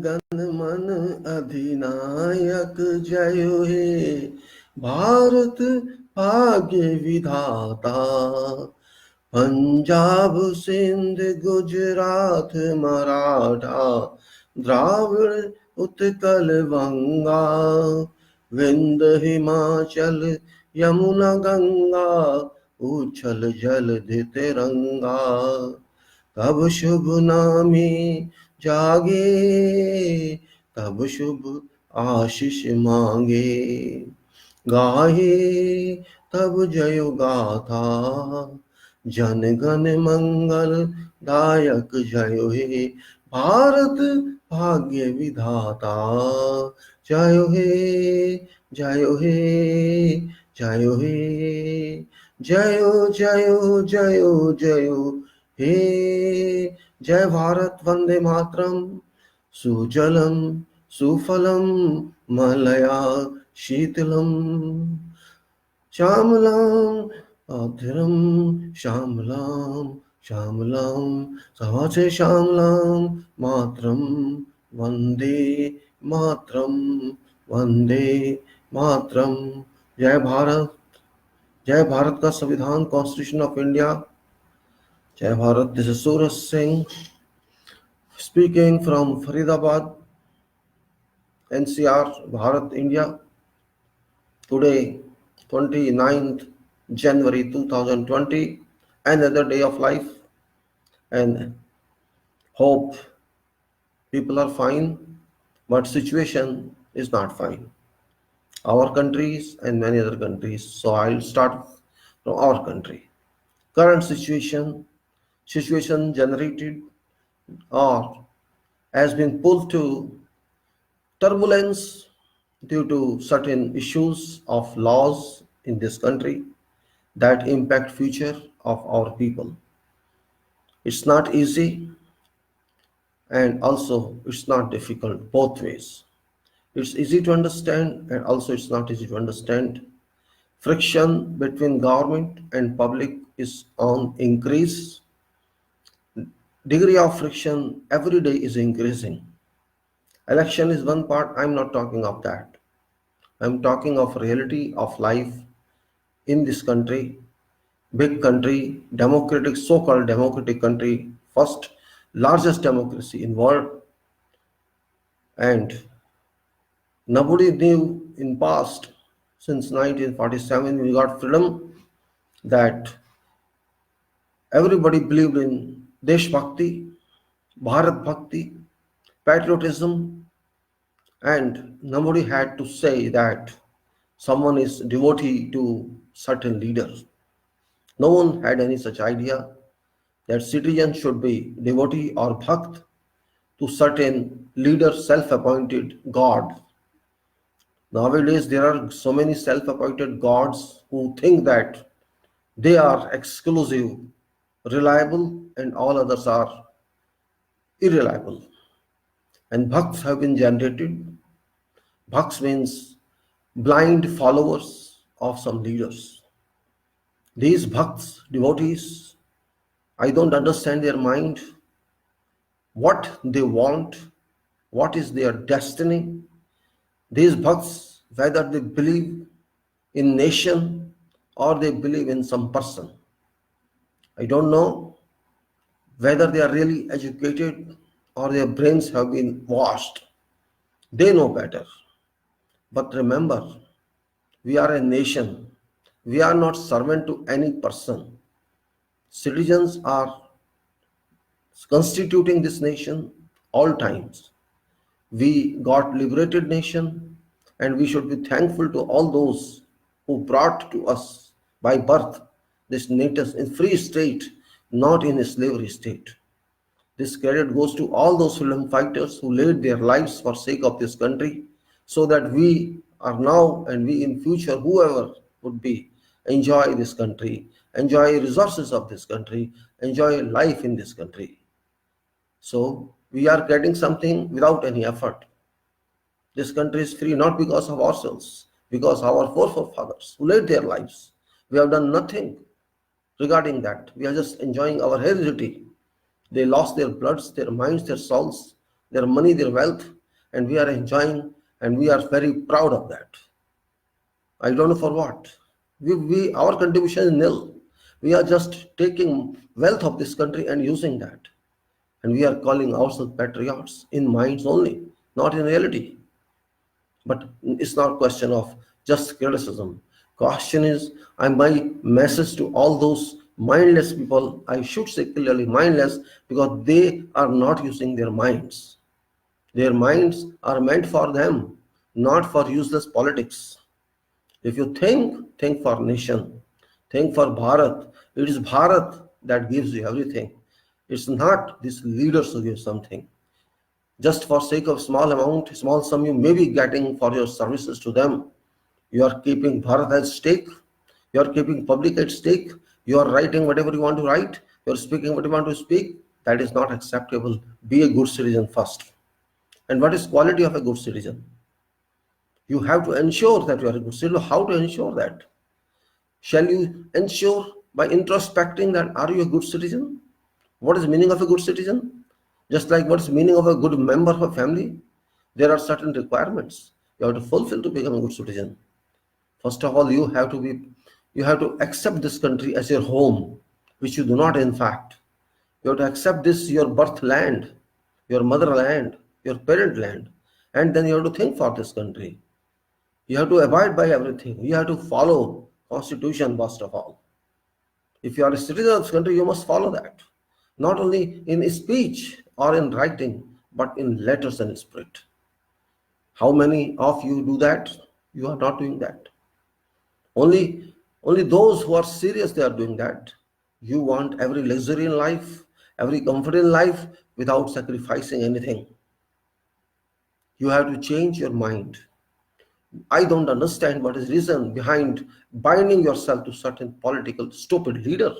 गण मन अधिनायक जय हे, भारत भाग्य विधाता। पंजाब सिंध गुजरात मराठा, द्राविड़ उत्कल बंगा, विंध हिमाचल यमुना गंगा, उछल जलधि तिरंगा। तब शुभ नामी जागे, तब शुभ आशीष मांगे, गाहे तब जय गाथा, जन गण मंगल दायक जय हे, भारत भाग्य विधाता। जय हे जय हे जय हे, जय जय जय जय हे। जय भारत वंदे मातरम, सुजलम सुफलम मलया शीतलम, श्यामलाम अधरम श्यामलाम श्यामलाम, सवाचे श्यामलाम मातरम, वंदे मातरम वंदे मातरम। जय भारत, जय भारत का संविधान, constitution of India. Jai Bharat, this is Suraj Singh speaking from Faridabad, NCR, Bharat, India. Today, 29th January 2020, another day of life, and hope people are fine, but situation is not fine. Our countries and many other countries. So I'll start from our country. Current situation generated or has been pulled to turbulence due to certain issues of laws in this country that impact future of our people. It's not easy and also it's not difficult, both ways. It's easy to understand and also it's not easy to understand. Friction between government and public is on increase. Degree of friction every day is increasing. Election is one part, I'm not talking of that. I'm talking of reality of life in this country, big country, democratic, so-called democratic country, first largest democracy in world. And nobody knew in past, since 1947 we got freedom, that everybody believed in Desh Bhakti, Bharat Bhakti, patriotism, and nobody had to say that someone is devotee to certain leader. No one had any such idea that citizens should be devotee or bhakt to certain leader, self-appointed god. Nowadays there are so many self-appointed gods who think that they are exclusive, reliable, and all others are irreliable. And bhakts have been generated. Bhakts means blind followers of some leaders. These bhakts, devotees, I don't understand their mind, what they want, what is their destiny. These bhakts, whether they believe in nation or they believe in some person, I don't know whether they are really educated or their brains have been washed. They know better. But remember, we are a nation. We are not servant to any person. Citizens are constituting this nation all times. We got liberated nation and we should be thankful to all those who brought to us by birth this nation in free state, not in a slavery state. This credit goes to all those freedom fighters who laid their lives for sake of this country, so that we are now and we in future, whoever would be, enjoy this country, enjoy resources of this country, enjoy life in this country. So we are getting something without any effort. This country is free not because of ourselves, because our forefathers who laid their lives. We have done nothing regarding that. We are just enjoying our heredity. They lost their bloods, their minds, their souls their money, their wealth, and we are enjoying, and we are very proud of that. I don't know for what. Our contribution is nil. We are just taking wealth of this country and using that. And we are calling ourselves patriots in minds only, not in reality. But it's not a question of just criticism. Question is, my message to all those mindless people, I should say clearly mindless, because they are not using their minds. Their minds are meant for them, not for useless politics. If you think for nation, think for Bharat. It is Bharat that gives you everything. It's not these leaders who give something. Just for sake of small amount, small sum you may be getting for your services to them. You are keeping Bharat at stake. You are keeping public at stake. You are writing whatever you want to write. You are speaking what you want to speak. That is not acceptable. Be a good citizen first. And what is quality of a good citizen? You have to ensure that you are a good citizen. How to ensure that? Shall you ensure by introspecting that are you a good citizen? What is the meaning of a good citizen? Just like what is the meaning of a good member of a family? There are certain requirements you have to fulfill to become a good citizen. First of all, you have to accept this country as your home, which you do not in fact. You have to accept this your birth land, your motherland, your parent land, and then you have to think for this country. You have to abide by everything. You have to follow Constitution first of all. If you are a citizen of this country, you must follow that. Not only in speech or in writing, but in letters and spirit. How many of you do that? You are not doing that. Only those who are serious, they are doing that. You want every luxury in life, every comfort in life without sacrificing anything. You have to change your mind. I don't understand what is the reason behind binding yourself to certain political stupid leader.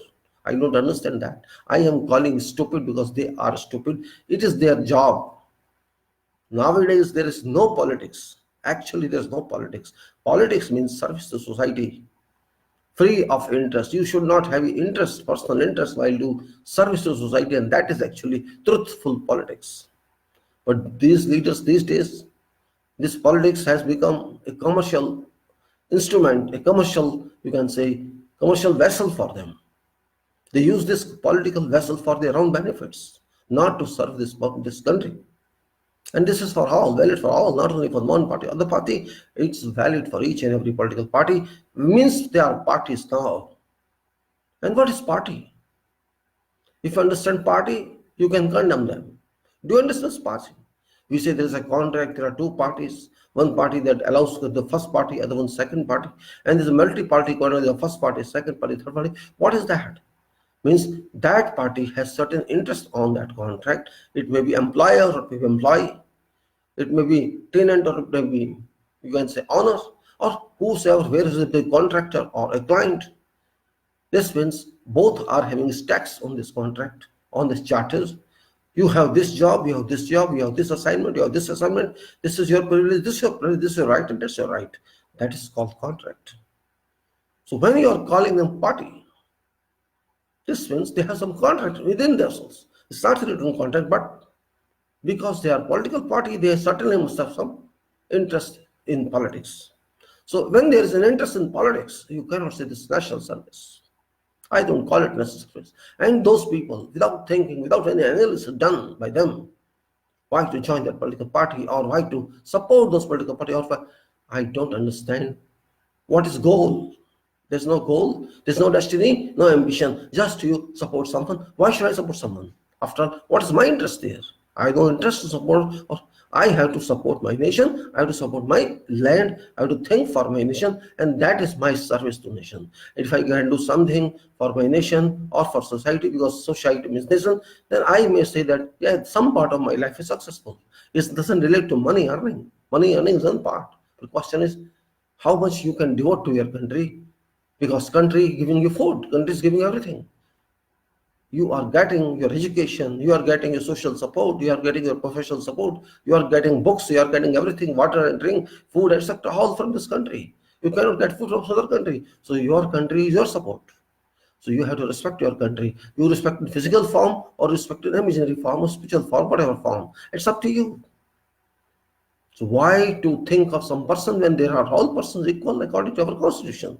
I don't understand that. I am calling stupid because they are stupid. It is their job. Nowadays, there is no politics. Actually, there is no politics. Politics means service to society, free of interest. You should not have interest, personal interest, while do service to society, and that is actually truthful politics. But these leaders these days, this politics has become a commercial instrument, a commercial, you can say, commercial vessel for them. They use this political vessel for their own benefits, not to serve this country. And this is for all, valid for all, not only for one party or the party. It's valid for each and every political party. Means they are parties now. And what is party? If you understand party, you can condemn them. Do you understand party? We say there is a contract, there are two parties, one party that allows the first party, other one second party, and there's a multi-party contract, the first party, second party, third party. What is that? Means that party has certain interest on that contract. It may be employer or it may be employee, it may be tenant or it may be, you can say, owner or whosoever, where is it, the contractor or a client. This means both are having stakes on this contract, on this charters. You have this job, you have this job, you have this assignment, you have this assignment. This is your privilege, this is your privilege, this is your right, and that's your right. That is called contract. So when you are calling them party, this means they have some contract within themselves. It's not a written contract, but because they are political party, they certainly must have some interest in politics. So when there is an interest in politics, you cannot say this national service. I don't call it national service. And those people, without thinking, without any analysis done by them, why to join that political party or why to support those political party, or I don't understand what is goal. There's no goal, there's no destiny, no ambition, just you support someone. Why should I support someone? After all, what is my interest there? I have no interest to support, or I have to support my nation, I have to support my land, I have to think for my nation, and that is my service to nation. If I can do something for my nation or for society, because society means nation, then I may say that, yeah, some part of my life is successful. It doesn't relate to money earning. Money earning is one part. The question is how much you can devote to your country, because country giving you food, country is giving you everything. You are getting your education, you are getting your social support, you are getting your professional support, you are getting books, you are getting everything, water and drink, food, etc., all from this country. You cannot get food from other country. So your country is your support. So you have to respect your country. You respect in physical form or respect in imaginary form or spiritual form, whatever form. It's up to you. So why to think of some person when there are all persons equal according to our constitution?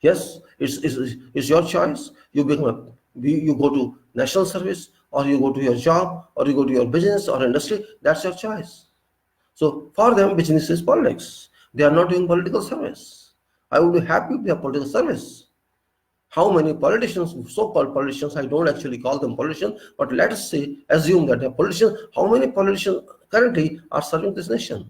Yes, it's your choice. You go to national service, or you go to your job, or you go to your business or industry. That's your choice. So for them, business is politics. They are not doing political service. I would be happy if they have political service. How many politicians, so-called politicians, I don't actually call them politicians, but let us say, assume that they're politicians. How many politicians currently are serving this nation?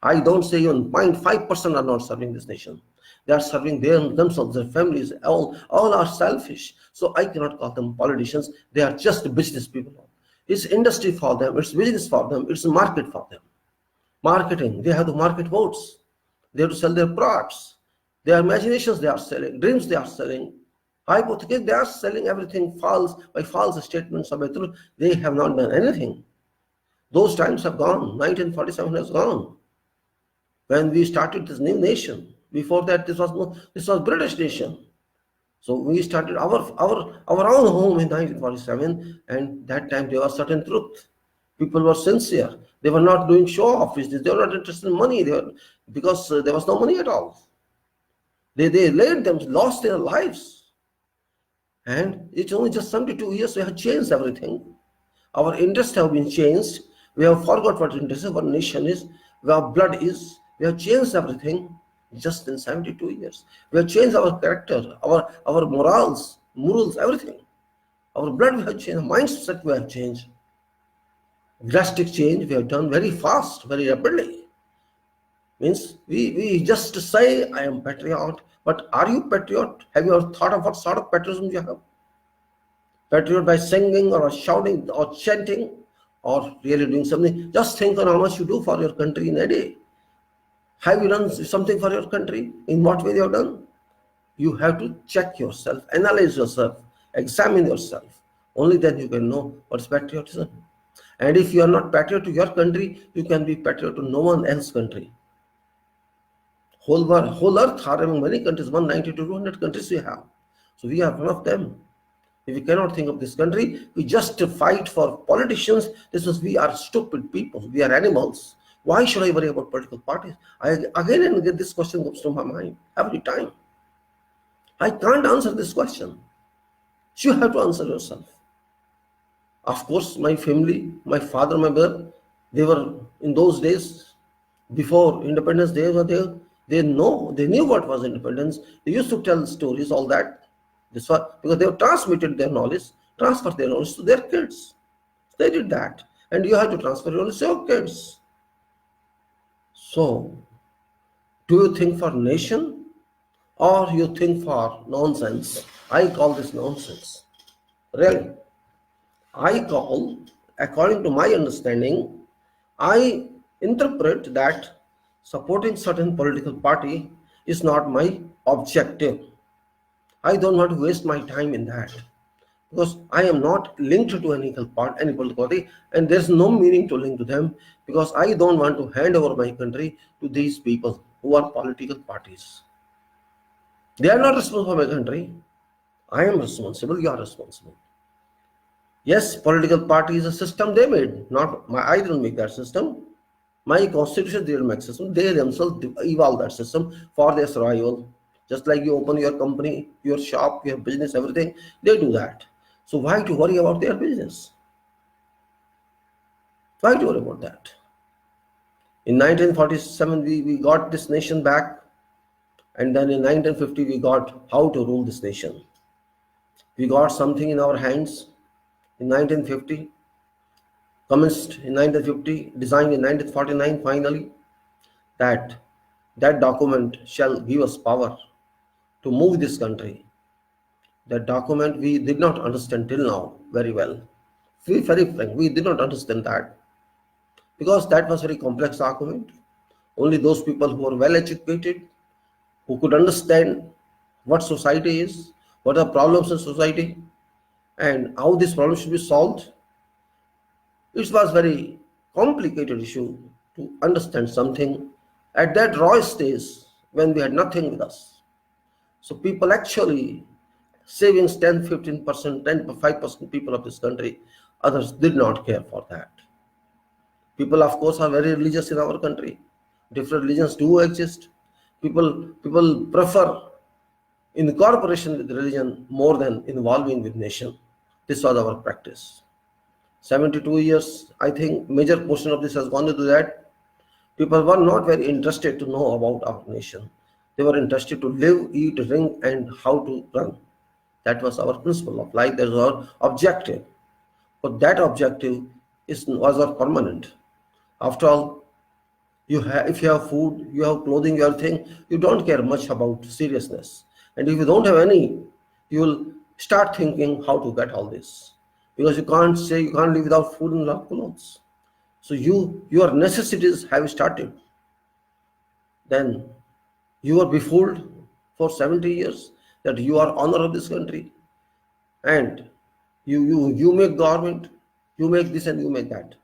I don't say even 0.5% are not serving this nation. They are serving themselves, their families, all are selfish. So I cannot call them politicians. They are just business people. It's industry for them, it's business for them, it's market for them. Marketing, they have to market votes. They have to sell their products. Their imaginations they are selling, dreams they are selling. Hypothetically, they are selling everything false by false statements of truth. They have not done anything. Those times have gone. 1947 has gone. When we started this new nation, before that this was British nation. So we started our own home in 1947, and that time there was certain truth. People were sincere. They were not doing show-off business. They were not interested in money. Because there was no money at all. They lost their lives. And it's only just 72 years we have changed everything. Our interests have been changed. We have forgot what interest is, what nation is, where blood is. We have changed everything just in 72 years. We have changed our character, our morals, everything. Our blood we have changed, mindset we have changed. Drastic change we have done very fast, very rapidly. Means we just say I am patriot, but are you patriot? Have you ever thought of what sort of patriotism you have? Patriot by singing or shouting or chanting or really doing something? Just think on how much you do for your country in a day. Have you done something for your country? In what way you have done? You have to check yourself, analyze yourself, examine yourself. Only then you can know what's patriotism. And if you are not patriot to your country, you can be patriot to no one else's country. Whole earth are among many countries, 190 to 200 countries we have. So we are one of them. If we cannot think of this country, we just fight for politicians. We are stupid people. We are animals. Why should I worry about political parties? Again and again this question comes to my mind every time. I can't answer this question. You have to answer yourself. Of course, my family, my father, my brother, they were in those days, before independence, they were there. They knew what was independence. They used to tell stories, all that. This was because they have transmitted their knowledge, transferred their knowledge to their kids. They did that. And you have to transfer your knowledge to your kids. So, do you think for nation or you think for nonsense? I call this nonsense. Really. I call, according to my understanding, I interpret that supporting certain political party is not my objective. I don't want to waste my time in that because I am not linked to any political party, and there's no meaning to link to them because I don't want to hand over my country to these people who are political parties. They are not responsible for my country. I am responsible. You are responsible. Yes, political party is a system they made. I didn't make that system. My constitution didn't make system. They themselves evolved that system for their survival. Just like you open your company, your shop, your business, everything, they do that. So why to worry about their business? Why to worry about that? In 1947, we got this nation back. And then in 1950, we got how to rule this nation. We got something in our hands in 1950, commenced in 1950, designed in 1949 finally, that document shall give us power to move this country. That document we did not understand till now very well. To be very frank, we did not understand that because that was a very complex document. Only those people who are well educated, who could understand what society is, what are problems in society, and how this problem should be solved. It was very complicated issue to understand something at that raw stage when we had nothing with us. So people actually savings 10, 15%, 5% people of this country. Others did not care for that. People, of course, are very religious in our country. Different religions do exist. People prefer incorporation with religion more than involving with nation. This was our practice. 72 years, I think major portion of this has gone into that. People were not very interested to know about our nation. They were interested to live, eat, drink, and how to run. That was our principle of life. That was our objective. But that objective was not permanent. After all, if you have food, you have clothing, you have thing, you don't care much about seriousness. And if you don't have any, you will start thinking how to get all this. Because you can't live without food and clothes. So your necessities have started. Then you are befooled for 70 years that you are honor of this country. And you make government, you make this and you make that.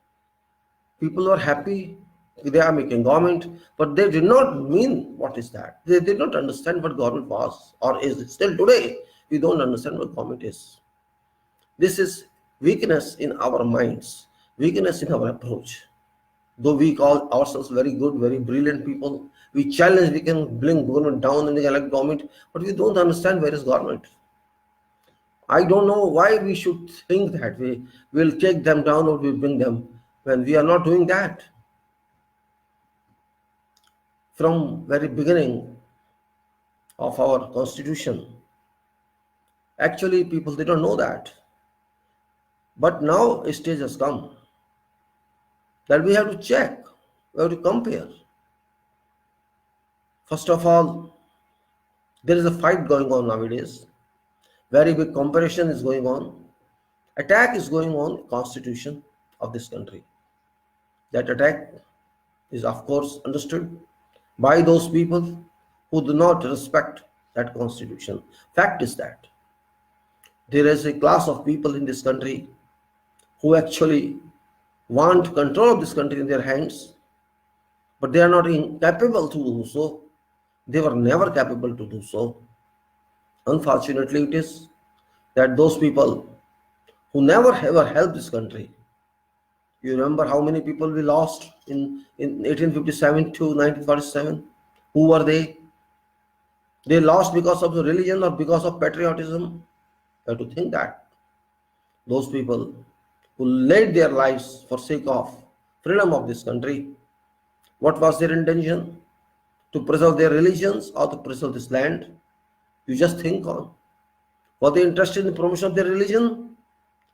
People are happy, they are making government, but they did not mean what is that. They did not understand what government was or is. Still today, we don't understand what government is. This is weakness in our minds, weakness in our approach. Though we call ourselves very good, very brilliant people, we challenge, we can bring government down and we elect government, but we don't understand where is government. I don't know why we should think that we will take them down or we bring them when we are not doing that. From very beginning of our constitution, actually people, they don't know that. But now a stage has come that we have to check, we have to compare. First of all, there is a fight going on nowadays. Very big comparison is going on. Attack is going on constitution of this country. That attack is of course understood by those people who do not respect that constitution. Fact is that there is a class of people in this country who actually want control of this country in their hands, but they are not incapable to do so. They were never capable to do so. Unfortunately, it is that those people who never ever helped this country. You remember how many people we lost in 1857 to 1947? Who were they? They lost because of the religion or because of patriotism? You have to think that. Those people who laid their lives for sake of freedom of this country, what was their intention? To preserve their religions or to preserve this land? You just think on. Were they interested in the promotion of their religion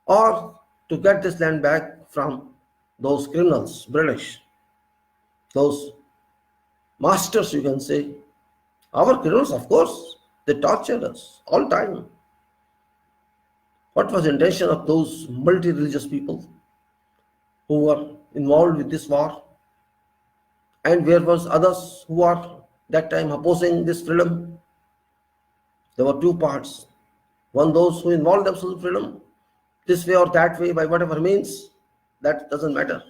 or to get this land back from those criminals, British, those masters, you can say. Our criminals, of course, they tortured us all time. What was the intention of those multi-religious people who were involved with this war? And where was others who are that time opposing this freedom? There were two parts. One, those who involved themselves in freedom, this way or that way, by whatever means, that doesn't matter.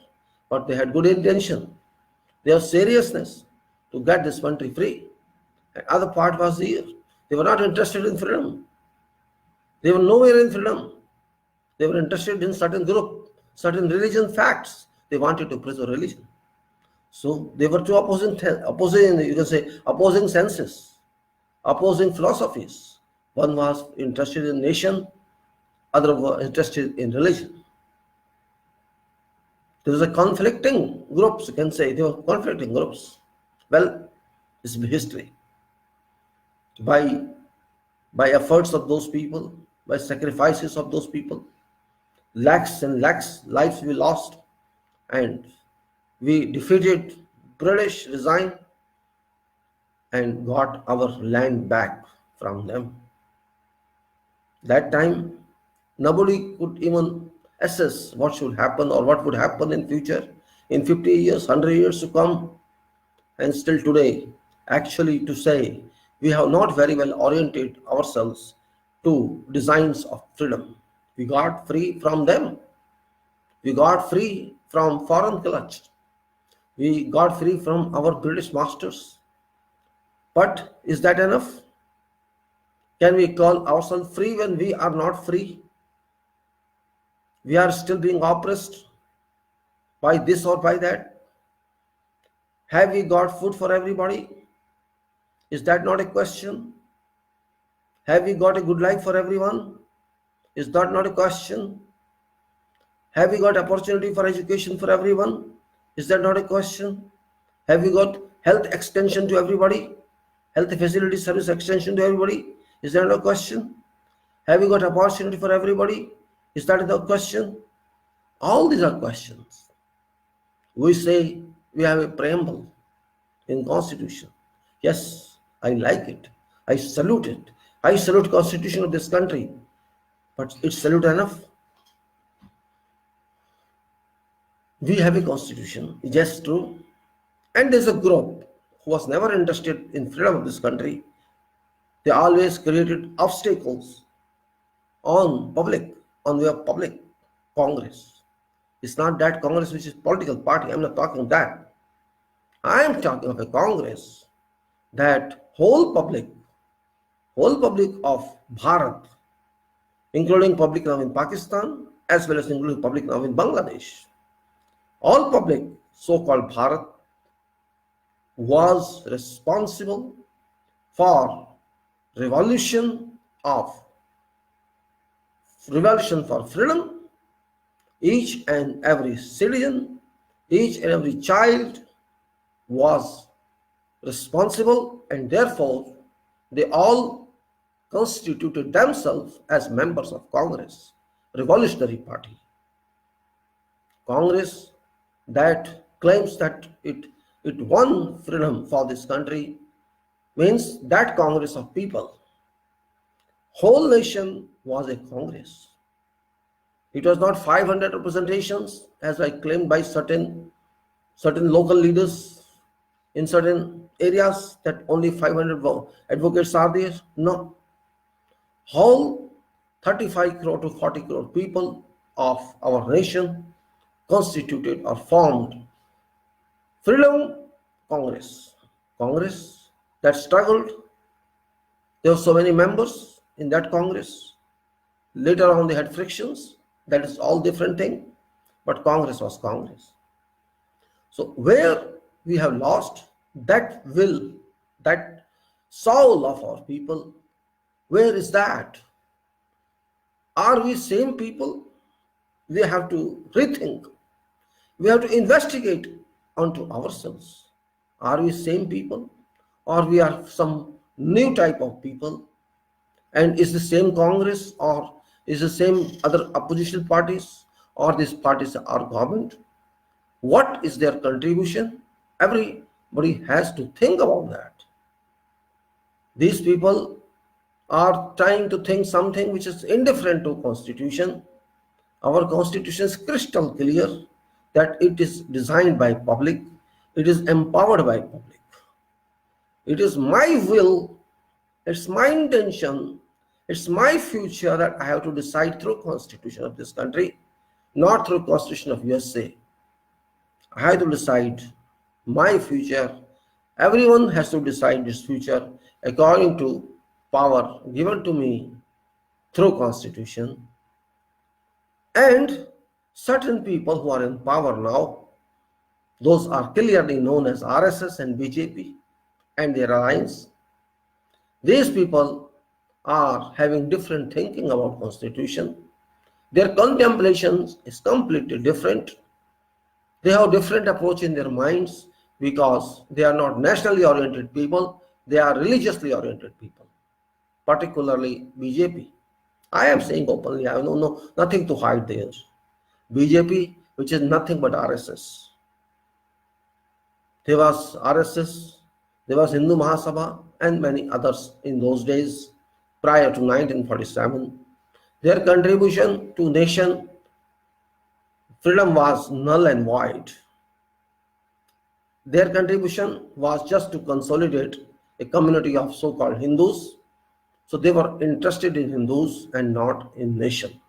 But they had good intention. They have seriousness to get this country free. The other part was here. They were not interested in freedom. They were nowhere in freedom. They were interested in certain group, certain religion facts. They wanted to preserve religion. So they were two opposing, you can say, opposing senses, opposing philosophies. One was interested in nation, other was interested in religion. There was a conflicting groups, you can say, they were conflicting groups. Well, this is history. By efforts of those people, by sacrifices of those people, lakhs and lakhs lives we lost, and we defeated British, resigned, and got our land back from them. That time, nobody could even assess what should happen or what would happen in future, in 50 years, 100 years to come. And still today, actually to say, we have not very well oriented ourselves to designs of freedom. We got free from them. We got free from foreign clutch. We got free from our British masters. But is that enough? Can we call ourselves free when we are not free? We are still being oppressed by this or by that. Have we got food for everybody? Is that not a question? Have we got a good life for everyone? Is that not a question? Have we got opportunity for education for everyone? Is that not a question? Have we got health extension to everybody? Health facility service extension to everybody? Is that not a question? Have we got opportunity for everybody? Is that the question? All these are questions. We say we have a preamble in Constitution. Yes, I like it. I salute it. I salute Constitution of this country. But it's salute enough? We have a Constitution. Yes, true. And there's a group who was never interested in freedom of this country. They always created obstacles on way of public Congress. It's not that Congress which is political party. I'm not talking of that. I am talking of a Congress that whole public of Bharat, including public now in Pakistan, as well as including public now in Bangladesh. All public, so-called Bharat, was responsible for revolution for freedom. Each and every citizen, each and every child was responsible, and therefore they all constituted themselves as members of Congress, Revolutionary Party. Congress that claims that it won freedom for this country means that Congress of people. Whole nation was a Congress. It was not 500 representations as I claimed by certain local leaders in certain areas, that only 500 advocates are there. No. Whole 35 crore to 40 crore people of our nation constituted or formed Freedom Congress. Congress that struggled. There were so many members in that Congress. Later on they had frictions. That is all different thing. But Congress was Congress. So where we have lost that will, that soul of our people, where is that? Are we same people? We have to rethink. We have to investigate onto ourselves. Are we same people, or we are some new type of people? And is the same Congress, or is the same other opposition parties, or these parties are government? What is their contribution? Everybody has to think about that. These people are trying to think something which is indifferent to Constitution. Our Constitution is crystal clear that it is designed by public, it is empowered by public. It is my will, it's my intention, it's my future that I have to decide through Constitution of this country, not through Constitution of USA. I have to decide my future. Everyone has to decide this future according to power given to me through Constitution. And certain people who are in power now, those are clearly known as RSS and BJP and their alliance. These people are having different thinking about Constitution. Their contemplation is completely different. They have different approach in their minds because they are not nationally oriented people, they are religiously oriented people, particularly BJP. I am saying openly, I have nothing to hide there. BJP, which is nothing but RSS. There was RSS, there was Hindu Mahasabha and many others in those days prior to 1947. Their contribution to nation freedom was null and void. Their contribution was just to consolidate a community of so-called Hindus. So they were interested in Hindus and not in nation.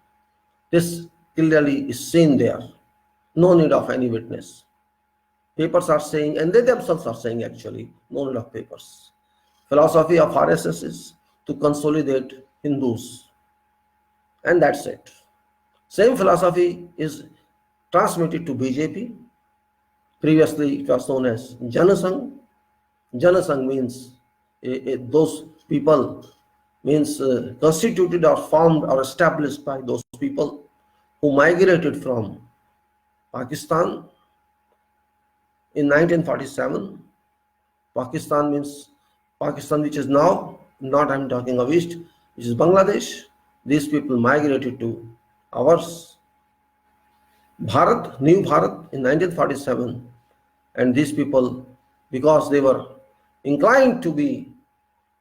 This clearly is seen there. No need of any witness. Papers are saying, and they themselves are saying actually, no need of papers. Philosophy of RSS is to consolidate Hindus. And that's it. Same philosophy is transmitted to BJP. Previously, it was known as Janasangh. Janasangh means those people, means constituted or formed or established by those people who migrated from Pakistan in 1947. Pakistan means Pakistan, which is now, not I'm talking of East, which is Bangladesh. These people migrated to ours, Bharat, New Bharat in 1947. And these people, because they were inclined to be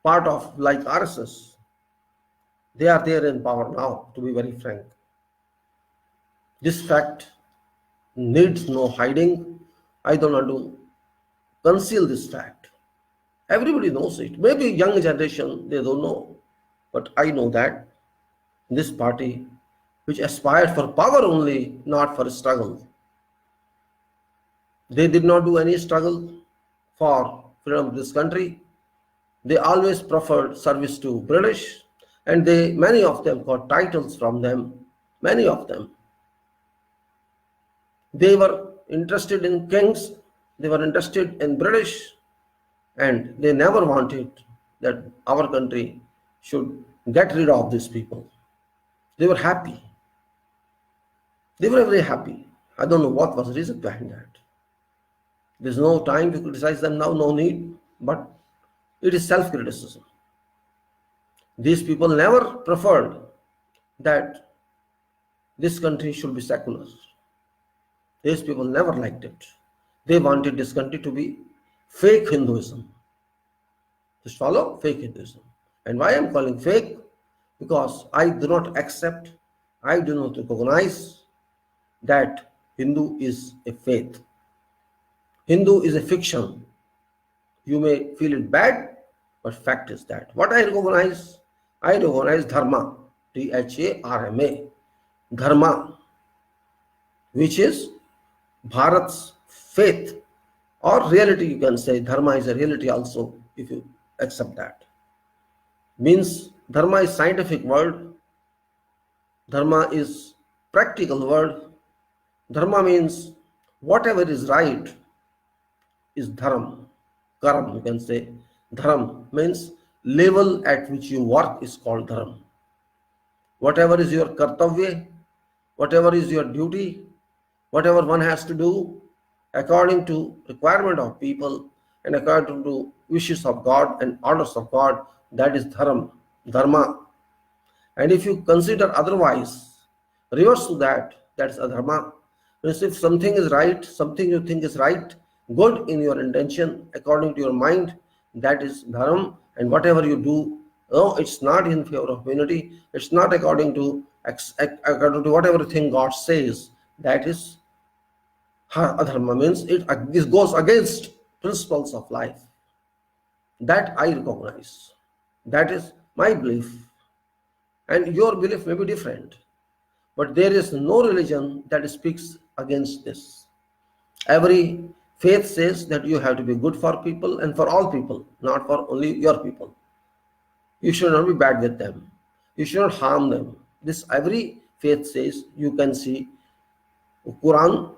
part of like RSS, they are there in power now, to be very frank. This fact needs no hiding. I don't want to conceal this fact. Everybody knows it. Maybe young generation, they don't know. But I know that this party, which aspired for power only, not for struggle, they did not do any struggle for freedom of this country. They always preferred service to British, and many of them got titles from them. Many of them. They were interested in kings, they were interested in British, and they never wanted that our country should get rid of these people. They were happy. They were very happy. I don't know what was the reason behind that. There's no time to criticize them now, no need, but it is self-criticism. These people never preferred that this country should be secular. These people never liked it. They wanted this country to be fake Hinduism. Just follow fake Hinduism. And why I'm calling fake? Because I do not accept, I do not recognize that Hindu is a faith. Hindu is a fiction. You may feel it bad, but fact is that. What I recognize Dharma, Dharma, Dharma, which is Bharat's faith or reality, you can say. Dharma is a reality also, if you accept that. Means Dharma is scientific word. Dharma is practical word. Dharma means whatever is right is dharam. Karam, you can say. Dharam means level at which you work is called dharam. Whatever is your kartavya, whatever is your duty, whatever one has to do according to requirement of people and according to wishes of God and orders of God, that is dharam, dharma. And if you consider otherwise, reverse to that, that is adharma. Means if something is right, something you think is right, good in your intention, according to your mind, that is dharam. And whatever you do, no, it's not in favor of humanity, it's not according to whatever thing God says, that is adharma. Means it goes against principles of life. That I recognize. That is my belief. And your belief may be different. But there is no religion that speaks against this. Every faith says that you have to be good for people and for all people, not for only your people. You should not be bad with them. You should not harm them. This every faith says. You can see Quran,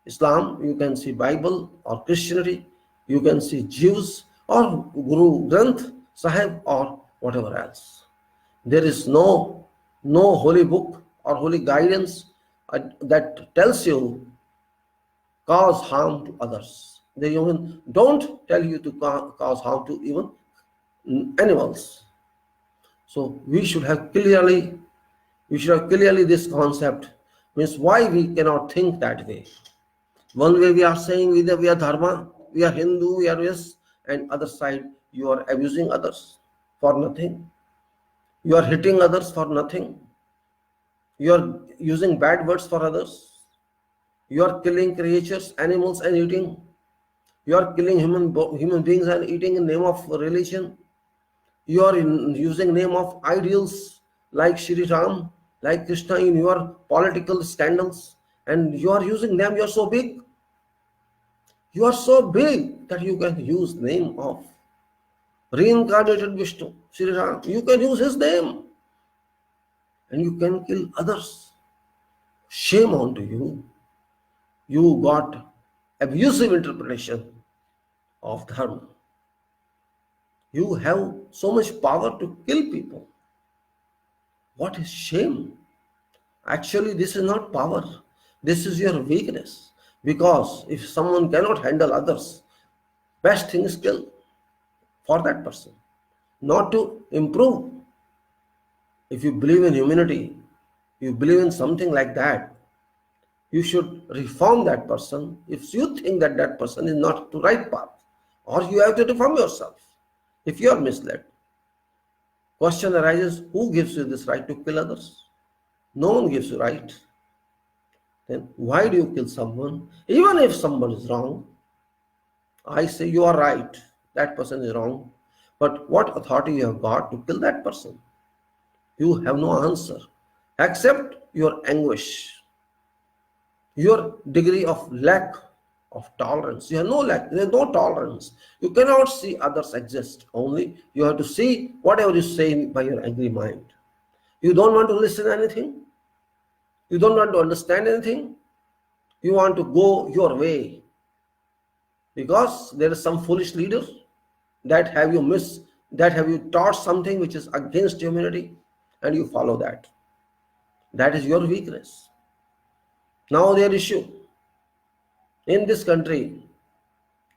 Islam, you can see Bible or Christianity, you can see Jews or Guru Granth Sahib or whatever else. There is no holy book or holy guidance that tells you cause harm to others. They even don't tell you to cause harm to even animals. So we should have clearly this concept. Means why we cannot think that way. One way we are saying we are dharma, we are Hindu, we are this, and other side you are abusing others for nothing. You are hitting others for nothing. You are using bad words for others. You are killing creatures, animals, and eating. You are killing human beings and eating in name of religion. You are using name of ideals like Shri Ram, like Krishna in your political scandals, and you are using them. You are so big. You are so big that you can use name of reincarnated Vishnu, Sri Ram. You can use his name and you can kill others. Shame on to you. You got abusive interpretation of dharma. You have so much power to kill people. What is shame? Actually, this is not power. This is your weakness. Because if someone cannot handle others, best thing is kill for that person, not to improve. If you believe in humanity, you believe in something like that, you should reform that person if you think that that person is not the right path, or you have to reform yourself if you are misled. Question arises, who gives you this right to kill others? No one gives you right. Then why do you kill someone? Even if someone is wrong, I say you are right, that person is wrong. But what authority you have got to kill that person? You have no answer except your anguish, your degree of lack of tolerance. You have no lack, there is no tolerance. You cannot see others exist. Only you have to see whatever you say by your angry mind. You don't want to listen to anything. You don't want to understand anything. You want to go your way because there is some foolish leader that have you taught something which is against humanity, and you follow that. That is your weakness. Now their issue in this country,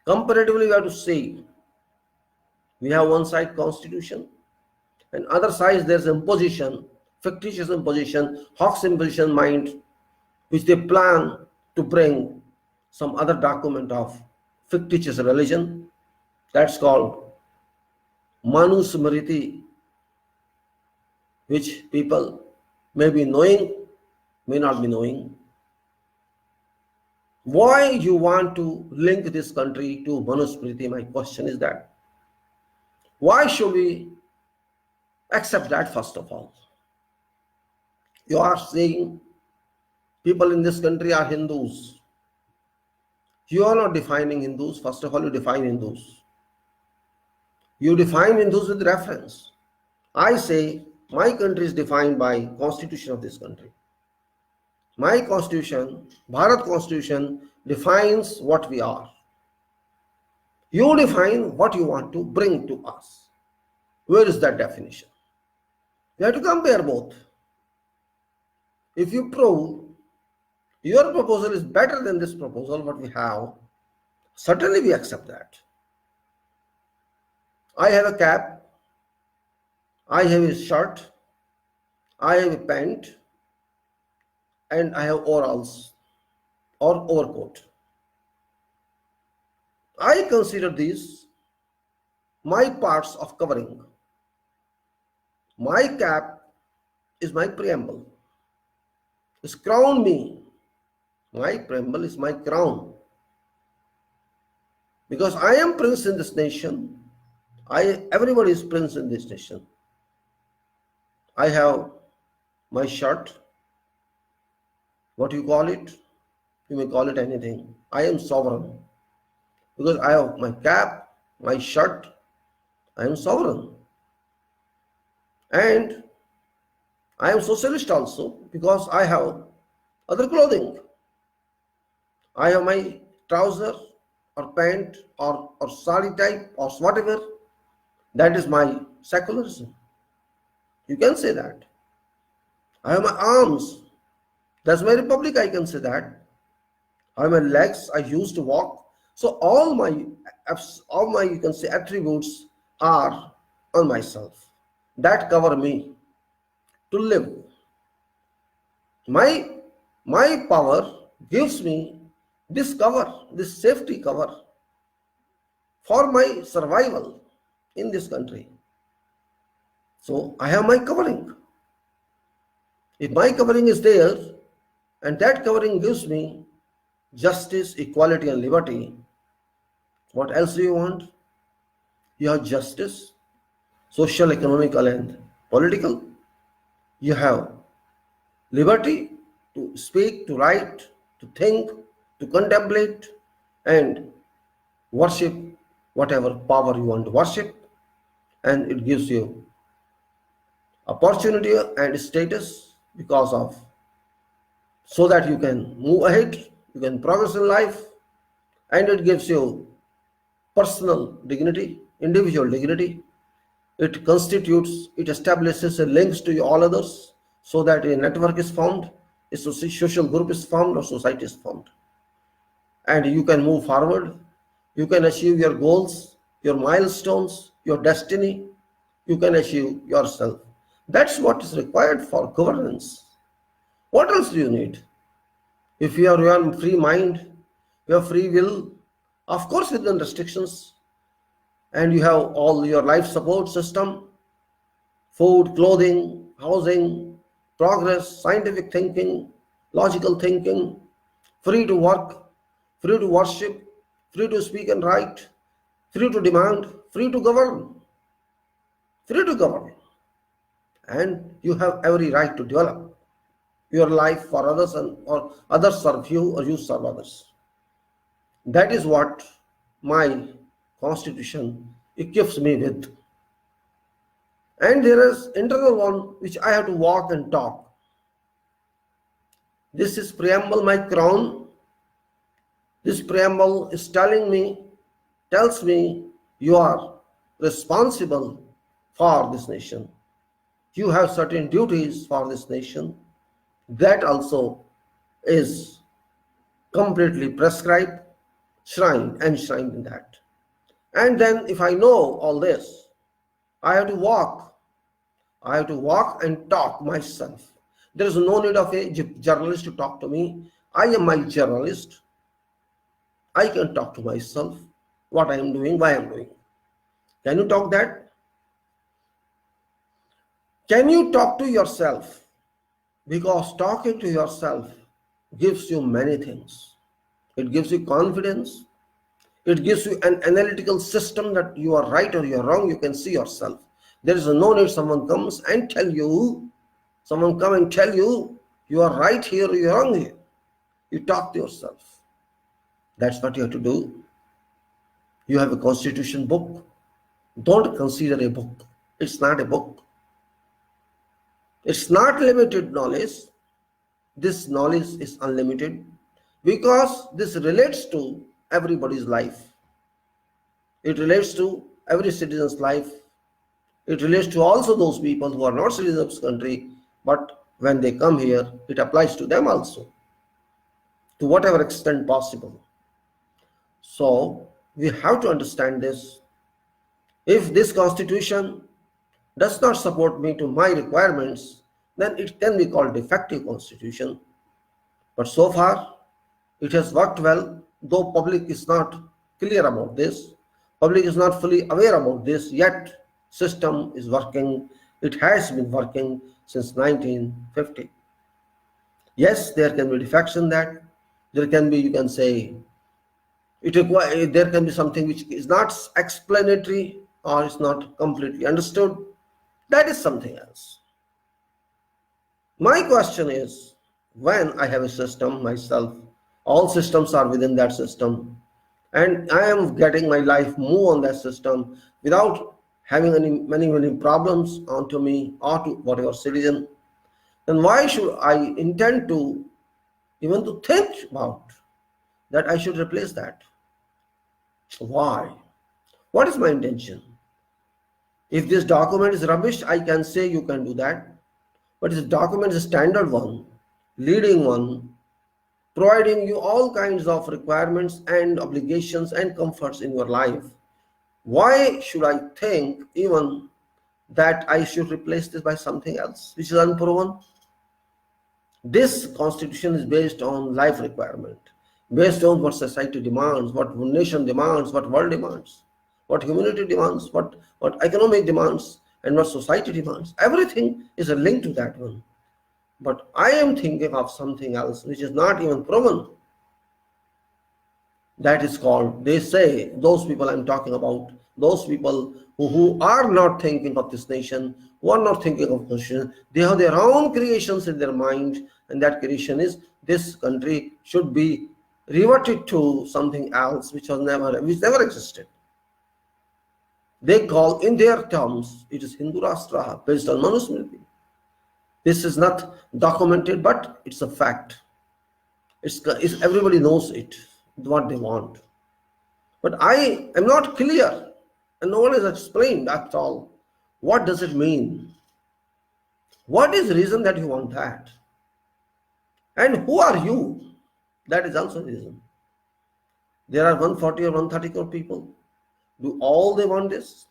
comparatively we have to see, we have one side constitution and other side there's imposition, fictitious imposition, Hawks imposition mind, which they plan to bring some other document of fictitious religion. That's called Manusmriti, which people may be knowing, may not be knowing. Why you want to link this country to Manusmriti? My question is that. Why should we accept that first of all? You are saying people in this country are Hindus. You are not defining Hindus. First of all, you define Hindus. You define Hindus with reference. I say my country is defined by constitution of this country. My constitution, Bharat constitution, defines what we are. You define what you want to bring to us. Where is that definition? You have to compare both. If you prove your proposal is better than this proposal, what we have, certainly we accept that. I have a cap, I have a shirt, I have a pant, and I have overalls or overcoat. I consider these my parts of covering. My cap is my preamble. It's crown me. My preamble is my crown. Because I am prince in this nation. Everybody is prince in this nation. I have my shirt. What you call it? You may call it anything. I am sovereign. Because I have my cap, my shirt, I am sovereign. And I am socialist also because I have other clothing. I have my trouser or pant or sari type or whatever. That is my secularism. You can say that. I have my arms. That's my republic, I can say that. I have my legs, I used to walk. So all my you can say attributes are on myself. That cover me to live. My power gives me this cover, this safety cover for my survival in this country. So I have my covering. If my covering is there and that covering gives me justice, equality and liberty, what else do you want? You have justice, social, economical and political. You have liberty to speak, to write, to think, to contemplate and worship whatever power you want to worship. and it gives you opportunity and status because of, so that you can move ahead, you can progress in life, and it gives you personal dignity, individual dignity. It constitutes, it establishes a links to all others, so that a network is formed, a social group is formed, or society is formed. And you can move forward, you can achieve your goals, your milestones, your destiny, you can achieve yourself. That's what is required for governance. What else do you need? If you are free mind, you have free will, of course within restrictions, and you have all your life support system, food, clothing, housing, progress, scientific thinking, logical thinking, free to work, free to worship, free to speak and write, free to demand, free to govern, free to govern. And you have every right to develop your life for others, and or others serve you or you serve others. That is what my constitution equips me with. And there is internal one which I have to walk and talk. This is preamble, my crown. This preamble is tells me you are responsible for this nation. You have certain duties for this nation. That also is completely prescribed, enshrined in that. And then if I know all this, I have to walk and talk myself. There is no need of a journalist to talk to me. I am my journalist. I can talk to myself, what I am doing, why I am doing. Can you talk that? Can you talk to yourself? Because talking to yourself gives you many things. It gives you confidence. It gives you an analytical system that you are right or you are wrong. You can see yourself. There is no need someone come and tell you, you are right here or you are wrong here. You talk to yourself. That's what you have to do. You have a constitution book. Don't consider a book. It's not a book. It's not limited knowledge. This knowledge is unlimited because this relates to everybody's life. It relates to every citizen's life. It relates to also those people who are not citizens of this country, but when they come here, it applies to them also, to whatever extent possible. So we have to understand this. If this constitution does not support me to my requirements, then it can be called defective constitution. But so far, it has worked well, though public is not clear about this. Public is not fully aware about this, yet system is working. It has been working since 1950. Yes, there can be defects in that. There can be, you can say, there can be something which is not explanatory or is not completely understood. That is something else. My question is, when I have a system myself, all systems are within that system, and I am getting my life move on that system without having many problems onto me or to whatever citizen, then why should I intend to even to think about that I should replace that? Why? What is my intention? If this document is rubbish, I can say you can do that. But if the document is a standard one, leading one, providing you all kinds of requirements and obligations and comforts in your life, why should I think even that I should replace this by something else which is unproven? This constitution is based on life requirement, based on what society demands, what nation demands, what world demands, what humanity demands, what economic demands, and what society demands. Everything is a link to that one. But I am thinking of something else which is not even proven. That is called, they say, those people I'm talking about, those people who are not thinking of this nation, who are not thinking of the nation, they have their own creations in their mind, and that creation is this country should be reverted to something else which never existed. They call, in their terms, it is Hindu Rashtra based on Manusmriti. This is not documented, but it's a fact. Everybody knows it, what they want. But I am not clear, and no one has explained at all. What does it mean? What is the reason that you want that? And who are you? That is also the reason. There are 140 or 130 crore people. Do all they want this?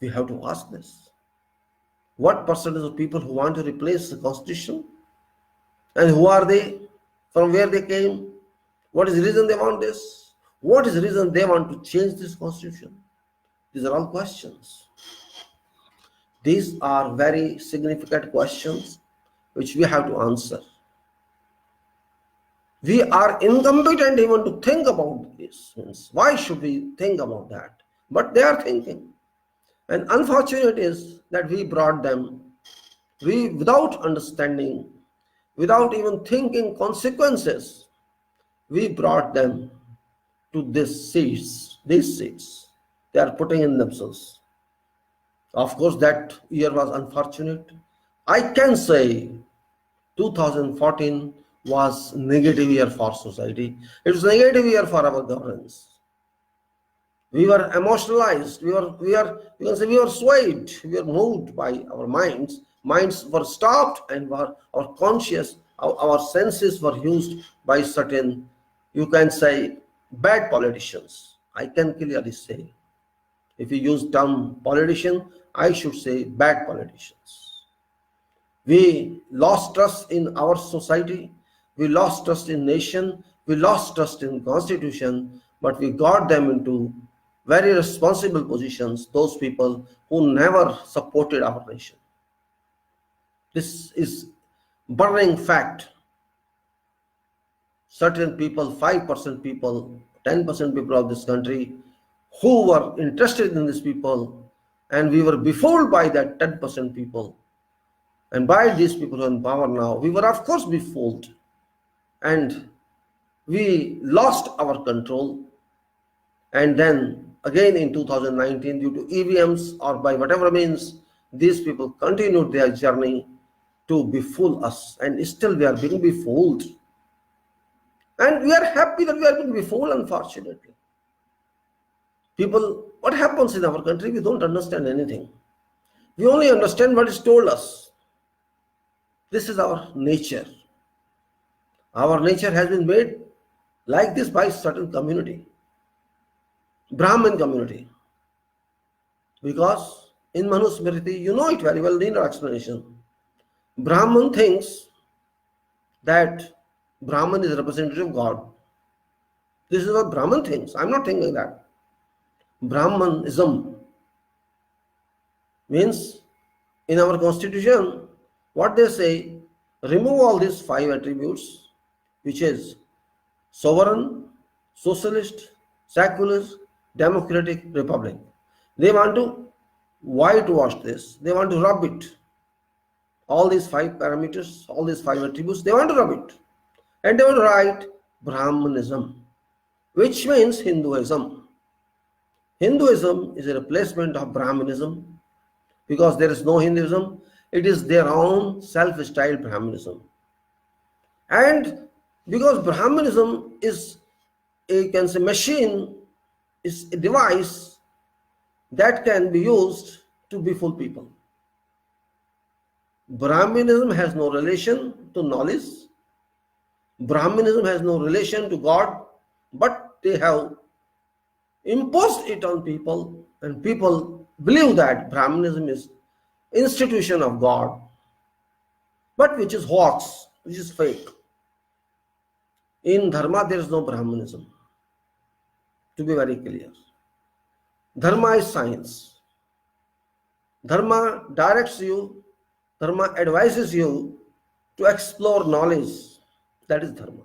We have to ask this. What percentage of people who want to replace the constitution? And who are they? From where they came? What is the reason they want this? What is the reason they want to change this constitution? These are all questions. These are very significant questions which we have to answer. We are incompetent even to think about this. Why should we think about that? But they are thinking. And unfortunate is that we brought them, without understanding, without even thinking consequences, we brought them to these seats they are putting in themselves. Of course, that year was unfortunate. I can say 2014 was negative year for society. It was negative year for our governance. We were emotionalized. We were swayed. We were moved by our minds. Minds were stopped, and our conscious, our senses were used by certain, you can say, bad politicians. I can clearly say, if you use term politician, I should say bad politicians. We lost trust in our society. We lost trust in nation. We lost trust in constitution, but we got them into very responsible positions, those people who never supported our nation. This is burning fact. Certain people, 5% people, 10% people of this country who were interested in these people, and we were befooled by that 10% people. And by these people who are in power now, we were of course befooled. And we lost our control. And then again in 2019, due to EVMs or by whatever means, these people continued their journey to befool us. And still we are being befooled. And we are happy that we are being befooled, unfortunately. People, what happens in our country, we don't understand anything. We only understand what is told us. This is our nature. Our nature has been made like this by certain community, Brahmin community. Because in Manusmriti, you know it very well, need no explanation. Brahman thinks that Brahman is a representative of God. This is what Brahman thinks. I'm not thinking that. Brahmanism means in our constitution, what they say, remove all these 5 attributes, which is sovereign, socialist, secular, democratic, republic. They want to whitewash this. They want to rub it. All these 5 parameters, all these 5 attributes, they want to rub it. And they will write Brahmanism, which means Hinduism. Hinduism is a replacement of Brahmanism because there is no Hinduism. It is their own self-styled Brahmanism. And because Brahmanism is a machine, is a device that can be used to befool people. Brahmanism has no relation to knowledge. Brahmanism has no relation to God, but they have imposed it on people, and people believe that Brahmanism is institution of God, but which is hoax, which is fake. In Dharma, there is no Brahmanism, to be very clear. Dharma is science. Dharma directs you, Dharma advises you to explore knowledge. That is Dharma.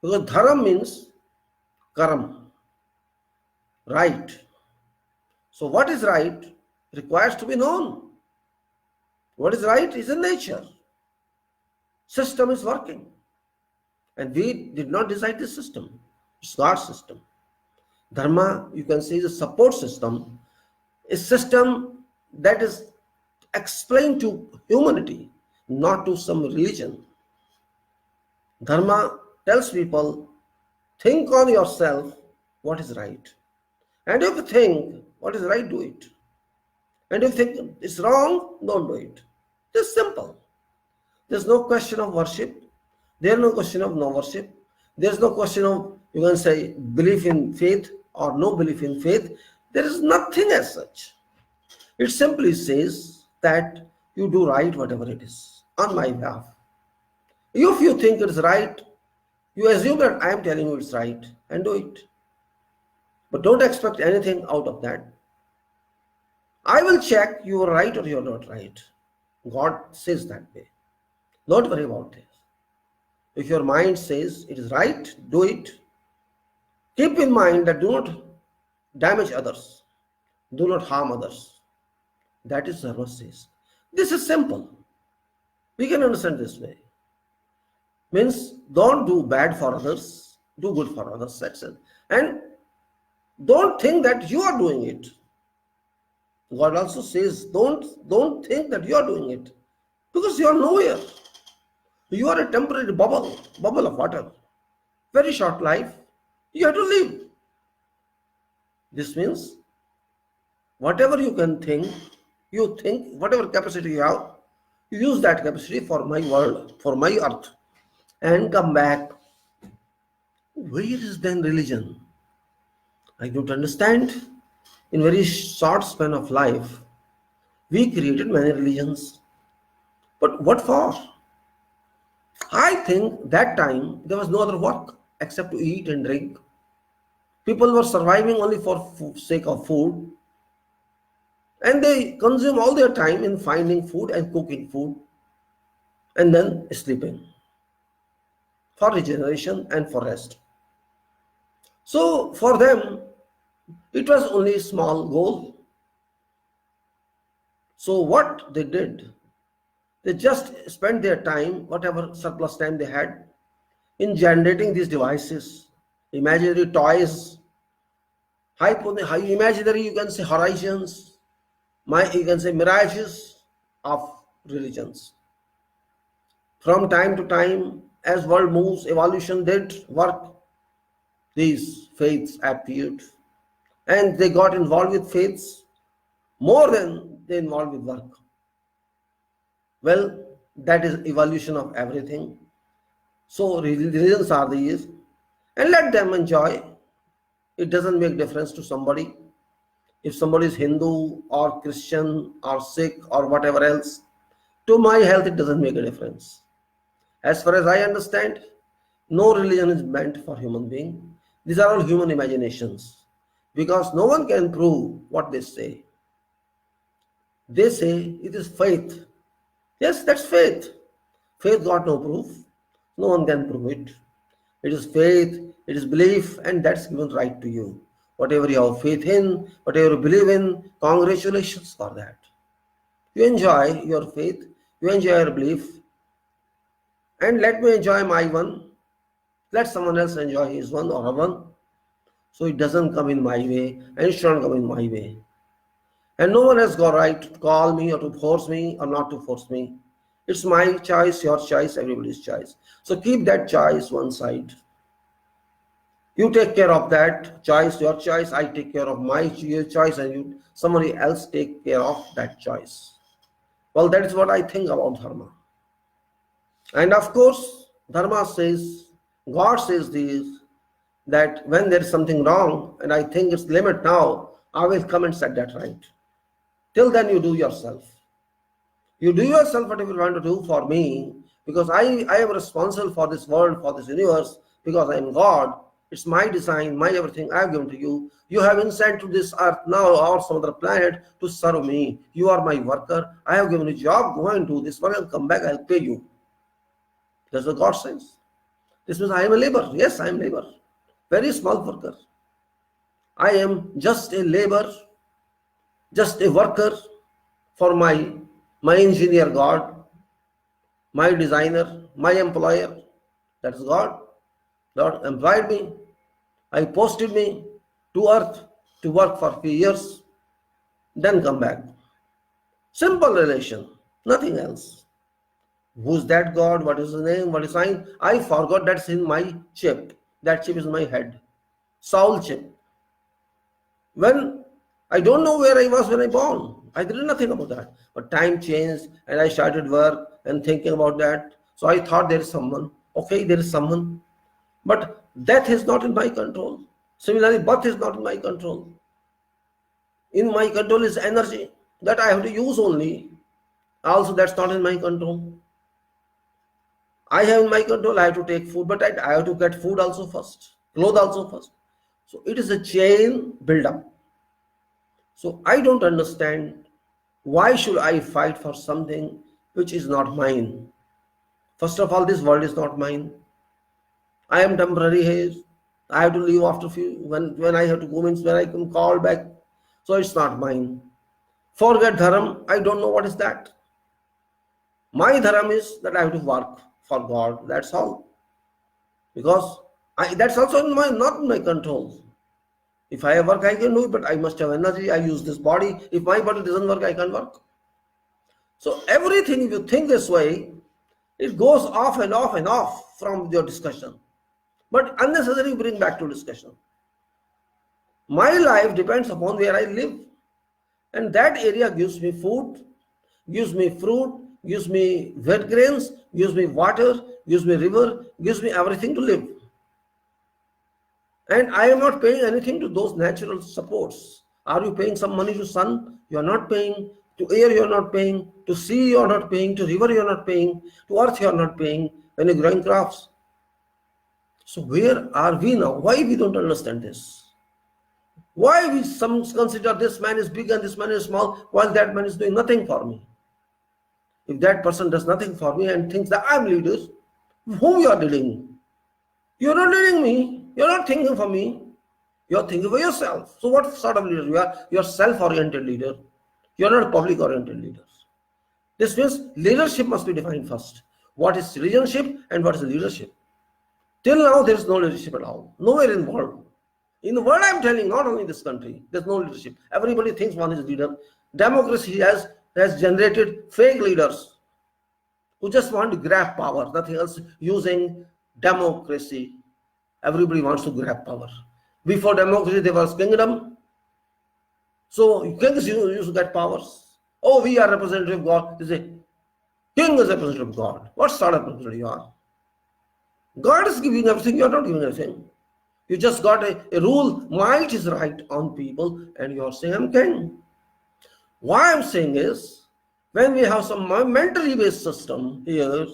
Because Dharma means karam, right. So what is right requires to be known. What is right is in nature. System is working. And we did not decide this system. It's God's system. Dharma, you can say, is a support system, a system that is explained to humanity, not to some religion. Dharma tells people, think on yourself what is right. And if you think what is right, do it. And if you think it's wrong, don't do it. It's simple. There's no question of worship. There's no question of no worship. There's no question of, you can say, belief in faith or no belief in faith. There is nothing as such. It simply says that you do right whatever it is on my behalf. If you think it's right, you assume that I am telling you it's right and do it. But don't expect anything out of that. I will check you are right or you are not right. God says that way. Don't worry about this. If your mind says it is right, do it. Keep in mind that do not damage others. Do not harm others. That is Dharma says. This is simple. We can understand this way. Means don't do bad for others, do good for others. That's it. And don't think that you are doing it. God also says don't think that you are doing it, because you are nowhere. You are a temporary bubble of water. Very short life. You have to live. This means whatever you can think, you think, whatever capacity you have, you use that capacity for my world, for my earth, and come back. Where is then religion? I don't understand. In very short span of life, we created many religions. But what for? I think that time there was no other work except to eat and drink. People were surviving only for sake of food. And they consume all their time in finding food and cooking food and then sleeping for regeneration and for rest. So for them, it was only a small goal. So what they did, they just spent their time, whatever surplus time they had, in generating these devices, imaginary toys, high imaginary, you can say, horizons, you can say mirages of religions. From time to time, as world moves, evolution did work. These faiths appeared, and they got involved with faiths more than they involved with work. Well, that is evolution of everything. So religions are these, and let them enjoy. It doesn't make difference to somebody. If somebody is Hindu or Christian or Sikh or whatever else, to my health it doesn't make a difference. As far as I understand, no religion is meant for human being. These are all human imaginations, because no one can prove what they say. They say it is faith. Yes, that's faith. Faith got no proof. No one can prove it. It is faith, it is belief, and that's given right to you. Whatever you have faith in, whatever you believe in, congratulations for that. You enjoy your faith, you enjoy your belief, and let me enjoy my one. Let someone else enjoy his one or her one. So it doesn't come in my way, and it shouldn't come in my way. And no one has got right to call me or to force me or not to force me. It's my choice, your choice, everybody's choice. So keep that choice one side. You take care of that choice, your choice. I take care of my choice, and somebody else take care of that choice. Well, that is what I think about Dharma. And of course, Dharma says, God says this, that when there is something wrong and I think it's limit now, I will come and set that right. Till then, you do yourself. You do yourself whatever you want to do for me, because I am responsible for this world, for this universe, because I am God. It's my design, my everything I have given to you. You have been sent to this earth now or some other planet to serve me. You are my worker. I have given you a job. Go and do this one. I'll come back. I'll pay you. That's what God says. This means I am a laborer. Yes, I am labor. Very small worker. I am just a labor, just a worker for my engineer God, my designer, my employer. That's God. God employed me. I posted me. to earth to work for a few years, then come back. Simple relation, nothing else. Who's that God? What is his name? What is his sign? I forgot. That's in my chip. That chip is in my head. Soul chip. When I don't know where I was when I born. I did nothing about that. But time changed and I started work and thinking about that. So I thought there is someone. Okay, there is someone. But death is not in my control. Similarly, birth is not in my control. In my control is energy that I have to use only. Also, that's not in my control. I have in my control, I have to take food, but I have to get food also first, clothes also first. So it is a chain build up. So I don't understand why should I fight for something which is not mine. First of all, this world is not mine. I am temporary here. I have to leave after few, when I have to go means when I can call back. So it's not mine. Forget dharam, I don't know what is that. My dharam is that I have to work for God, that's all. Because that's also not in my control. If I have work, I can do it, but I must have energy. I use this body. If my body doesn't work, I can't work. So everything, if you think this way, it goes off and off and off from your discussion. But unnecessarily bring back to discussion. My life depends upon where I live. And that area gives me food, gives me fruit, gives me wet grains, gives me water, gives me river, gives me everything to live. And I am not paying anything to those natural supports. Are you paying some money to sun? You are not paying. To air you are not paying. To sea you are not paying. To river you are not paying. To earth you are not paying when you are growing crops. So where are we now? Why we don't understand this? Why we some consider this man is big and this man is small while that man is doing nothing for me? If that person does nothing for me and thinks that I am leader, whom you are leading? You are not leading me. You are not thinking for me. You are thinking for yourself. So what sort of leader you are? You are self-oriented leader. You are not public-oriented leaders. This means leadership must be defined first. What is citizenship and what is leadership? Till now there is no leadership at all. Nowhere in the world. In the world I am telling, not only this country, there is no leadership. Everybody thinks one is leader. Democracy has generated fake leaders who just want to grab power, nothing else, using democracy. Everybody wants to grab power. Before democracy, there was kingdom. So kings used to get powers. Oh, we are representative of God. They say, king is representative of God. What sort of representative you are? God is giving everything, you are not giving anything. You just got a rule, might is right on people, and you are saying, I'm king. Why I'm saying is, when we have some mentally based system here,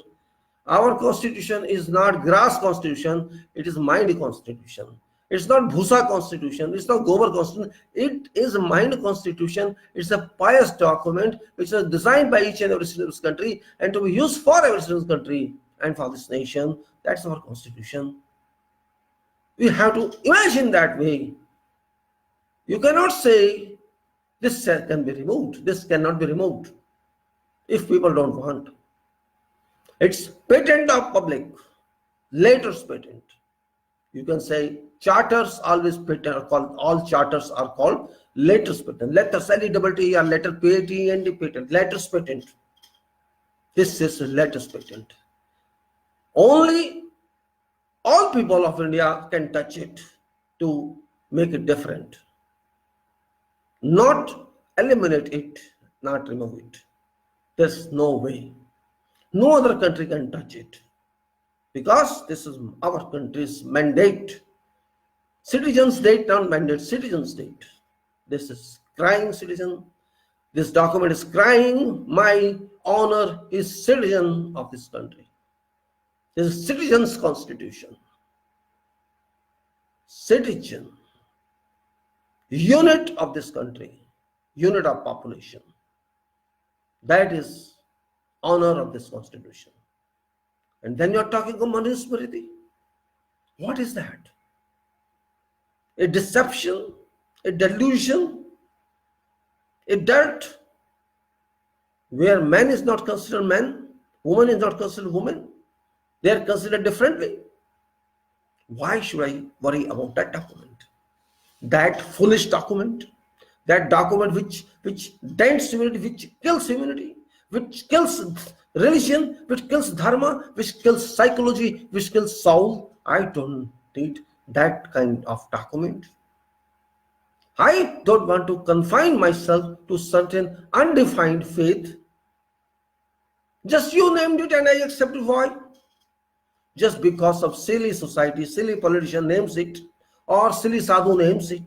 our constitution is not grass constitution, it is mind constitution. It's not Bhusa constitution, it's not Gobar constitution, it is a mind constitution. It's a pious document which is designed by each and every single country and to be used for every single country and for this nation. That's our constitution. We have to imagine that way. You cannot say this can be removed, this cannot be removed if people don't want. It's patent of public, latest patent. You can say charters always patent are called, all charters are called latest patent. Letters L-E-T-T or letter P-A-T-E-N-D patent, latest patent. This is the latest patent. Only all people of India can touch it to make it different. Not eliminate it, not remove it. There's no way. No other country can touch it because this is our country's mandate. Citizen state, not mandate, citizen state. This is crying citizen. This document is crying, my honor is citizen of this country. This is citizen's constitution. Citizen, unit of this country, unit of population. That is honor of this constitution. And then you're talking about Manusmriti. What is that? A deception, a delusion, a dirt, where man is not considered man, woman is not considered woman. They are considered differently. Why should I worry about that document? That foolish document, that document which dents humanity, which kills humanity, which kills religion, which kills dharma, which kills psychology, which kills soul. I don't need that kind of document. I don't want to confine myself to certain undefined faith. Just you named it and I accept it. Why? Just because of silly society, silly politician names it, or silly sadhu names it,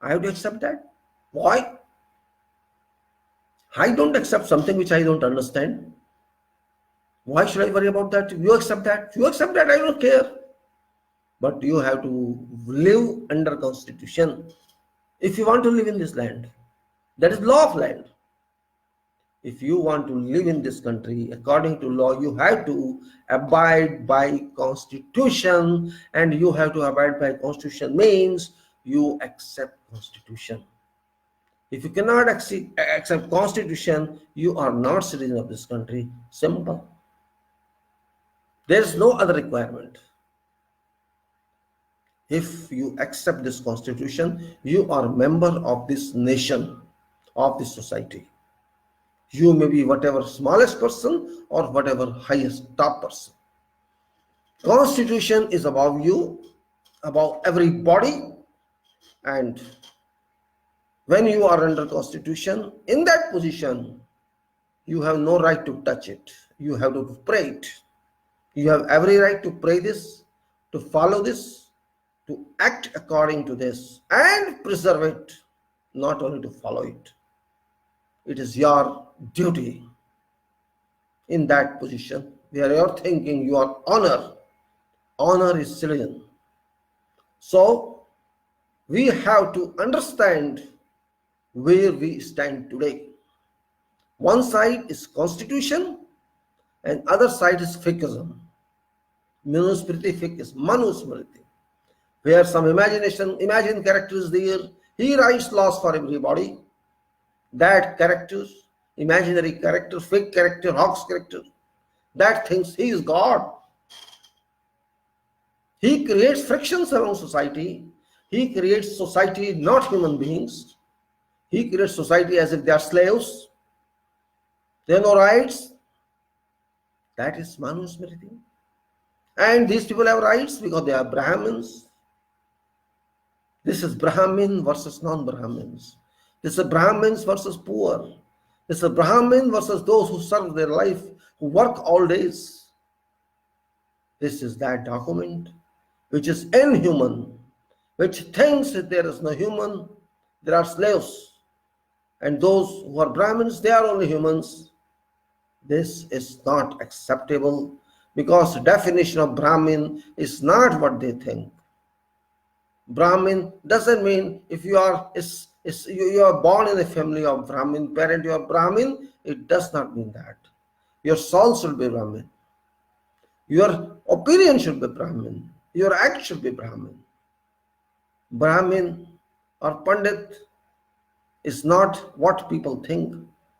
I have to accept that. Why? I don't accept something which I don't understand. Why should I worry about that? You accept that. You accept that, I don't care. But you have to live under constitution. If you want to live in this land, that is law of land. If you want to live in this country according to law, you have to abide by constitution, and you have to abide by constitution means you accept constitution. If you cannot accept constitution, you are not citizen of this country. Simple. There is no other requirement. If you accept this constitution, you are a member of this nation, of this society. You may be whatever smallest person or whatever highest top person. Constitution is above you, above everybody, and when you are under constitution, in that position, you have no right to touch it. You have to pray it. You have every right to pray this, to follow this, to act according to this, and preserve it, not only to follow it. It is your duty in that position where you are thinking your honor is citizen. So we have to understand where we stand today. One side is constitution and other side is Fikhism. Manusmriti Fikhism, Manusmriti, where some imagined character is there. He writes laws for everybody. That character, imaginary character, fake character, Hawk's character, that thinks he is God. He creates frictions around society. He creates society, not human beings. He creates society as if they are slaves. They have no rights. That is Manusmriti. And these people have rights because they are Brahmins. This is Brahmin versus non-Brahmins. This is Brahmins versus poor. This is Brahmin versus those who serve their life, who work all days. This is that document which is inhuman, which thinks that there is no human, there are slaves. And those who are Brahmins, they are only humans. This is not acceptable because the definition of Brahmin is not what they think. Brahmin doesn't mean if you are born in a family of Brahmin parent, you are Brahmin. It does not mean that. Your soul should be Brahmin. Your opinion should be Brahmin. Your act should be Brahmin. Brahmin or Pandit is not what people think.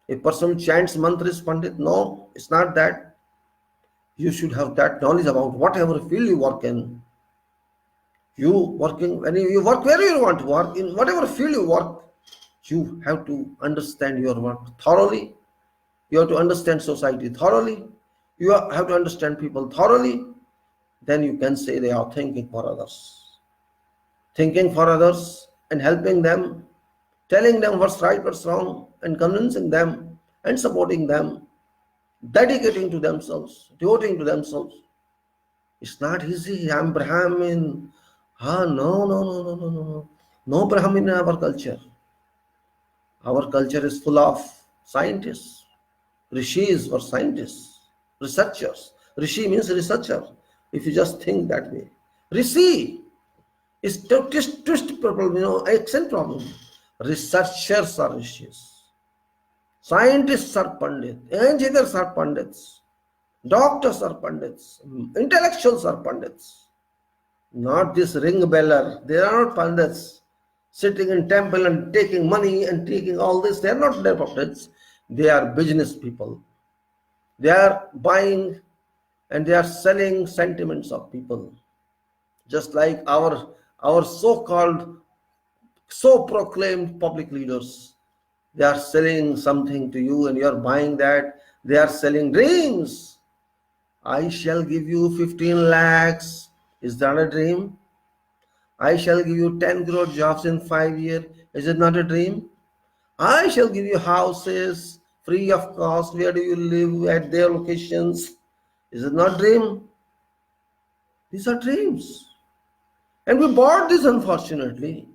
A person who chants mantra is Pandit. No, it's not that. You should have that knowledge about whatever field you work in. When you work where you want to work, in whatever field you work, you have to understand your work thoroughly. You have to understand society thoroughly. You have to understand people thoroughly. Then you can say they are thinking for others. Thinking for others and helping them, telling them what's right, what's wrong, and convincing them and supporting them, dedicating to themselves, devoting to themselves. It's not easy. I'm Brahmin. No. No Brahmin in our culture. Our culture is full of scientists. Rishis were scientists, researchers. Rishi means researcher. If you just think that way. Rishi is twist problem, accent problem. Researchers are rishis. Scientists are pandits. Engineers are pandits. Doctors are pandits. Intellectuals are pandits. Not this ring beller. They are not pandits sitting in temple and taking money and taking all this. They are not their pandits. They are business people. They are buying and they are selling sentiments of people. Just like our so-called so proclaimed public leaders. They are selling something to you and you are buying that. They are selling dreams. I shall give you 15 lakhs. Is that a dream? I shall give you 10 crore jobs in 5 years. Is it not a dream? I shall give you houses free of cost. Where do you live at their locations? Is it not dream? These are dreams. And we bought this, unfortunately.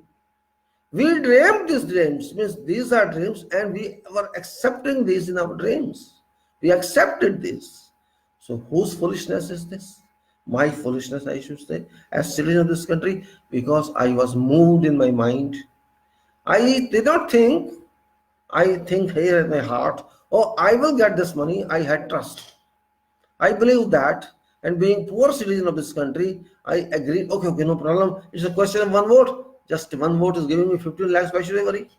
We dreamed these dreams, means these are dreams, and we were accepting these in our dreams. We accepted this. So whose foolishness is this? My foolishness, I should say, as citizen of this country, because I was moved in my mind. I did not think, I think here in my heart, oh, I will get this money. I had trust. I believe that, and being poor citizen of this country, I agreed, okay, no problem. It's a question of one vote. Just one vote is giving me 15 lakhs. Why should I worry?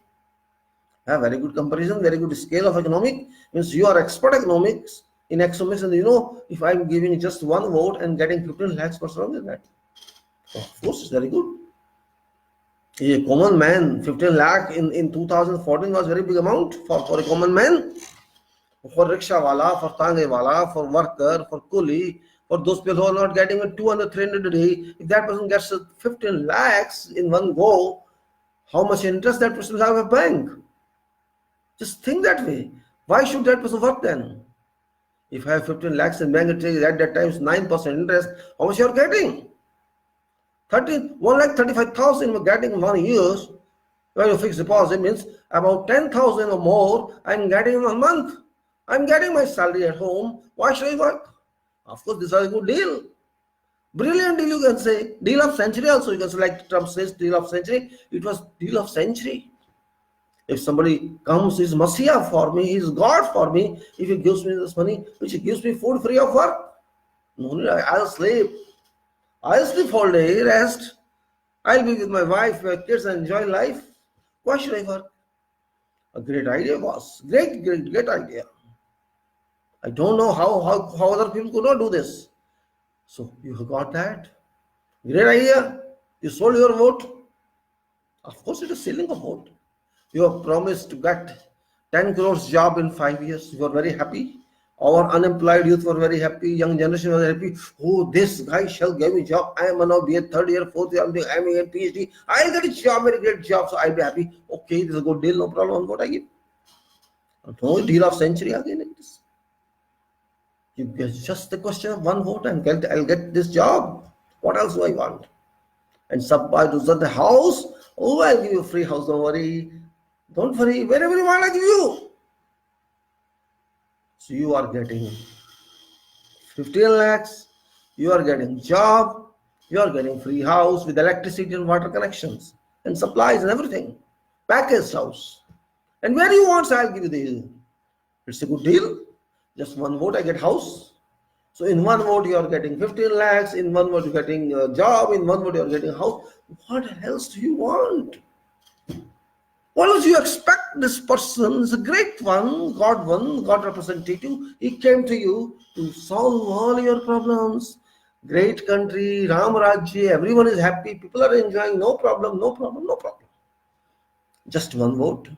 A very good comparison, very good scale of economic. Means you are expert economics in economics, and you know if I'm giving just one vote and getting 15 lakhs, what's wrong with that? Of course, it's very good. A common man, 15 lakh in 2014 was very big amount for a common man. For rickshaw wala, for tange wala, for worker, for coolie, for those people who are not getting 200, 300 a day, if that person gets 15 lakhs in one go, how much interest that person will have a bank? Just think that way. Why should that person work then? If I have 15 lakhs in bank, at that time 9% interest, how much you are getting? 1,35,000 you are getting in 1 year. When you fix deposit means about 10,000 or more I'm getting in a month. I'm getting my salary at home. Why should I work? Of course, this is a good deal. Brilliant deal, you can say. Deal of century also. You can say, like Trump says, deal of century. It was deal of century. If somebody comes, he's Messiah for me, he's God for me. If he gives me this money, which he gives me food free of work, no need, I'll sleep. I'll sleep all day, rest. I'll be with my wife, my kids, and enjoy life. Why should I work? A great idea, boss. Great idea. I don't know how other people could not do this. So you got that. Great idea. You sold your vote. Of course, it is selling a vote. You have promised to get 10 crores job in 5 years. You are very happy. Our unemployed youth were very happy. Young generation was happy. Oh, this guy shall give me job. I am now be a third year, fourth year, I'm doing MA and PhD. I'll get a job, very great job. So I'll be happy. Okay, this is a good deal. No problem. What I give? No deal of century again like this. It's just the question of one vote and I'll get this job. What else do I want? And Subhas to the house. Oh, I'll give you a free house. Don't worry. Don't worry. Wherever you want, I'll give you. So you are getting 15 lakhs. You are getting job. You are getting free house with electricity and water connections and supplies and everything. Packaged house. And where you want, so I'll give you the deal. It's a good deal. Just one vote, I get house. So in one vote, you are getting 15 lakhs. In one vote, you're getting a job. In one vote, you're getting a house. What else do you want? What else do you expect? This person is a great one, God representative. He came to you to solve all your problems. Great country, Ram Rajya, everyone is happy. People are enjoying. No problem, no problem, no problem. Just one vote.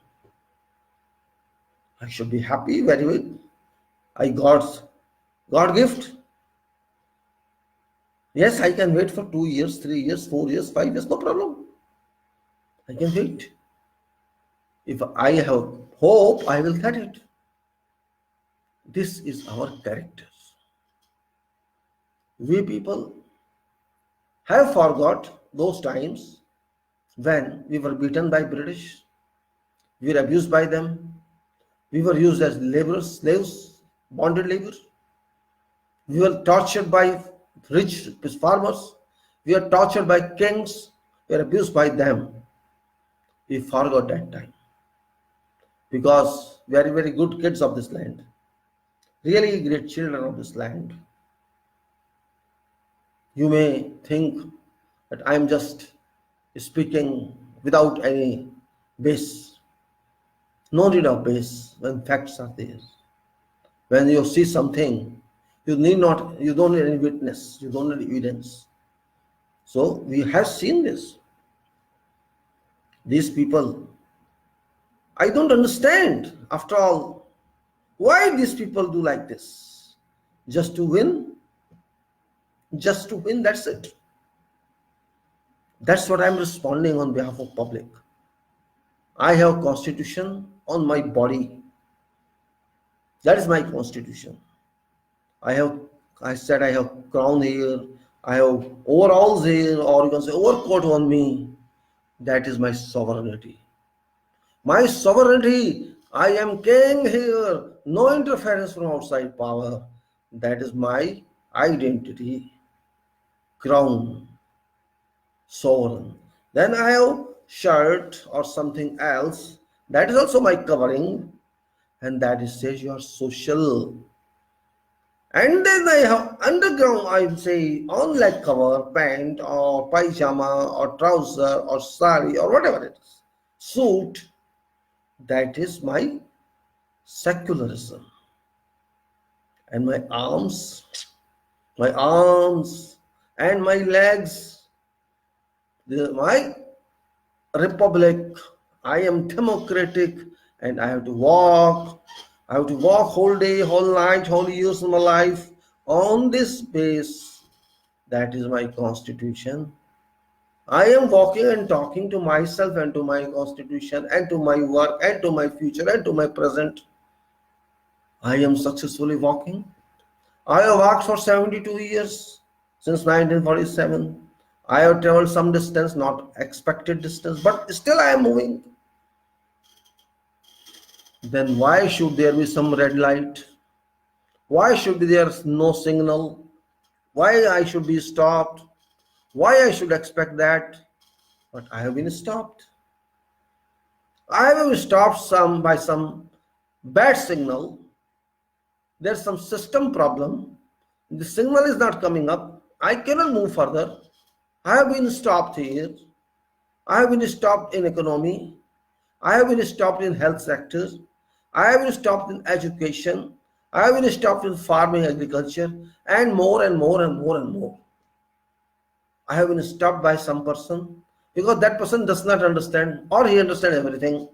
I should be happy, very well. I got God gift. Yes, I can wait for 2 years, 3 years, 4 years, 5 years, no problem. I can wait. If I have hope, I will get it. This is our character. We people have forgot those times when we were beaten by British, we were abused by them, we were used as laborers, slaves, bonded labor. We were tortured by rich farmers. We were tortured by kings. We were abused by them. We forgot that time. Because we are very good kids of this land. Really great children of this land. You may think that I am just speaking without any base. No need of base when facts are there. When you see something, you don't need any witness, you don't need evidence. So we have seen this. These people, I don't understand. After all, why these people do like this? Just to win? Just to win, that's it. That's what I'm responding on behalf of public. I have constitution on my body. That is my constitution. I said I have crown here, I have overalls here, or you can say overcoat on me. That is my sovereignty. My sovereignty, I am king here, no interference from outside power. That is my identity, crown, sovereign. Then I have shirt or something else. That is also my covering, and that is says you are social. And then I have underground, I would say on leg cover, pant or pajama or trouser or sari or whatever it is, suit. That is my secularism. And my arms and my legs, my republic. I am democratic, and I have to walk whole day, whole night, whole years of my life on this base. That is my constitution. I am walking and talking to myself and to my constitution and to my work and to my future and to my present. I am successfully walking. I have walked for 72 years since 1947. I have traveled some distance, not expected distance, but still I am moving. Then why should there be some red light? Why should there be no signal? Why I should be stopped? Why I should expect that? But I have been stopped. I have been stopped by some bad signal. There's some system problem. The signal is not coming up. I cannot move further. I have been stopped here. I have been stopped in economy. I have been stopped in health sector. I have been stopped in education. I have been stopped in farming, agriculture, and more and more and more and more. I have been stopped by some person because that person does not understand, or he understands everything.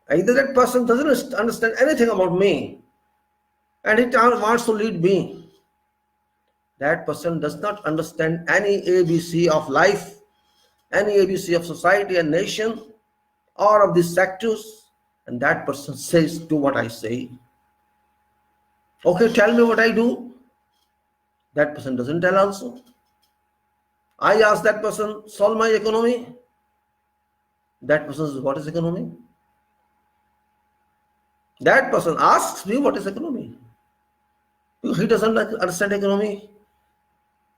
Either that person doesn't understand anything about me and he wants to lead me. That person does not understand any ABC of life, any ABC of society and nation, or of these sectors, and that person says, do what I say. Okay, tell me what I do. That person doesn't tell also. I ask that person, solve my economy. That person says, what is economy? That person asks me, what is economy? Because he doesn't understand economy.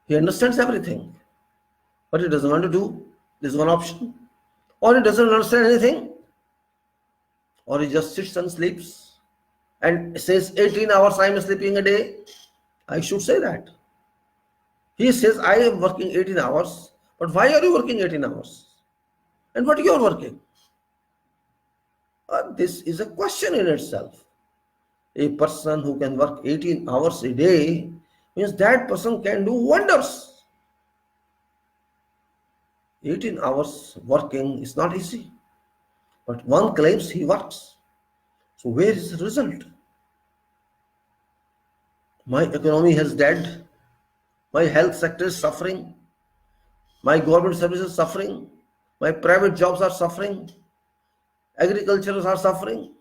He understands everything, but he doesn't want to do. This is one option. Or he doesn't understand anything, or he just sits and sleeps and says 18 hours I am sleeping a day. I should say that. He says I am working 18 hours, but why are you working 18 hours? And what you are working? This is a question in itself. A person who can work 18 hours a day means that person can do wonders. 18 hours working is not easy, but one claims he works. So where is the result? My economy has dead. My health sector is suffering. My government services are suffering. My private jobs are suffering. Agriculture are suffering.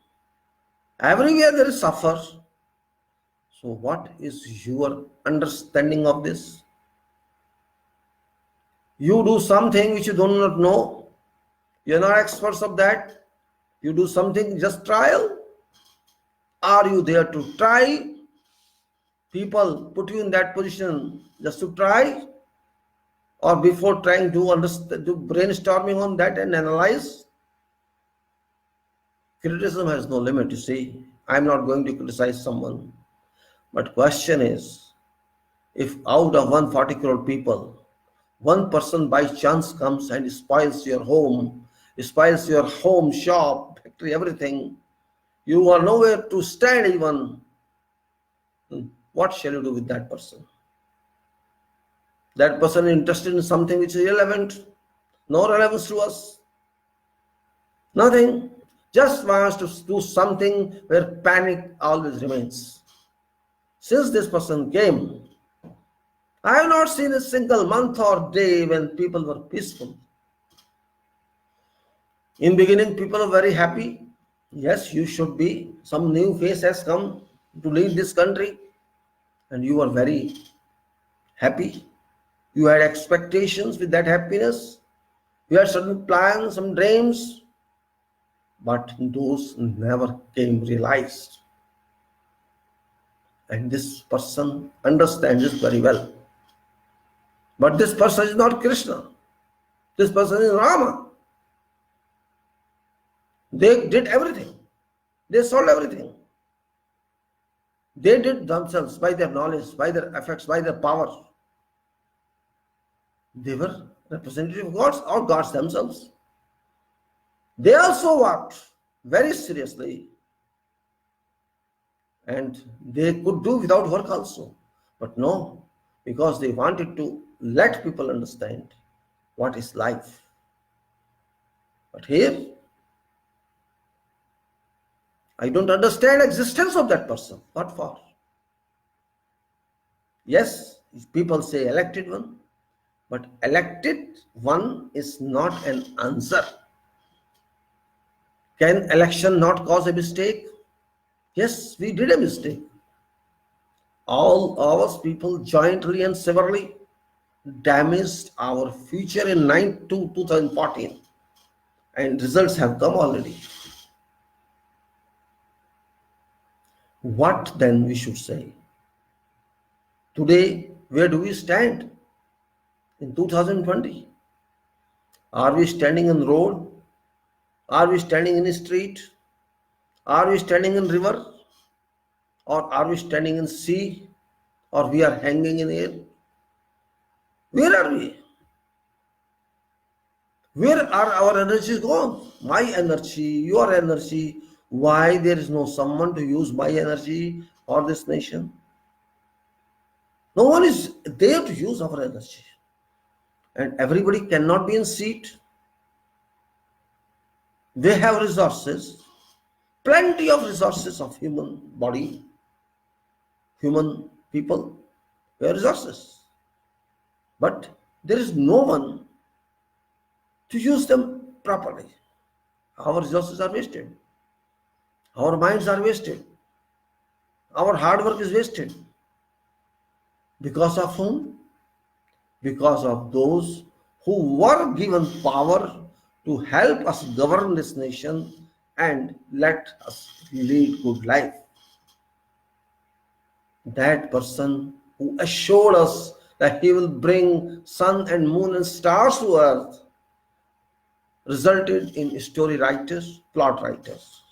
Everywhere there is suffer. So what is your understanding of this? You do something which you do not know. You are not experts of that. You do something just trial. Are you there to try? People put you in that position just to try, or before trying to understand, do brainstorming on that and analyze. Criticism has no limit. You see, I'm not going to criticize someone, but question is, if out of 140 crore people, one person by chance comes and spoils your home, shop, factory, everything, you are nowhere to stand even. What shall you do with that person? That person is interested in something which is irrelevant, no relevance to us. Nothing. Just wants to do something where panic always remains. Since this person came, I have not seen a single month or day when people were peaceful. In beginning, people are very happy. Yes, you should be. Some new face has come to lead this country, and you are very happy. You had expectations with that happiness. You had certain plans, some dreams, but those never came realized. And this person understands this very well. But this person is not Krishna. This person is Rama. They did everything. They sold everything. They did themselves by their knowledge, by their effects, by their power. They were representative of gods or gods themselves. They also worked very seriously, and they could do without work also. But no, because they wanted to let people understand what is life. But here, I don't understand existence of that person. What for? Yes, people say elected one, but elected one is not an answer. Can election not cause a mistake? Yes, we did a mistake. All our people jointly and severally damaged our future in 2014, and results have come already. What then we should say? Today, where do we stand in 2020? Are we standing in the road? Are we standing in the street? Are we standing in river? Or are we standing in sea? Or we are hanging in air? Where are we? Where are our energies gone? My energy, your energy. Why there is no someone to use my energy or this nation? No one is there to use our energy. And everybody cannot be in seat. They have resources, plenty of resources of human body, human people, they have resources. But there is no one to use them properly. Our resources are wasted. Our minds are wasted. Our hard work is wasted. Because of whom? Because of those who were given power to help us govern this nation and let us lead good life. That person who assured us that he will bring sun and moon and stars to earth resulted in story writers, plot writers.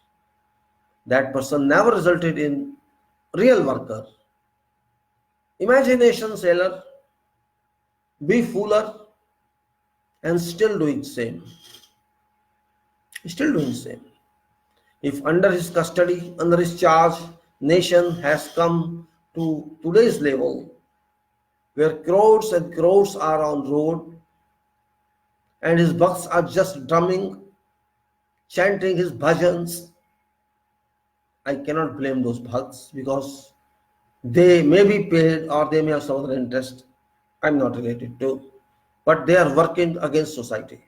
That person never resulted in real worker. Imagination sailor, be fooler, and still doing same. Still doing same. If under his custody, under his charge, nation has come to today's level, where crores and crores are on road, and his Bhakts are just drumming, chanting his bhajans, I cannot blame those Bhakts because they may be paid or they may have some other interest. I'm not related to, but they are working against society.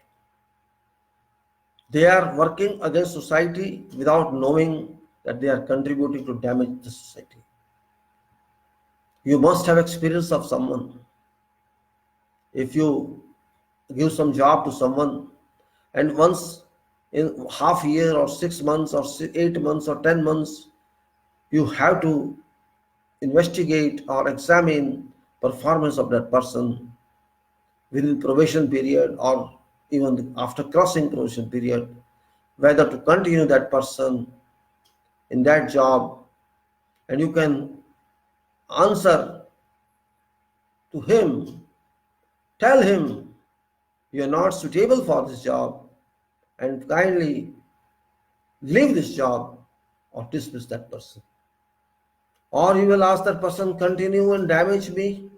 They are working against society without knowing that they are contributing to damage the society. You must have experience of someone. If you give some job to someone and once in half year or 6 months or 8 months or 10 months, you have to investigate or examine performance of that person within probation period or even after crossing probation period, whether to continue that person in that job, and you can answer to him, tell him you are not suitable for this job and kindly leave this job or dismiss that person. Or you will ask that person continue and damage me,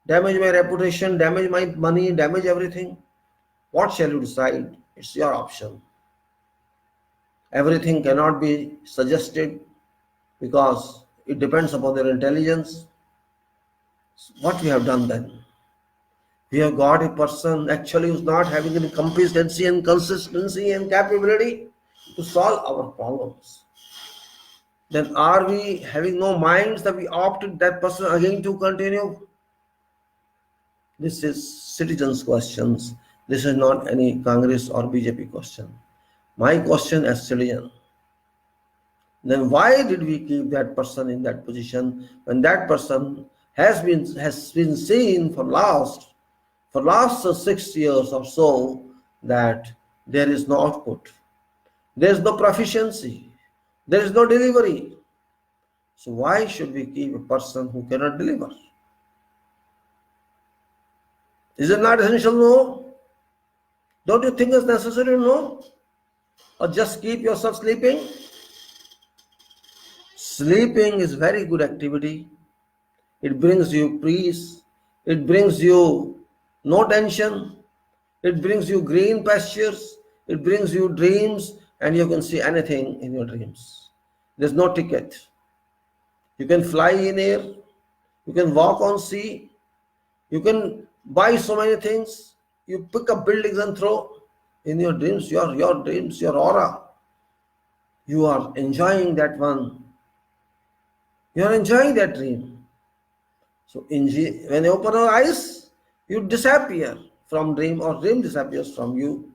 damage my reputation, damage my money, damage everything. What shall you decide? It's your option. Everything cannot be suggested because it depends upon their intelligence. What we have done then? We have got a person actually who's not having any competency and consistency and capability to solve our problems. Then are we having no minds that we opted that person again to continue? This is citizens' questions. This is not any Congress or BJP question. My question as citizen. Then why did we keep that person in that position when that person has been seen for last 6 years or so that there is no output, there is no proficiency, there is no delivery. So why should we keep a person who cannot deliver? Is it not essential? No. Don't you think it's necessary? No. Or just keep yourself sleeping? Sleeping is very good activity. It brings you peace. It brings you no tension. It brings you green pastures. It brings you dreams, and you can see anything in your dreams. There's no ticket. You can fly in air. You can walk on sea. You can buy so many things. You pick up buildings and throw. In your dreams, your dreams, your aura. You are enjoying that one. You are enjoying that dream. So when you open your eyes, you disappear from dream, or dream disappears from you.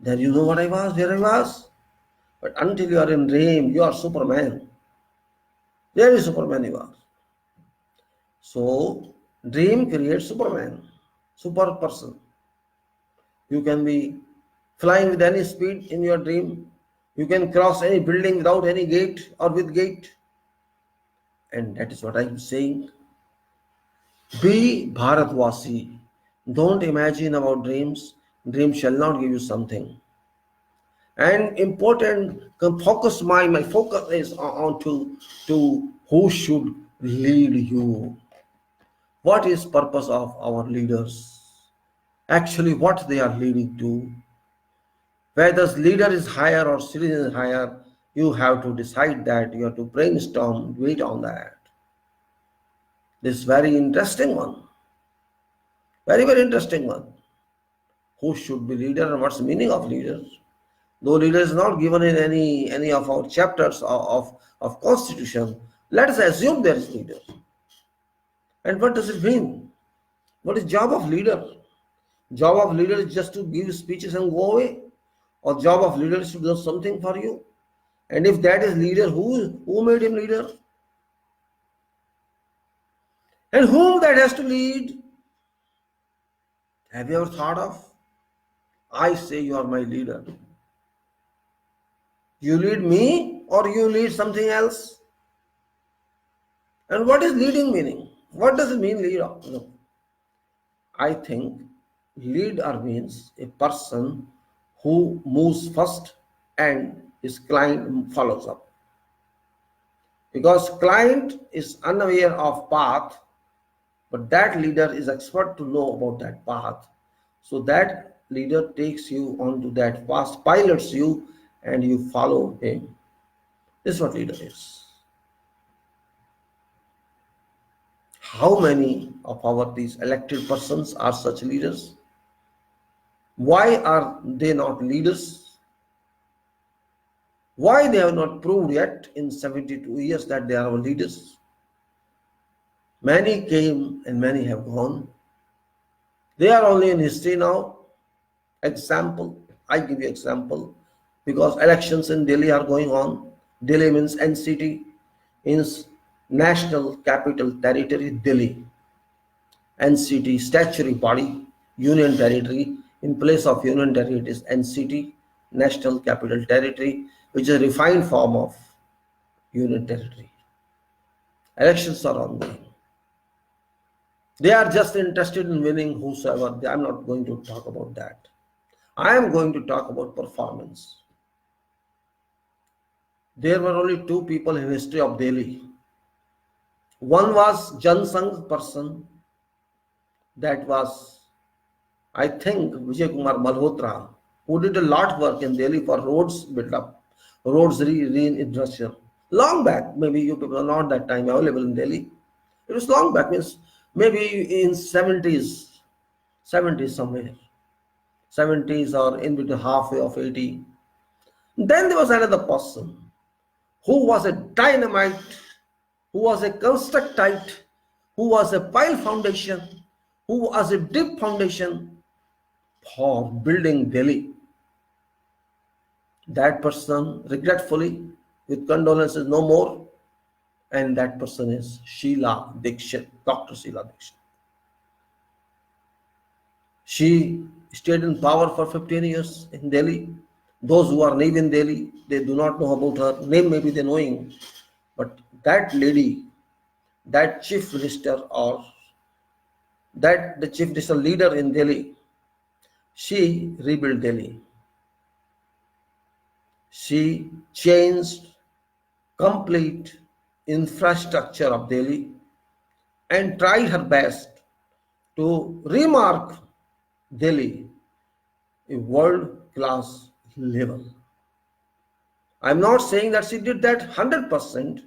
Then you know what I was, where I was. But until you are in dream, you are Superman. Very Superman you are. So dream creates Superman, super person. You can be flying with any speed in your dream. You can cross any building without any gate or with gate. And that is what I am saying. Be Bharatvasi. Don't imagine about dreams. Dreams shall not give you something. And important, my focus is on to who should lead you. What is purpose of our leaders? Actually, what they are leading to. Whether leader is higher or citizen is higher, you have to decide that. You have to brainstorm, wait on that. This very interesting one. Very, very interesting one. Who should be leader and what's the meaning of leader? Though leader is not given in any of our chapters of Constitution, let us assume there is leader. And what does it mean? What is job of leader? Job of leader is just to give speeches and go away? Or job of leader is to do something for you? And if that is leader, who made him leader? And whom that has to lead? Have you ever thought of? I say you are my leader. You lead me or you lead something else? And what is leading meaning? What does it mean leader? No. I think leader means a person who moves first and his client follows up. Because client is unaware of path, but that leader is expert to know about that path. So that leader takes you onto that path, pilots you, and you follow him. This is what leader is. How many of these elected persons are such leaders? Why are they not leaders? Why they have not proved yet in 72 years that they are our leaders? Many came and many have gone. They are only in history now. Example, I give you example, because elections in Delhi are going on. Delhi means NCT, means National Capital Territory, Delhi. NCT, statutory body, Union Territory. In place of Union Territory, it is NCT, National Capital Territory, which is a refined form of Union Territory. Elections are ongoing. They are just interested in winning whosoever. I am not going to talk about that. I am going to talk about performance. There were only two people in history of Delhi. One was Jan Sangh person. That was, I think, Vijay Kumar Malhotra. who did a lot of work in Delhi for roads built up, roads re-infrastructure. Long back, maybe you people are not that time available in Delhi. It was long back, means maybe in 70s, 70s somewhere, 70s or in between halfway of 80. Then there was another person who was a dynamite, who was a constructite, who was a pile foundation, who was a deep foundation for building Delhi. That person, regretfully, with condolences, no more, and that person is Sheila Dikshit, Dr. Sheila Dikshit. She stayed in power for 15 years in Delhi. Those who are new in Delhi, they do not know about her. Name maybe they knowing, but that lady, that chief minister or that the chief minister leader in Delhi, she rebuilt Delhi. She changed complete infrastructure of Delhi and tried her best to remark Delhi a world-class level. I'm not saying that she did that 100%,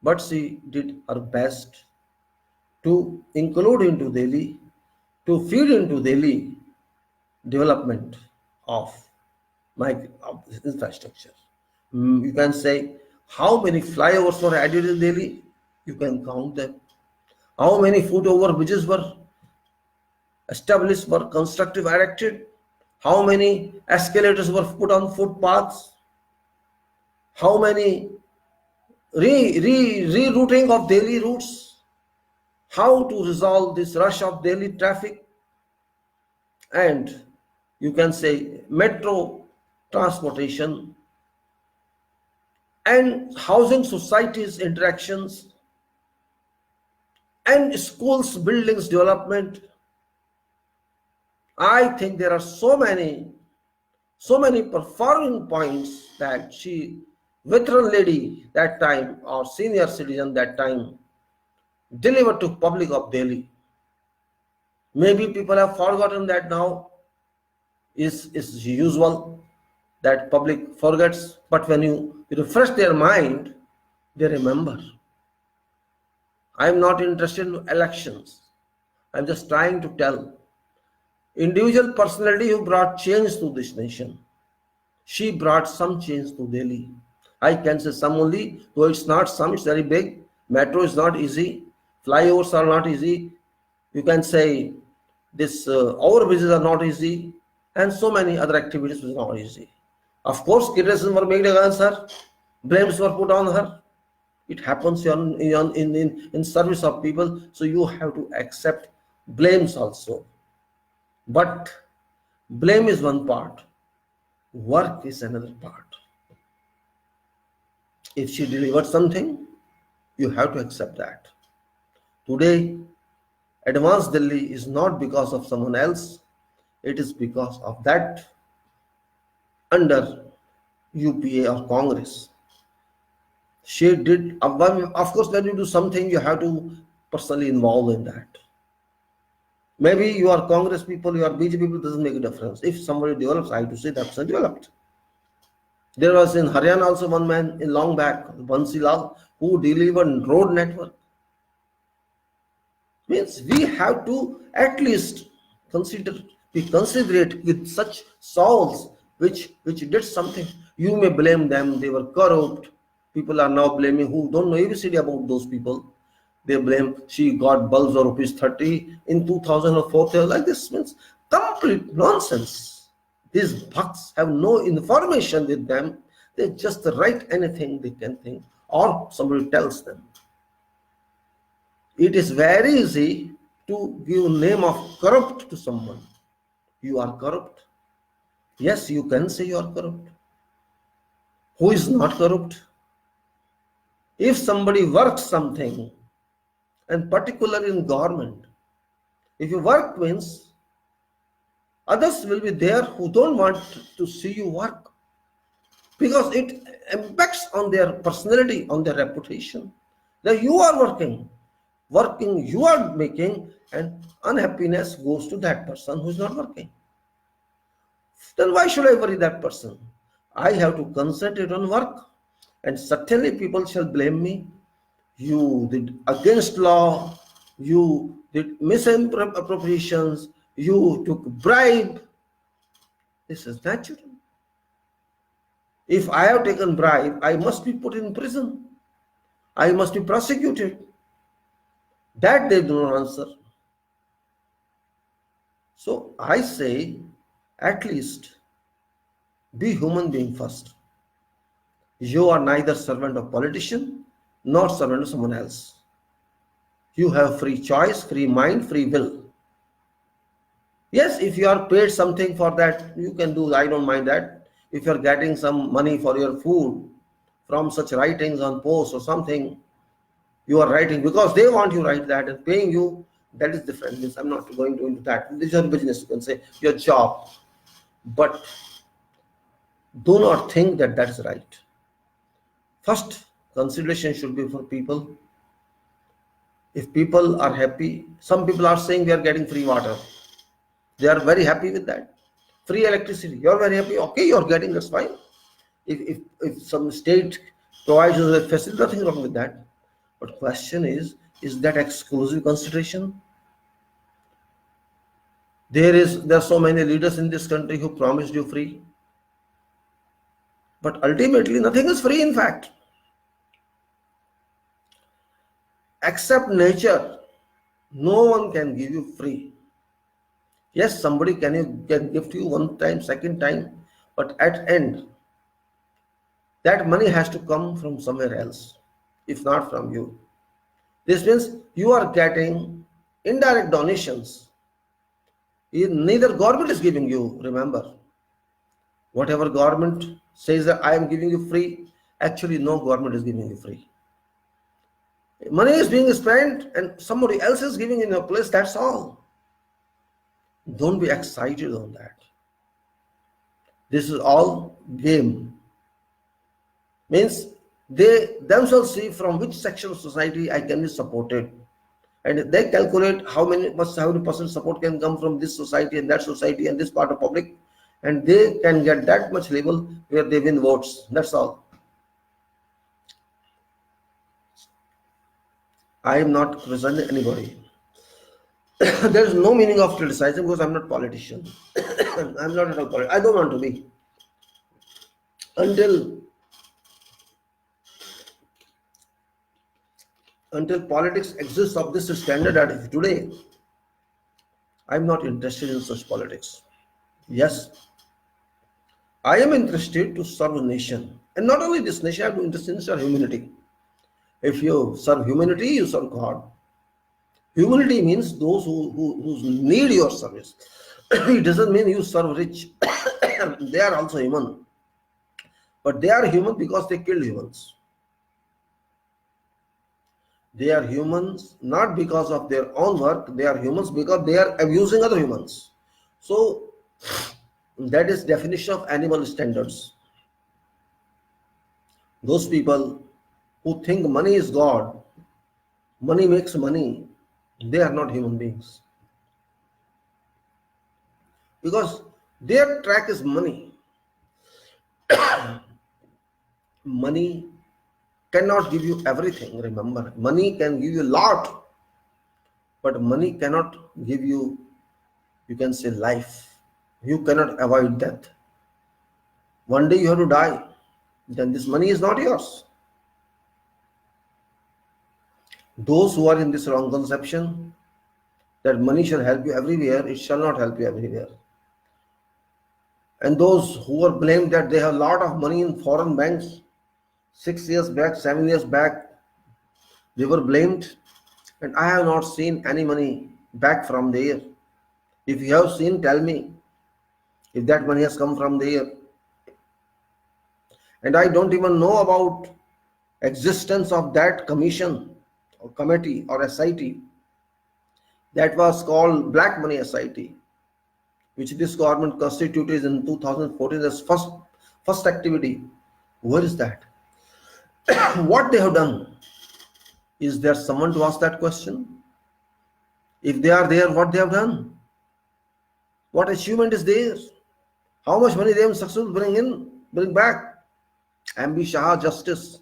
but she did her best to include into Delhi, to feed into Delhi development of infrastructure. You can say how many flyovers were added in Delhi, you can count them. How many foot over bridges were established, were constructed, erected? How many escalators were put on footpaths? How many rerouting of Delhi routes? How to resolve this rush of Delhi traffic? And you can say metro transportation and housing societies interactions and schools buildings development. I think there are so many performing points that she, veteran lady that time or senior citizen that time, delivered to public of Delhi. Maybe people have forgotten that now. Is usual that public forgets, but when you refresh their mind, they remember. I'm not interested in elections. I'm just trying to tell individual personality who brought change to this nation. She brought some change to Delhi. I can say some only, though it's not some, it's very big. Metro is not easy. Flyovers are not easy. You can say this overbridges are not easy, and so many other activities was not easy. Of course, criticism were made against her, blames were put on her. It happens in service of people, so you have to accept blames also. But blame is one part, work is another part. If she delivered something, you have to accept that. Today, advanced Delhi is not because of someone else, it is because of that under UPA or Congress. She did, of course, when you do something, you have to personally involve in that. Maybe you are Congress people, you are BJP people, doesn't make a difference. If somebody develops, I have to say that person developed. There was in Haryana also one man in long back, Bansi Lal, who delivered road network. Means we have to at least be considerate with such souls which did something. You may blame them, they were corrupt. People are now blaming who don't know ABCD about those people. They blame she got bulbs of rupees 30 in 2004. Like this means complete nonsense. These Bhakts have no information with them. They just write anything they can think or somebody tells them. It is very easy to give name of corrupt to someone. You are corrupt. Yes, you can say you are corrupt. Who is not corrupt? If somebody works something, and particularly in government, if you work means others will be there who don't want to see you work because it impacts on their personality, on their reputation. That you are working you are making, and unhappiness goes to that person who is not working. then why should I worry that person? I have to concentrate on work, and certainly people shall blame me. You did against law, you did misappropriations, you took bribe. This is natural. If I have taken bribe, I must be put in prison. I must be prosecuted. That they do not answer. So I say, at least be human being first. You are neither servant of politician nor servant of someone else. You have free choice, free mind, free will. Yes, if you are paid something for that, you can do, I don't mind that. If you are getting some money for your food from such writings on posts or something, you are writing because they want you to write that and paying you, that is different. Means I'm not going into that. This is your business, you can say, your job. But do not think that that is right. First consideration should be for people. If people are happy, some people are saying we are getting free water. They are very happy with that. Free electricity, you are very happy. Okay, you are getting, that's fine. If some state provides you a facility, nothing wrong with that. But question is that exclusive consideration? There are so many leaders in this country who promised you free. But ultimately, nothing is free, in fact. Except nature, no one can give you free. Yes, somebody can gift you one time, second time, but at end, that money has to come from somewhere else, if not from you. This means you are getting indirect donations. Neither government is giving you, remember. Whatever government says that I am giving you free, actually no government is giving you free. Money is being spent and somebody else is giving in your place, that's all. Don't be excited on that. This is all game. Means they themselves see from which section of society I can be supported. And they calculate how many percent support can come from this society and that society and this part of public. And they can get that much level where they win votes. That's all. I am not criticizing anybody. There is no meaning of criticizing because I'm not a politician. I'm not at all politician. I don't want to be. Until politics exists of this standard that today, I'm not interested in such politics. Yes, I am interested to serve a nation. And not only this nation, I'm interested in serve humanity. If you serve humanity, you serve God. Humanity means those who need your service. It doesn't mean you serve rich. They are also human. But they are human because they killed humans. They are humans not because of their own work. They are humans because they are abusing other humans. So that is definition of animal standards. Those people who think money is God, money makes money, they are not human beings. Because their track is money. Money cannot give you everything, remember. Money can give you a lot, but money cannot give you, you can say, life. You cannot avoid death. One day you have to die. Then this money is not yours. Those who are in this wrong conception that money shall help you everywhere, it shall not help you everywhere. And those who are blamed that they have a lot of money in foreign banks, 6 years back, 7 years back, they were blamed, and I have not seen any money back from there. If you have seen, tell me if that money has come from there. And I don't even know about existence of that commission or committee or SIT that was called Black Money SIT, which this government constituted in 2014 as first activity. Where is that? What they have done? Is there someone to ask that question? If they are there, what they have done? What achievement is there? How much money they have successfully bring back? MB Shah, Justice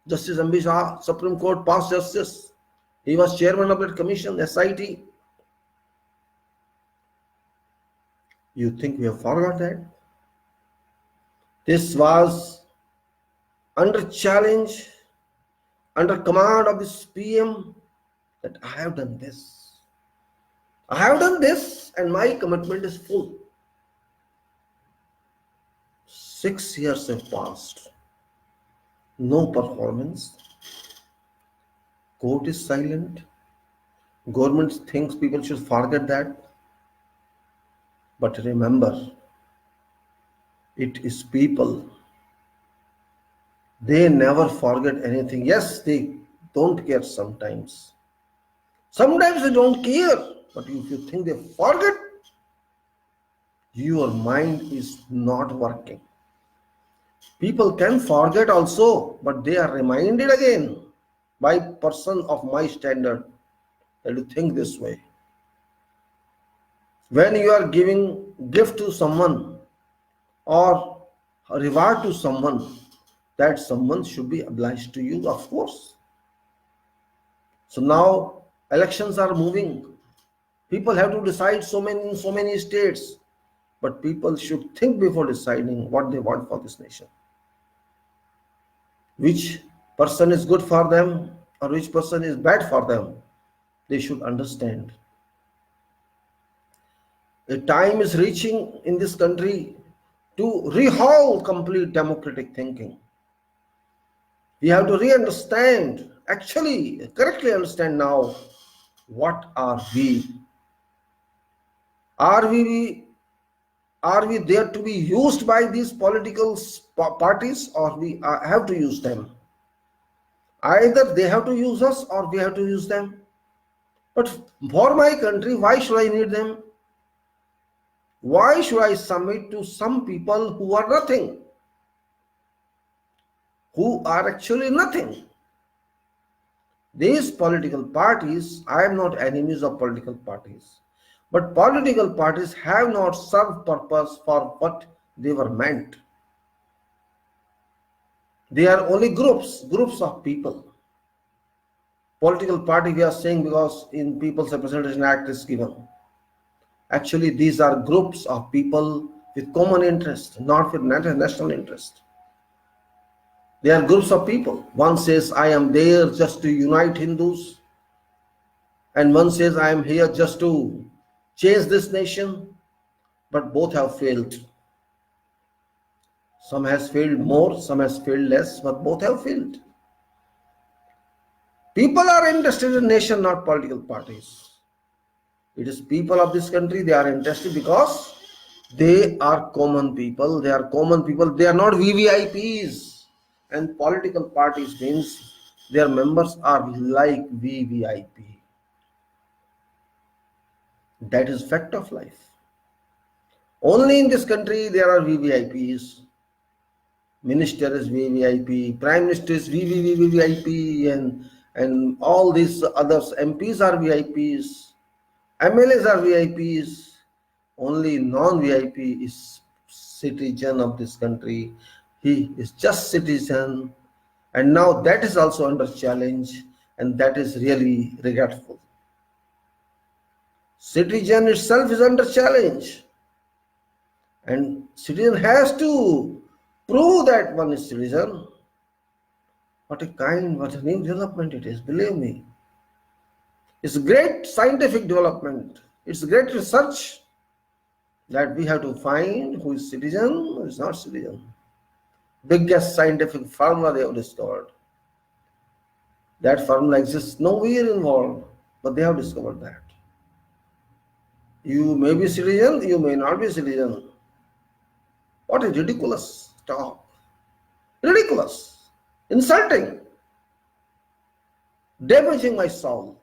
MB Shah, Supreme Court past justice. He was chairman of that commission, SIT. You think we have forgot that? This was under challenge, under command of this PM, that I have done this. I have done this and my commitment is full. 6 years have passed. No performance. Court is silent. Government thinks people should forget that. But remember, it is people. They never forget anything. Yes, they don't care sometimes. Sometimes they don't care. But if you think they forget, your mind is not working. People can forget also, but they are reminded again by person of my standard that you think this way. When you are giving gift to someone or a reward to someone, that someone should be obliged to you, of course. So now elections are moving. People have to decide so many states, but people should think before deciding what they want for this nation. Which person is good for them or which person is bad for them, they should understand. A time is reaching in this country to rehaul complete democratic thinking. We have to re-understand, actually correctly understand now, what are we? Are we there to be used by these political parties, or we have to use them? Either they have to use us or we have to use them. But for my country, why should I need them? Why should I submit to some people who are nothing? Who are actually nothing? These political parties, I am not enemies of political parties, but political parties have not served purpose for what they were meant. They are only groups of people. Political party we are saying because in People's Representation Act is given. Actually, these are groups of people with common interest, not with national interest. They are groups of people. One says, I am there just to unite Hindus. And one says, I am here just to change this nation. But both have failed. Some has failed more, some has failed less, but both have failed. People are interested in nation, not political parties. It is people of this country, they are interested because they are common people. They are common people. They are not VVIPs. And political parties means their members are like VVIP. That is fact of life. Only in this country there are VVIPs. Minister is VVIP, Prime Minister is VVIP, and all these others, MPs are VIPs, MLAs are VIPs. Only non-VIP is citizen of this country. He is just citizen, and now that is also under challenge, and that is really regretful. Citizen itself is under challenge, and citizen has to prove that one is citizen. What a new development it is, believe me. It's great scientific development. It's great research that we have to find who is citizen, who is not citizen. Biggest scientific formula they have discovered. That formula exists nowhere in the world, but they have discovered that. You may be citizen, you may not be citizen. What a ridiculous talk. Ridiculous. Insulting. Damaging my soul.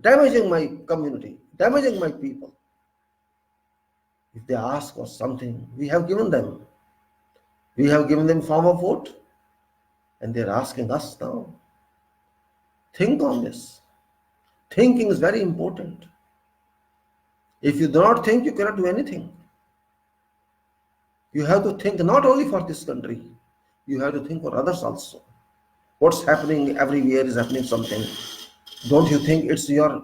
Damaging my community. Damaging my people. If they ask for something, we have given them. We have given them form of vote, and they're asking us now. Think on this. Thinking is very important. If you do not think, you cannot do anything. You have to think not only for this country, you have to think for others also. What's happening everywhere is happening something. Don't you think it's your,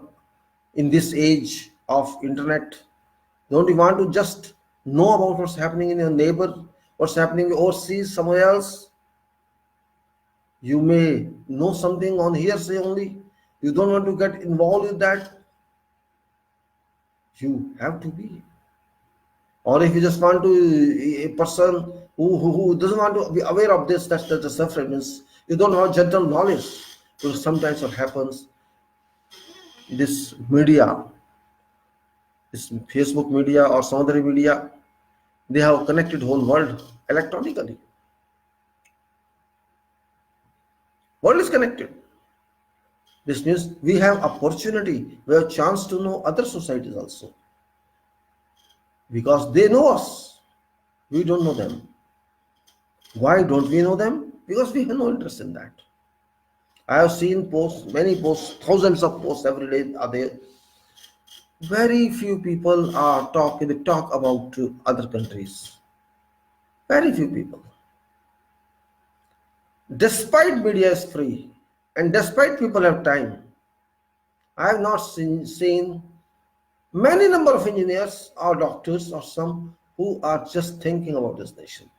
in this age of internet, don't you want to just know about what's happening in your neighbor, what's happening overseas, somewhere else? You may know something on hearsay only. You don't want to get involved with that. You have to be. Or if you just want to, a person who doesn't want to be aware of this, that's the suffering means you don't have general knowledge. Because sometimes what happens, this media, this Facebook media or some other media, they have connected whole world electronically. World is connected. This means we have opportunity, we have chance to know other societies also. Because they know us, we don't know them. Why don't we know them? Because we have no interest in that. I have seen posts, many posts, thousands of posts every day are there. Very few people are talk about other countries. Very few people. Despite media is free and despite people have time, I have not seen many number of engineers or doctors or some who are just thinking about this nation.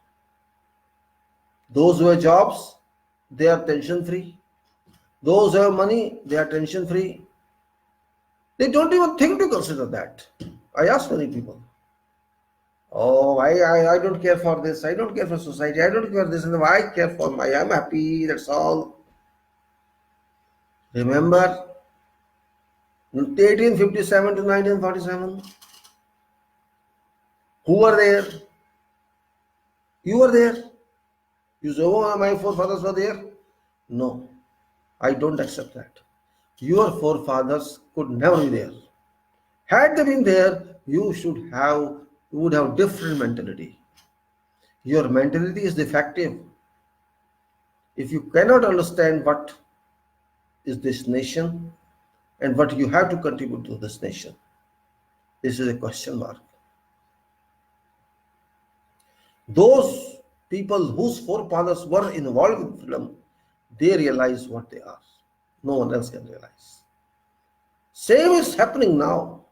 Those who have jobs, they are tension free. Those who have money, they are tension free. They don't even think to consider that. I ask many people, oh, I don't care for this, I don't care for society, I don't care for this, and I care for I'm happy, that's all. Remember 1857 to 1947? Who were there? You were there. You say, oh, my forefathers were there. No, I don't accept that. Your forefathers could never be there. Had they been there, you would have different mentality. Your mentality is defective. If you cannot understand what is this nation and what you have to contribute to this nation, this is a question mark. Those people whose forefathers were involved in freedom, they realize what they are. No one else can realize. Same is happening now.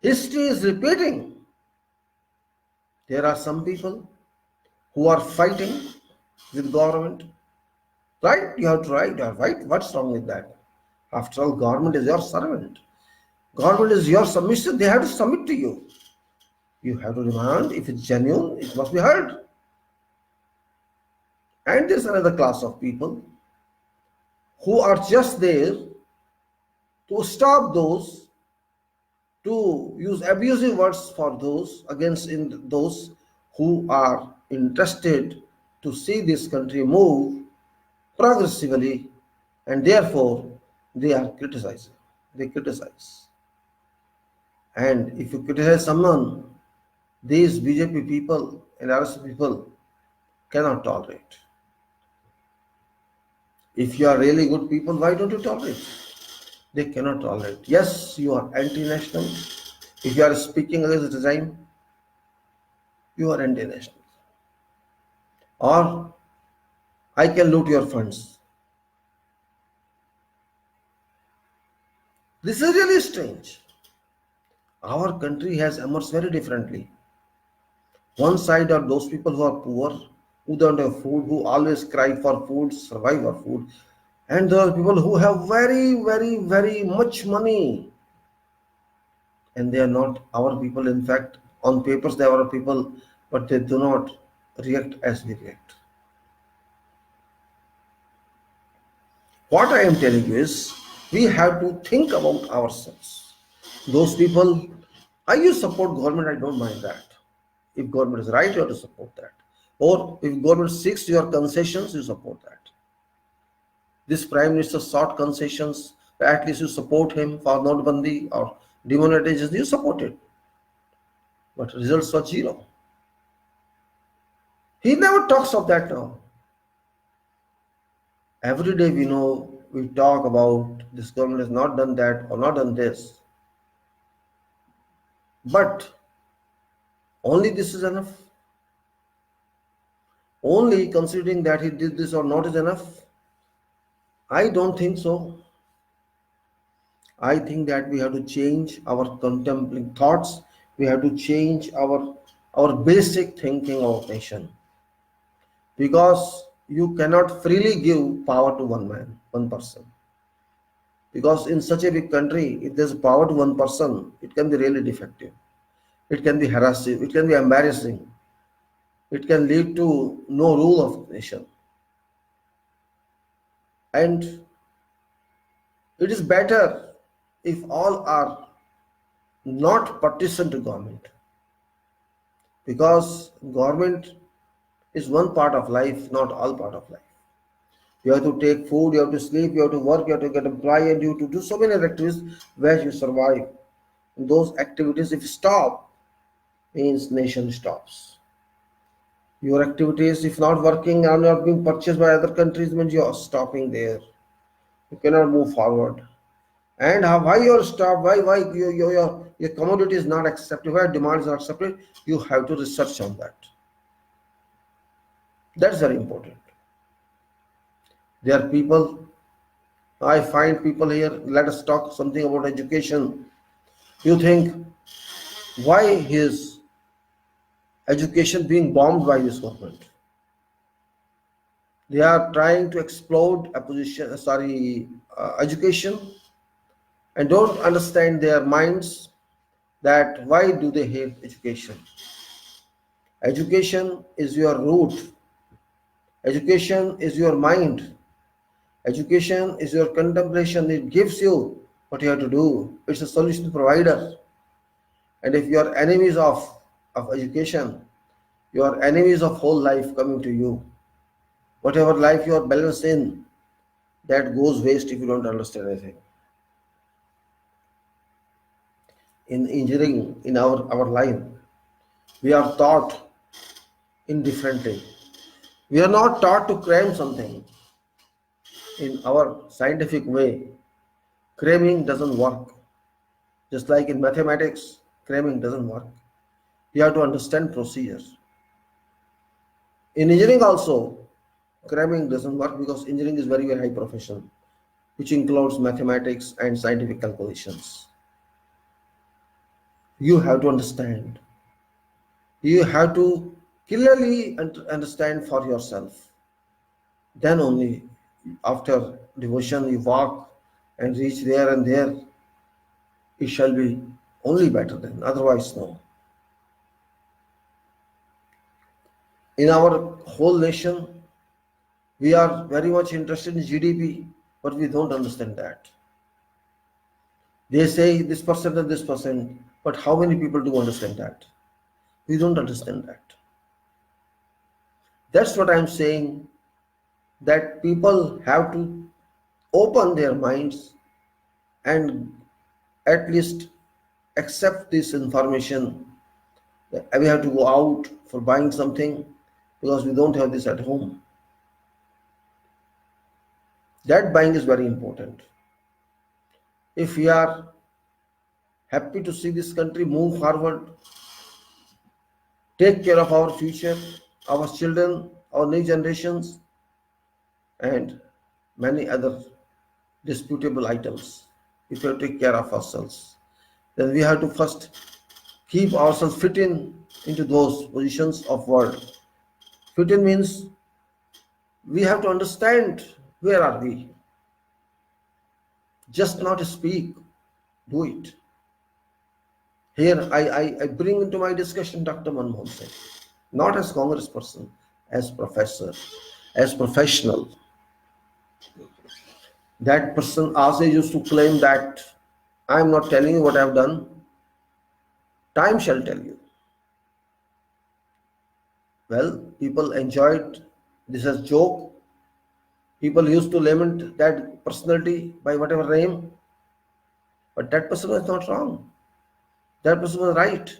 History is repeating. There are some people who are fighting with government. Right? You have to write. You are right. What's wrong with that? After all, government is your servant. Government is your submission. They have to submit to you. You have to demand. If it's genuine, it must be heard. And there's another class of people who are just there to stop those, to use abusive words for those against those who are interested to see this country move progressively, and therefore they are criticizing. They criticize. And if you criticize someone, these BJP people and RSS people cannot tolerate. If you are really good people, why don't you tolerate? They cannot tolerate. Yes, you are anti-national. If you are speaking against the regime, you are anti-national. Or I can loot your funds. This is really strange. Our country has emerged very differently. One side are those people who are poor, who don't have food, who always cry for food, survive for food. And there are people who have very, very, very much money. And they are not our people. In fact, on papers they are our people, but they do not react as we react. What I am telling you is, we have to think about ourselves. Those people, you support government, I don't mind that. If government is right, you have to support that. Or if government seeks your concessions, you support that. This Prime Minister sought concessions, at least you support him for Notbandi or demonetization, you support it. But results were zero. He never talks of that now. Every day we talk about this government has not done that or not done this. But only this is enough. Only considering that he did this or not is enough? I don't think so. I think that we have to change our contemplating thoughts. We have to change our basic thinking of nation, because you cannot freely give power to one man, one person. Because in such a big country, if there's power to one person, it can be really defective. It can be harassing. It can be embarrassing. It can lead to no rule of nation. And it is better if all are not partisan to government, because government is one part of life, not all part of life. You have to take food, you have to sleep, you have to work, you have to get employed, and you have to do so many activities where you survive. Those activities, if stop, means nation stops. Your activities, if not working or not being purchased by other countries, means you are stopping there. You cannot move forward. And why you're stopped? Why your commodity is not accepted? Why demand is not accepted? You have to research on that. That's very important. There are people. I find people here. Let us talk something about education. You think, why is education being bombed by this government? They are trying to explode education, and don't understand their minds that why do they hate education. Education is your root. Education is your mind. Education is your contemplation. It gives you what you have to do. It's a solution provider. And if you are enemies of education, you are enemies of whole life coming to you. Whatever life you are balanced in, that goes waste if you don't understand anything. In engineering, in our line, we are taught indifferently. We are not taught to cram something. In our scientific way, cramming doesn't work. Just like in mathematics, cramming doesn't work. You have to understand procedures. In engineering also, cramming doesn't work, because engineering is very, very high profession, which includes mathematics and scientific calculations. You have to understand. You have to clearly understand for yourself. Then only after devotion you walk and reach there, and there it shall be only better than, otherwise no. In our whole nation, we are very much interested in GDP, but we don't understand that. They say this percent and this percent, but how many people do understand that? We don't understand that. That's what I'm saying, that people have to open their minds and at least accept this information that we have to go out for buying something because we don't have this at home. That buying is very important. If we are happy to see this country move forward, take care of our future, our children, our new generations, and many other disputable items, if we have to take care of ourselves, then we have to first keep ourselves fit into those positions of world. Fit in means we have to understand where are we. Just not speak, do it. Here I bring into my discussion Dr. Manmohan Singh, not as Congress person, as professor, as professional. That person also used to claim that I am not telling you what I have done. Time shall tell you. Well, people enjoyed this as joke. People used to lament that personality by whatever name, but that person was not wrong. That person was right.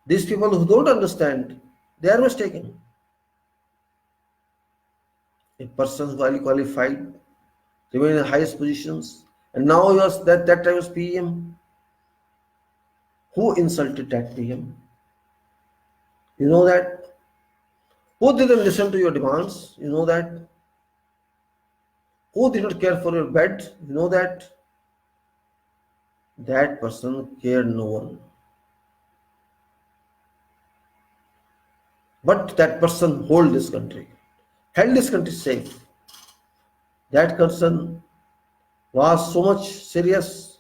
These people who don't understand, they are mistaken. A person who highly qualified, remain in the highest positions, and now he was that time was PM. Who insulted that PM? You know that? Who didn't listen to your demands? You know that. Who didn't care for your bed? You know that. That person cared no one. But that person held this country safe. That person was so much serious.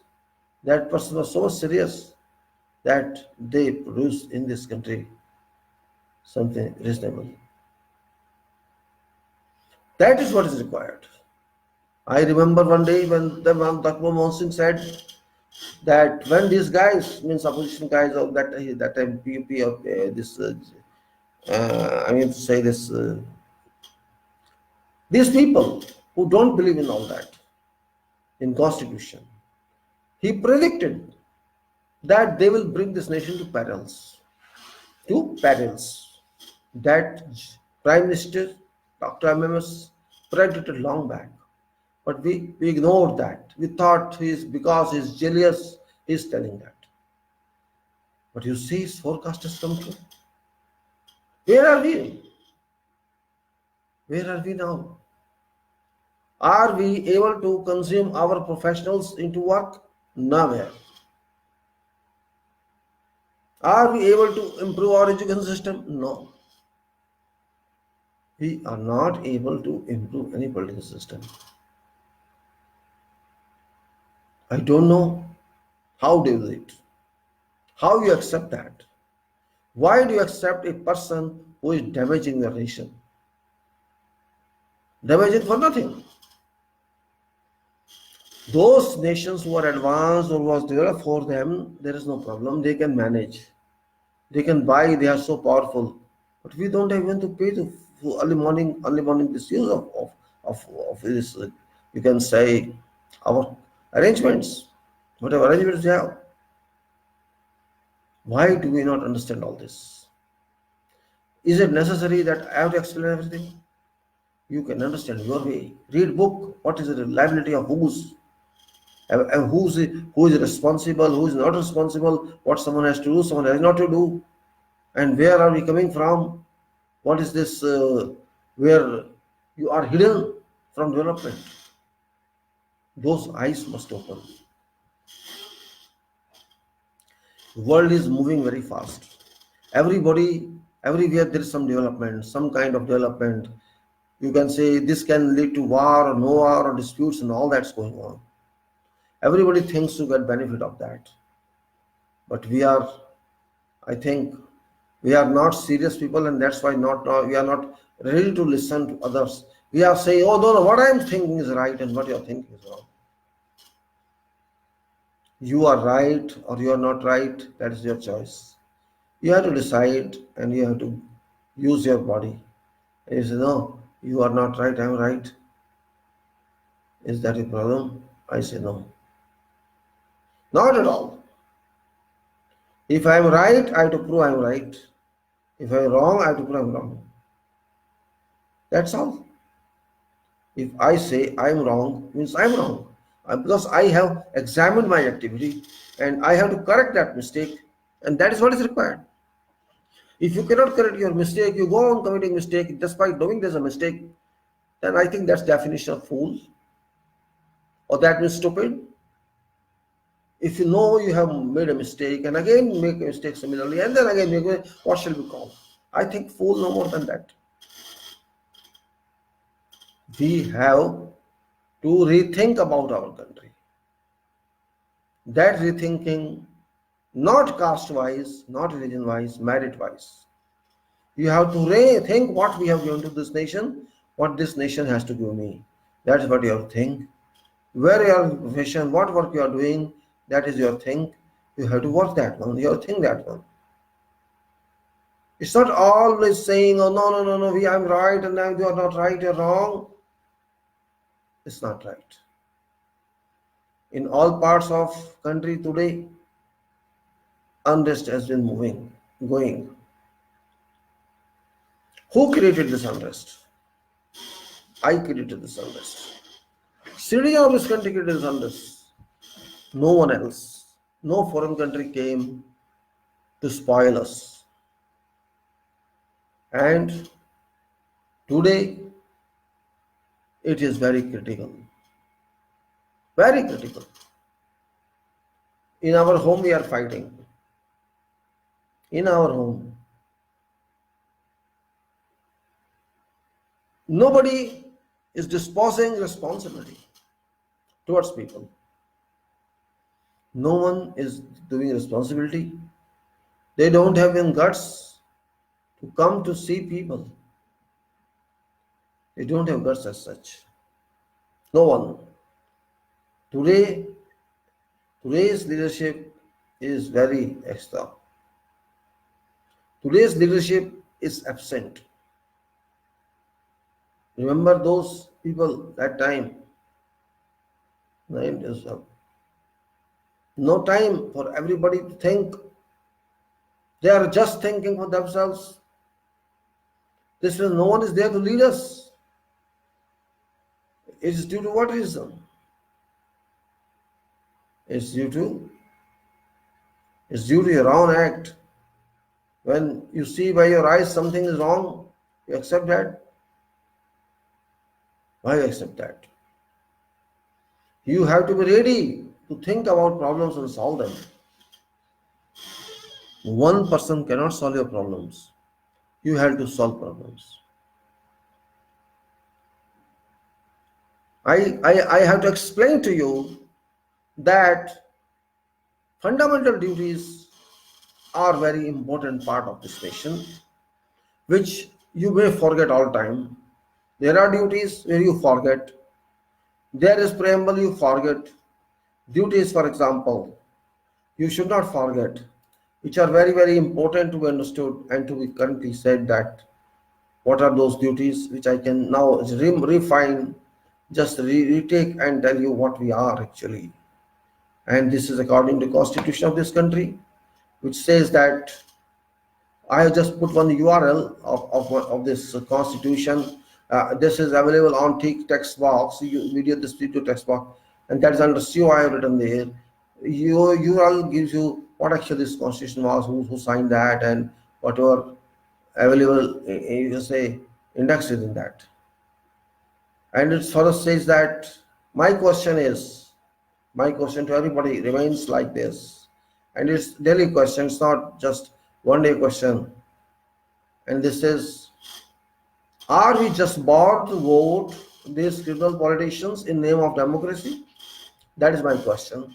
That person was so much serious that they produced in this country something reasonable. That is what is required. I remember one day when the Dr. Manmohan Singh said that when these guys, means opposition guys of that time PUP of this, I mean to say this, these people who don't believe in all that, in constitution, he predicted that they will bring this nation to perils. That Prime Minister Dr. MMS predicted long back. But we ignored that. We thought because he's jealous, he's telling that. But you see, his forecast has come true. Where are we? Where are we now? Are we able to consume our professionals into work? Nowhere. Are we able to improve our education system? No. We are not able to improve any political system. I don't know how do you do it. How you accept that? Why do you accept a person who is damaging the nation? Damaging for nothing. Those nations who are advanced or was developed for them, there is no problem. They can manage. They can buy. They are so powerful. But we don't even to pay to early morning this use of this. You can say our arrangements, whatever arrangements we have. Why do we not understand all this? Is it necessary that I have to explain everything? You can understand your way. Read book. What is the liability of whose? And who is responsible, who is not responsible, what someone has to do, someone has not to do, and where are we coming from? What is this where you are hidden from development? Those eyes must open. The world is moving very fast. Everybody, everywhere there is some development, some kind of development. You can say this can lead to war or no war or disputes and all that's going on. Everybody thinks to get benefit of that. But I think, we are not serious people, and that's why we are not ready to listen to others. We are saying, oh no, what I am thinking is right and what you are thinking is wrong. You are right or you are not right, that is your choice. You have to decide and you have to use your body. And you say, no, you are not right, I am right. Is that a problem? I say no. Not at all. If I am right, I have to prove I am right. If I am wrong, I have to prove I am wrong. That's all. If I say I am wrong, means I am wrong. Because I have examined my activity and I have to correct that mistake, and that is what is required. If you cannot correct your mistake, you go on committing mistake despite knowing there's a mistake, then I think that's definition of fool, or that means stupid. If you know you have made a mistake and again make a mistake similarly and then again make a, what shall we call? I think fool no more than that. We have to rethink about our country. That rethinking, not caste-wise, not religion-wise, merit-wise. You have to rethink what we have given to this nation, what this nation has to give me. That is what you have to think. Where your profession, what work you are doing, that is your thing. You have to work that one, you have to think that one. It's not always saying, oh no, I'm right and now you are not right, you're wrong. It's not right. In all parts of country today, unrest has been going. Who created this unrest? I created this unrest. City of this country created this unrest. No one else. No foreign country came to spoil us. And Today, it is very critical. Very critical. In our home, we are fighting. In our home. Nobody is disposing responsibility towards people. No one is doing responsibility. They don't have even guts to come to see people. They don't have guts as such. No one. Today, today's leadership is very extra. Today's leadership is absent. Remember those people that time? 9 years ago. No time for everybody to think. They are just thinking for themselves. This means no one is there to lead us. It is due to what reason? It's due to your own act. When you see by your eyes something is wrong, you accept that. Why you accept that? You have to be ready to think about problems and solve them. One person cannot solve your problems. You have to solve problems. I have to explain to you that fundamental duties are very important part of this nation, which you may forget all time. There are duties where you forget. There is preamble you forget. Duties, for example, you should not forget, which are very, very important to be understood and to be currently said that what are those duties which I can now refine, just retake and tell you what we are actually. And this is according to Constitution of this country, which says that I have just put one URL of this Constitution. This is available on text box, this video text box, and that is under COI written there. URL gives you what actually this Constitution was, who signed that, and whatever available, you can say, indexed in that. And it further says that my question to everybody remains like this, and it's daily question, it's not just one day question. And this is, are we just bored to vote these criminal politicians in name of democracy? That is my question.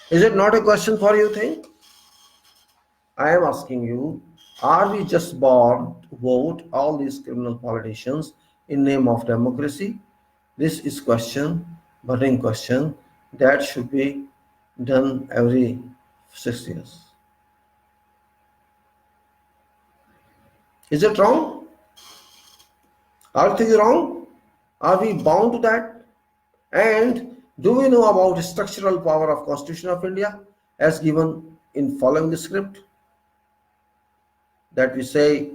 Is it not a question for you think? I am asking you, are we just bored to vote all these criminal politicians in name of democracy? This is burning question that should be done every 6 years. Is it wrong? Are things wrong? Are we bound to that? And do we know about the structural power of Constitution of India as given in following the script? That we say,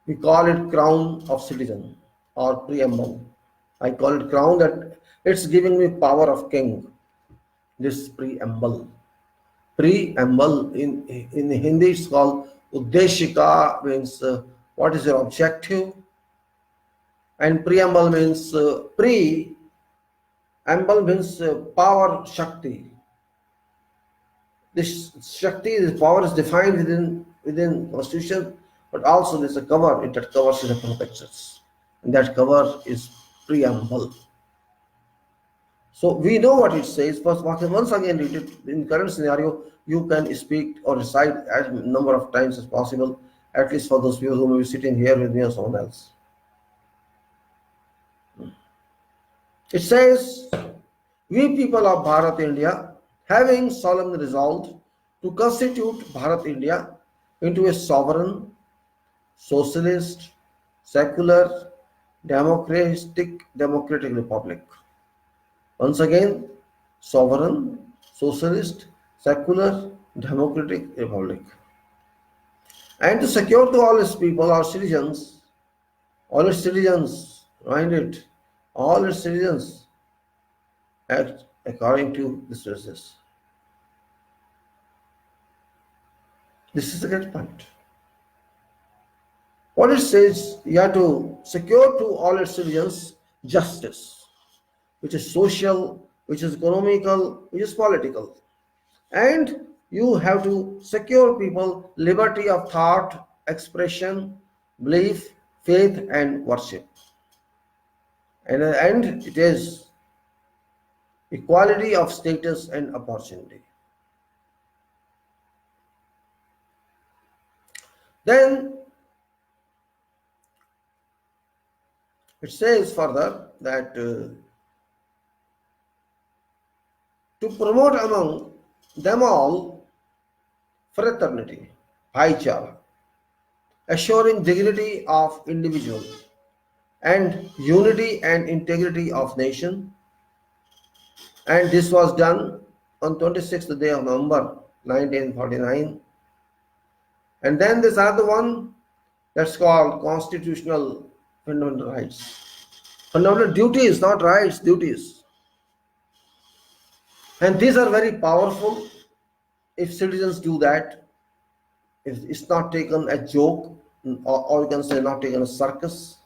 we call it crown of citizen or preamble. I call it crown, that it's giving me power of king. This preamble. Preamble in Hindi is called Uddeshika, means what is your objective, and preamble means preamble means power, Shakti. This Shakti, this power is defined within Constitution, but also there's a cover that covers the protections, and that cover is preamble. So we know what it says. First, once again read it. In current scenario, you can speak or recite as number of times as possible, at least for those people who may be sitting here with me or someone else. It says, we people of Bharat India, having solemnly resolved to constitute Bharat India into a sovereign, socialist, secular, democratic republic. Once again, sovereign, socialist, secular, democratic republic. And to secure to all its people, all its citizens, mind it, all its citizens act according to this basis. This is the great point. What it says, you have to secure to all its citizens justice, which is social, which is economical, which is political. And you have to secure people liberty of thought, expression, belief, faith, and worship. And at the end, it is equality of status and opportunity. Then it says further that to promote among them all fraternity, bhaichara, assuring dignity of individual and unity and integrity of nation. And this was done on 26th day of November 1949. And then there's another one that's called constitutional fundamental rights. Fundamental duties, not rights, duties. And these are very powerful if citizens do that. If it's not taken a joke, or you can say not taken a circus,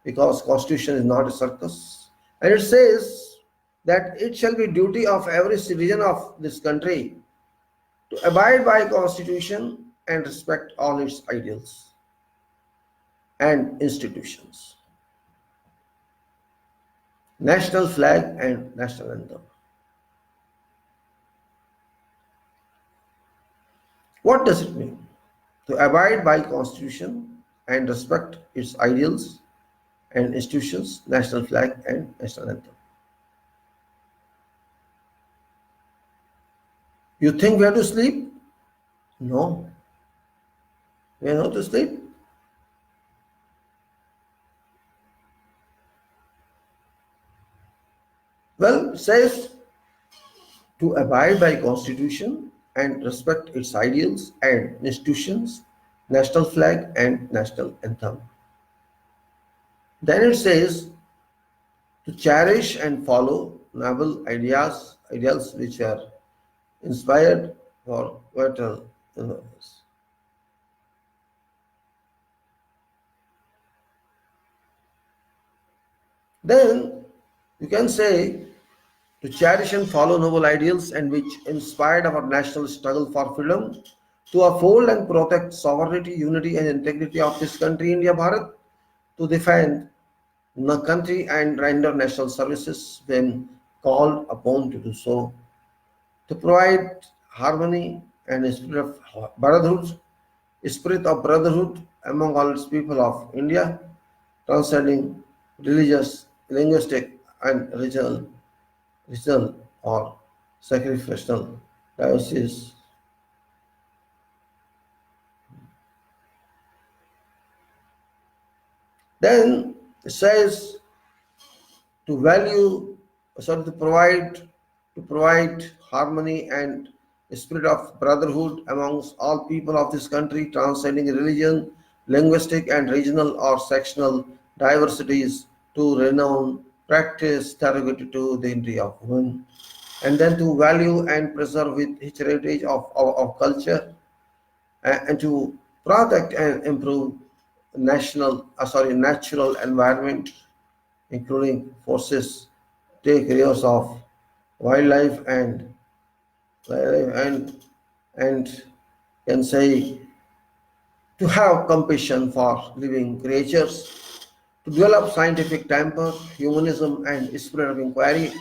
because constitution is not a circus. And it says that it shall be duty of every citizen of this country to abide by constitution and respect all its ideals and institutions. National flag and national anthem. What does it mean? To abide by constitution and respect its ideals and institutions, national flag and national anthem. You think we have to sleep? No. We are not to sleep. Well, it says to abide by constitution and respect its ideals and institutions, national flag and national anthem. Then it says to cherish and follow noble ideals which are inspired for vital universe. Then you can say to cherish and follow noble ideals and which inspired our national struggle for freedom, to uphold and protect sovereignty, unity and integrity of this country, India, Bharat, to defend the country and render national services when called upon to do so, to provide harmony and a spirit of brotherhood among all its people of India, transcending religious, linguistic and regional or sacrificial diocese. Then it says to provide harmony and a spirit of brotherhood amongst all people of this country, transcending religion, linguistic and regional or sectional diversities, to renown, practice, derogatory to the dignity of women, and then to value and preserve its heritage of culture, and to protect and improve natural environment, including forces, take areas of wildlife and can say to have compassion for living creatures, to develop scientific temper, humanism and spirit of inquiry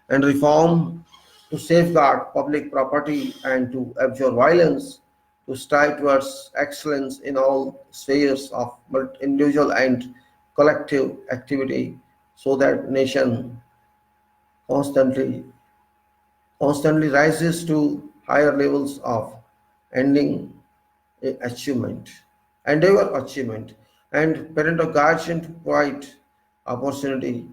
and reform, to safeguard public property and to abjure violence, to strive towards excellence in all spheres of individual and collective activity, so that nation constantly rises to higher levels of endeavor achievement, and parental guardian to provide opportunity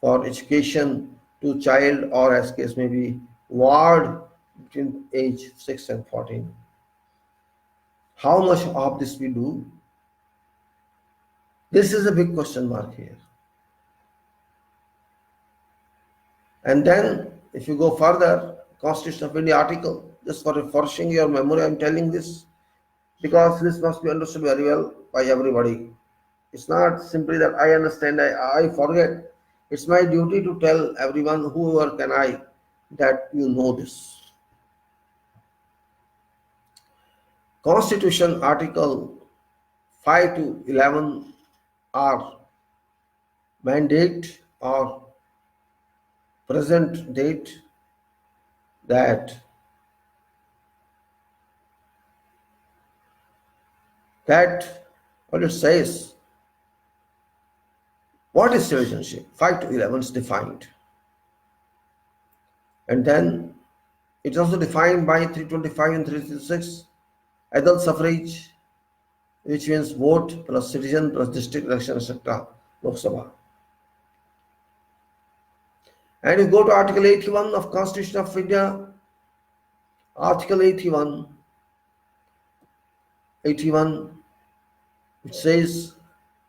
for education to child, or as case may be, ward between age 6 and 14. How much of this we do? This is a big question mark here. And then if you go further, Constitution of India article, just for refreshing your memory, I am telling this because this must be understood very well. by everybody. It's not simply that I understand, I forget. It's my duty to tell everyone, whoever can I, that you know this. Constitution Article 5 to 11 are mandate or present date that what it says. What is citizenship? 5 to 11 is defined. And then it's also defined by 325 and 336, adult suffrage, which means vote plus citizen plus district election, etc. Lok Sabha. And you go to Article 81 of Constitution of India, Article 81, it says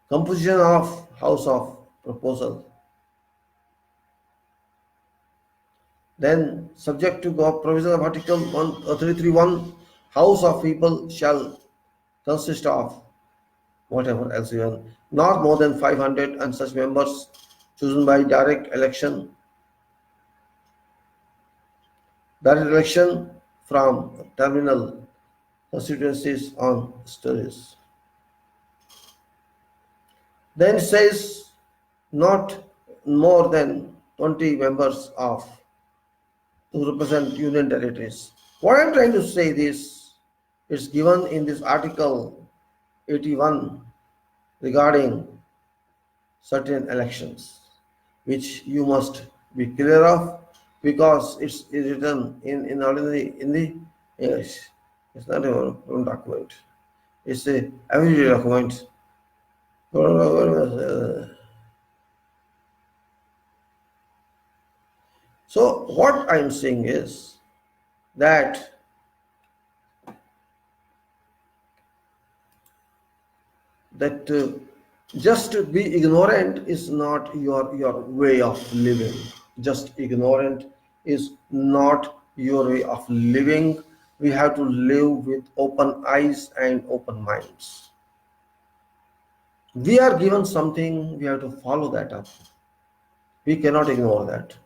composition of House of Proposal. Then, subject to provision of Article 331, House of People shall consist of whatever else even, not more than 500, and such members chosen by direct election from terminal constituencies on studies. Then it says not more than 20 members to represent union territories. What I'm trying to say is given in this Article 81 regarding certain elections, which you must be clear of, because it's written in ordinary in the English. It's not a document. It's a everyday document. So what I'm saying is that just to be ignorant is not your way of living. Just ignorant is not your way of living. We have to live with open eyes and open minds. We are given something, we have to follow that up. We cannot ignore that.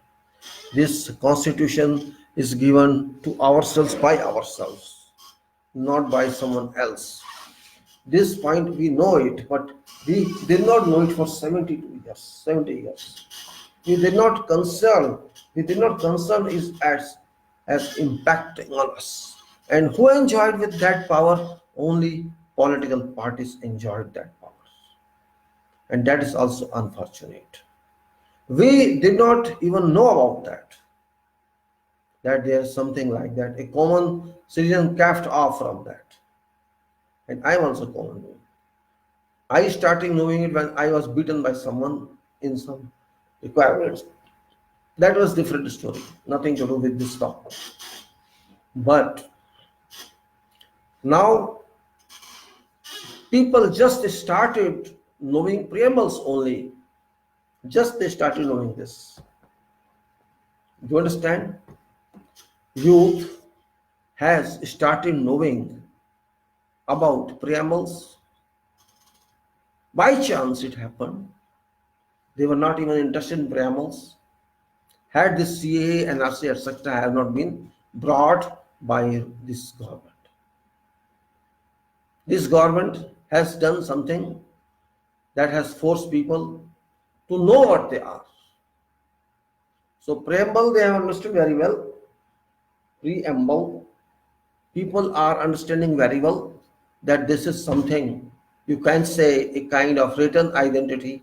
This constitution is given to ourselves by ourselves, not by someone else. This point we know it, but we did not know it for 70 years. We did not concern is as impacting on us. And who enjoyed with that power? Only political parties enjoyed that power. And that is also unfortunate. We did not even know about that there is something like that. A common citizen cast off from that. And I am also common. I started knowing it when I was beaten by someone in some requirements. That was a different story, nothing to do with this talk. But now people just started knowing preambles only. Just they started knowing this. Do you understand? Youth has started knowing about preambles. By chance it happened. They were not even interested in preambles. Had this CAA, NRC, etc. have not been brought by this government. This government has done something that has forced people to know what they are. So preamble they have understood very well. Preamble, people are understanding very well that this is something you can say a kind of written identity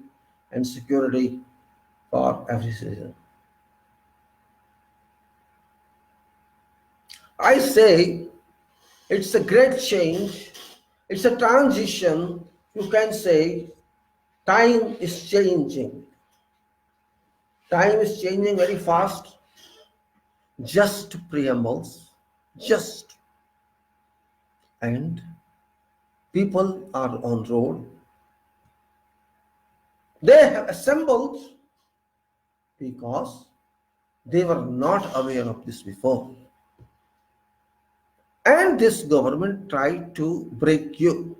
and security for every citizen. I say it's a great change, it's a transition. You can say time is changing. Time is changing very fast. Just preambles, and people are on road. They have assembled because they were not aware of this before. And this government tried to break you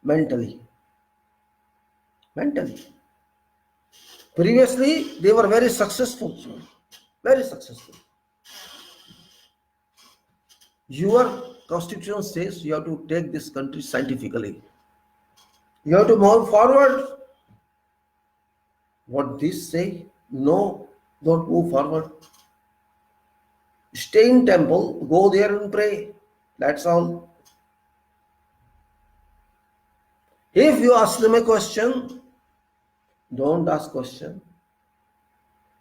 mentally. mentally. Previously, they were very successful. Very successful. Your constitution says you have to take this country scientifically. You have to move forward. What these say? No, don't move forward. Stay in temple, go there and pray. That's all. If you ask them a question, don't ask question.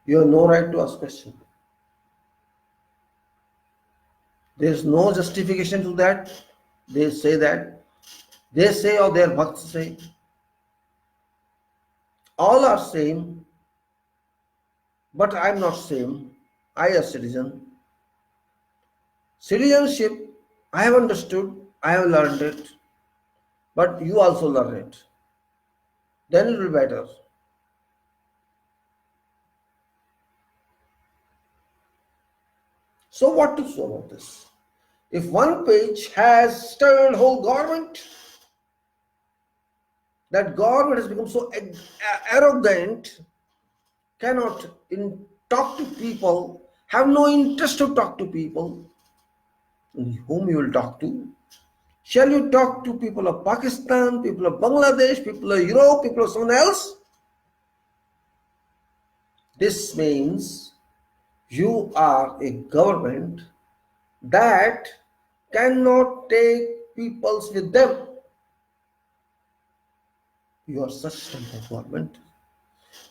You have no right to ask question. There is no justification to that. They say that. They say or their Bhakts say. All are same, but I am not same. I a citizen. Citizenship, I have understood, I have learned it, but you also learn it. Then it will be better. So what to say about this? If one page has stirred whole government, that government has become so arrogant, cannot talk to people, have no interest to talk to people. Whom you will talk to? Shall you talk to people of Pakistan, people of Bangladesh, people of Europe, people of someone else? This means you are a government that cannot take peoples with them. You are such type of government.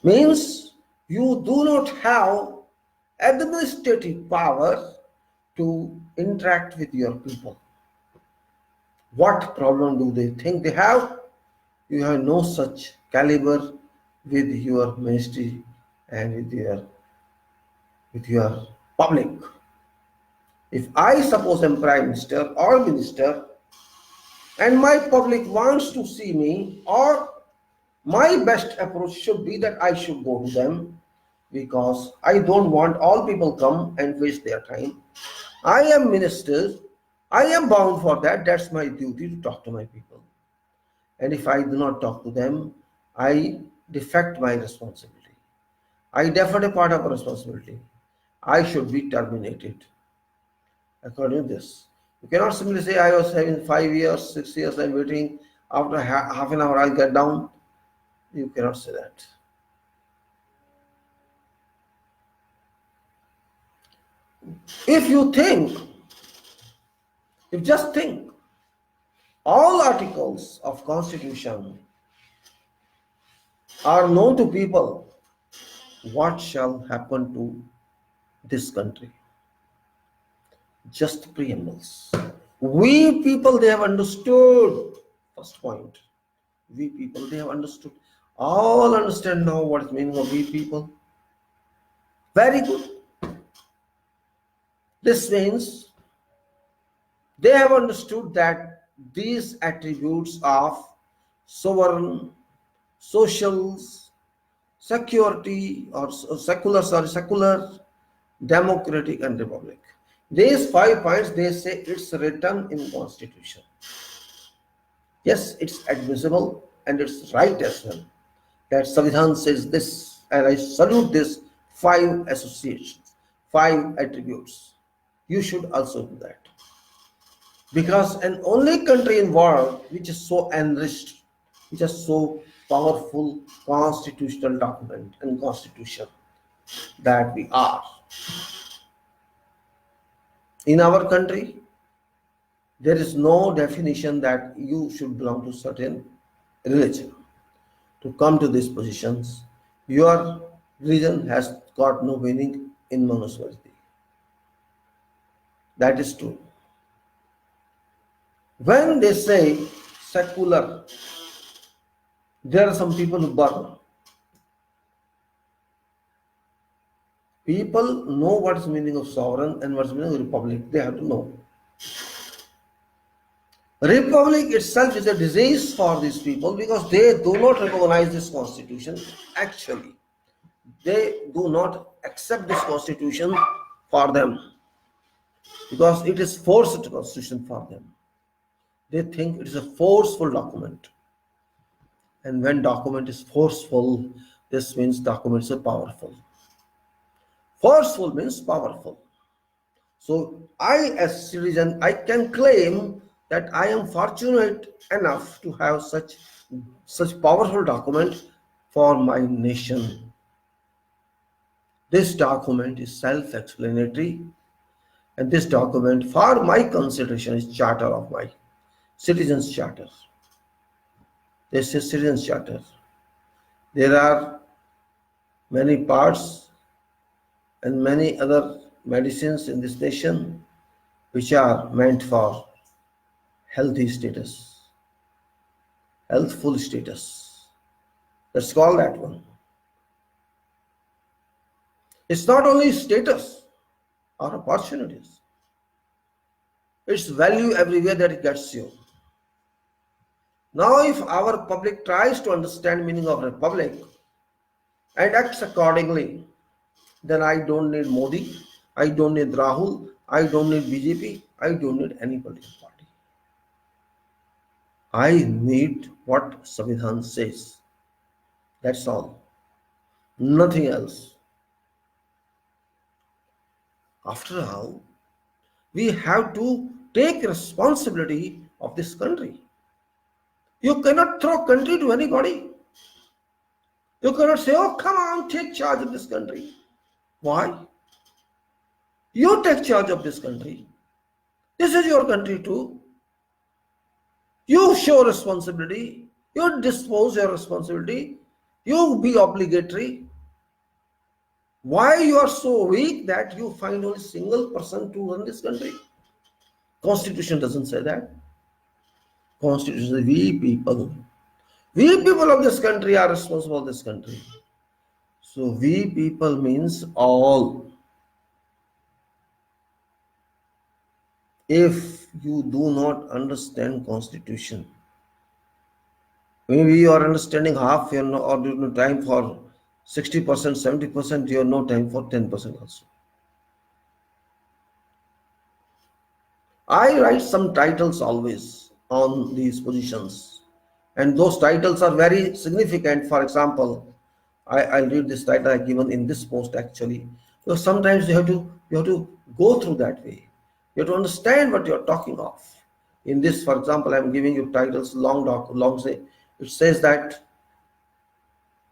Means you do not have administrative power to interact with your people. What problem do they think they have? You have no such caliber with your ministry and with your public. If I suppose I'm prime minister or minister and my public wants to see me, or my best approach should be that I should go to them, because I don't want all people come and waste their time. I am minister, I am bound for that. That's my duty to talk to my people. And if I do not talk to them, I defect my responsibility. I defer a part of responsibility. I should be terminated. According to this, you cannot simply say I was having 5 years, 6 years, I'm waiting. After half an hour, I'll get down. You cannot say that. If just think, all articles of Constitution are known to people, what shall happen to this country? Just preambles. We people, they have understood. First point. We people, they have understood. All understand now what is meaning of we people. Very good. This means they have understood that these attributes of sovereign, social, security or secular, democratic and republic. These 5 points, they say it's written in Constitution. Yes, it's admissible and it's right as well. That Samvidhan says this, and I salute this 5 associations, 5 attributes. You should also do that. Because an only country in world which is so enriched, which is so powerful constitutional document and constitution that we are. In our country, there is no definition that you should belong to certain religion. To come to these positions, your religion has got no meaning in Manusmriti. That is true. When they say secular, there are some people who burn. People know what is the meaning of sovereign and what is the meaning of republic. They have to know. Republic itself is a disease for these people because they do not recognize this constitution. Actually, they do not accept this constitution for them because it is forced constitution for them. They think it is a forceful document. And when document is forceful, this means documents are powerful. Forceful means powerful. So I, as citizen, I can claim that I am fortunate enough to have such powerful document for my nation. This document is self-explanatory, and this document for my consideration is charter of my citizens charter. This is citizens charter. There are many parts and many other medicines in this nation which are meant for healthy status, healthful status. Let's call that one. It's not only status or opportunities. It's value everywhere that it gets you. Now, if our public tries to understand meaning of republic and acts accordingly, then I don't need Modi, I don't need Rahul, I don't need BJP, I don't need any political party. I need what Samvidhan says. That's all. Nothing else. After all, we have to take responsibility of this country. You cannot throw country to anybody. You cannot say, oh, come on, take charge of this country. Why? You take charge of this country. This is your country too. You show responsibility. You dispose your responsibility. You be obligatory. Why you are so weak that you find only single person to run this country? Constitution doesn't say that. Constitution says we people. We people of this country are responsible for this country. So we people means all. If you do not understand Constitution, maybe you are understanding half, you know, or you have no time for 60%, 70%, you have no time for 10% also. I write some titles always on these positions, and those titles are very significant. For example, I'll read this title I given in this post actually. Because sometimes you have to go through that way. You have to understand what you're talking of. In this, for example, I'm giving you titles, long say. It says that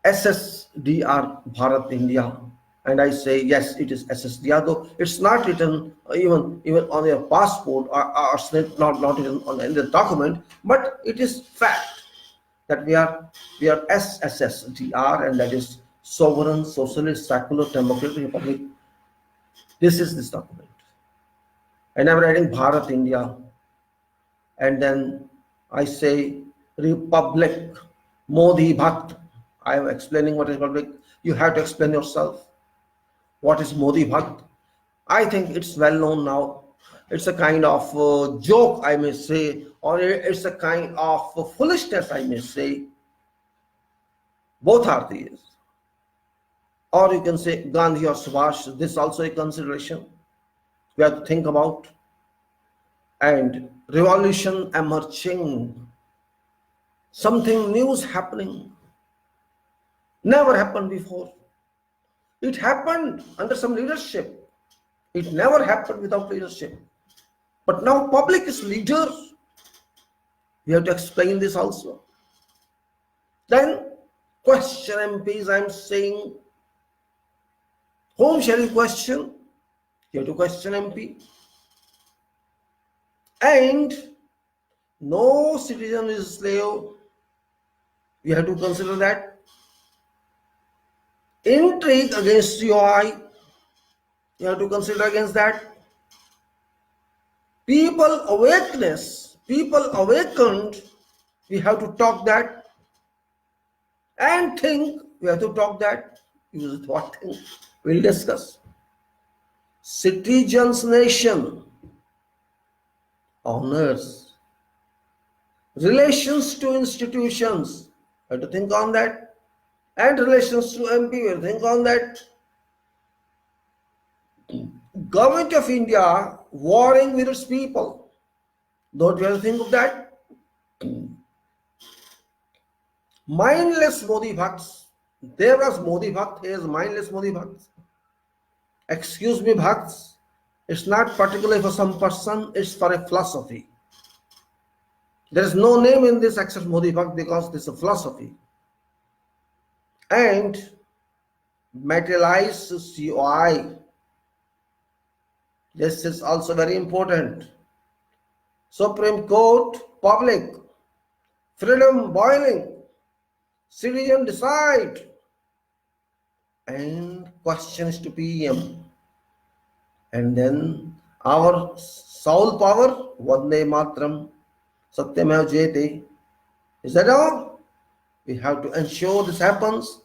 SSDR Bharat India, and I say yes, it is SSDR, though it's not written even on your passport or not written on any document, but it is fact that we are SSSDR, and that is Sovereign Socialist Secular Democratic Republic. This is this document, and I'm writing Bharat India, and then I say Republic Modi Bhakt. I am explaining what is Republic. You have to explain yourself. What is Modi Bhakt? I think it's well known now. It's a kind of joke, I may say, or it's a kind of foolishness, I may say. Both are these. Or you can say Gandhi or Subhas. This is also a consideration we have to think about. And revolution emerging. Something new is happening. Never happened before. It happened under some leadership. It never happened without leadership. But now public is leader. We have to explain this also. Then question MPs, I'm saying, whom shall you question? You have to question MP. And no citizen is a slave. We have to consider that. Intrigue against COI, you have to consider against that. People awakeness, people awakened, we have to talk that. And think, we have to talk that. Use what thing? We'll discuss. Citizens nation, honors, relations to institutions, we have to think on that. And relations to MP, we'll think on that. Government of India warring with its people. Don't you have to think of that? Mindless Modi Bhakts. There was Modi Bhakt, here is mindless Modi Bhakts. Excuse me, Bhakts. It's not particularly for some person, it's for a philosophy. There is no name in this except Modi Bhakt because this is a philosophy. And Materialise COI. This is also very important. Supreme Court, public, freedom boiling, citizen decide, and questions to PM. And then our soul power, Vandematram+Satyeme. Is that all? We have to ensure this happens.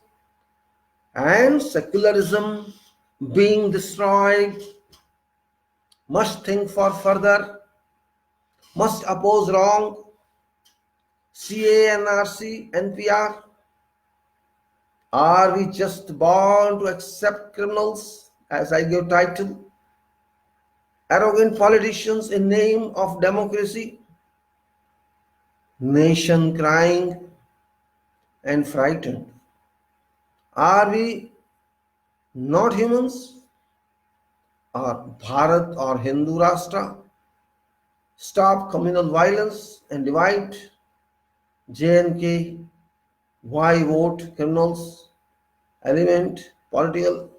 And secularism being destroyed, must think for further, must oppose wrong, CA, NRC, NPR. Are we just born to accept criminals, as I give title? Arrogant politicians in name of democracy, nation crying and frightened. Are we not humans? Or Bharat or Hindu Rashtra? Stop communal violence and divide. J&K, why vote criminals? Element, political.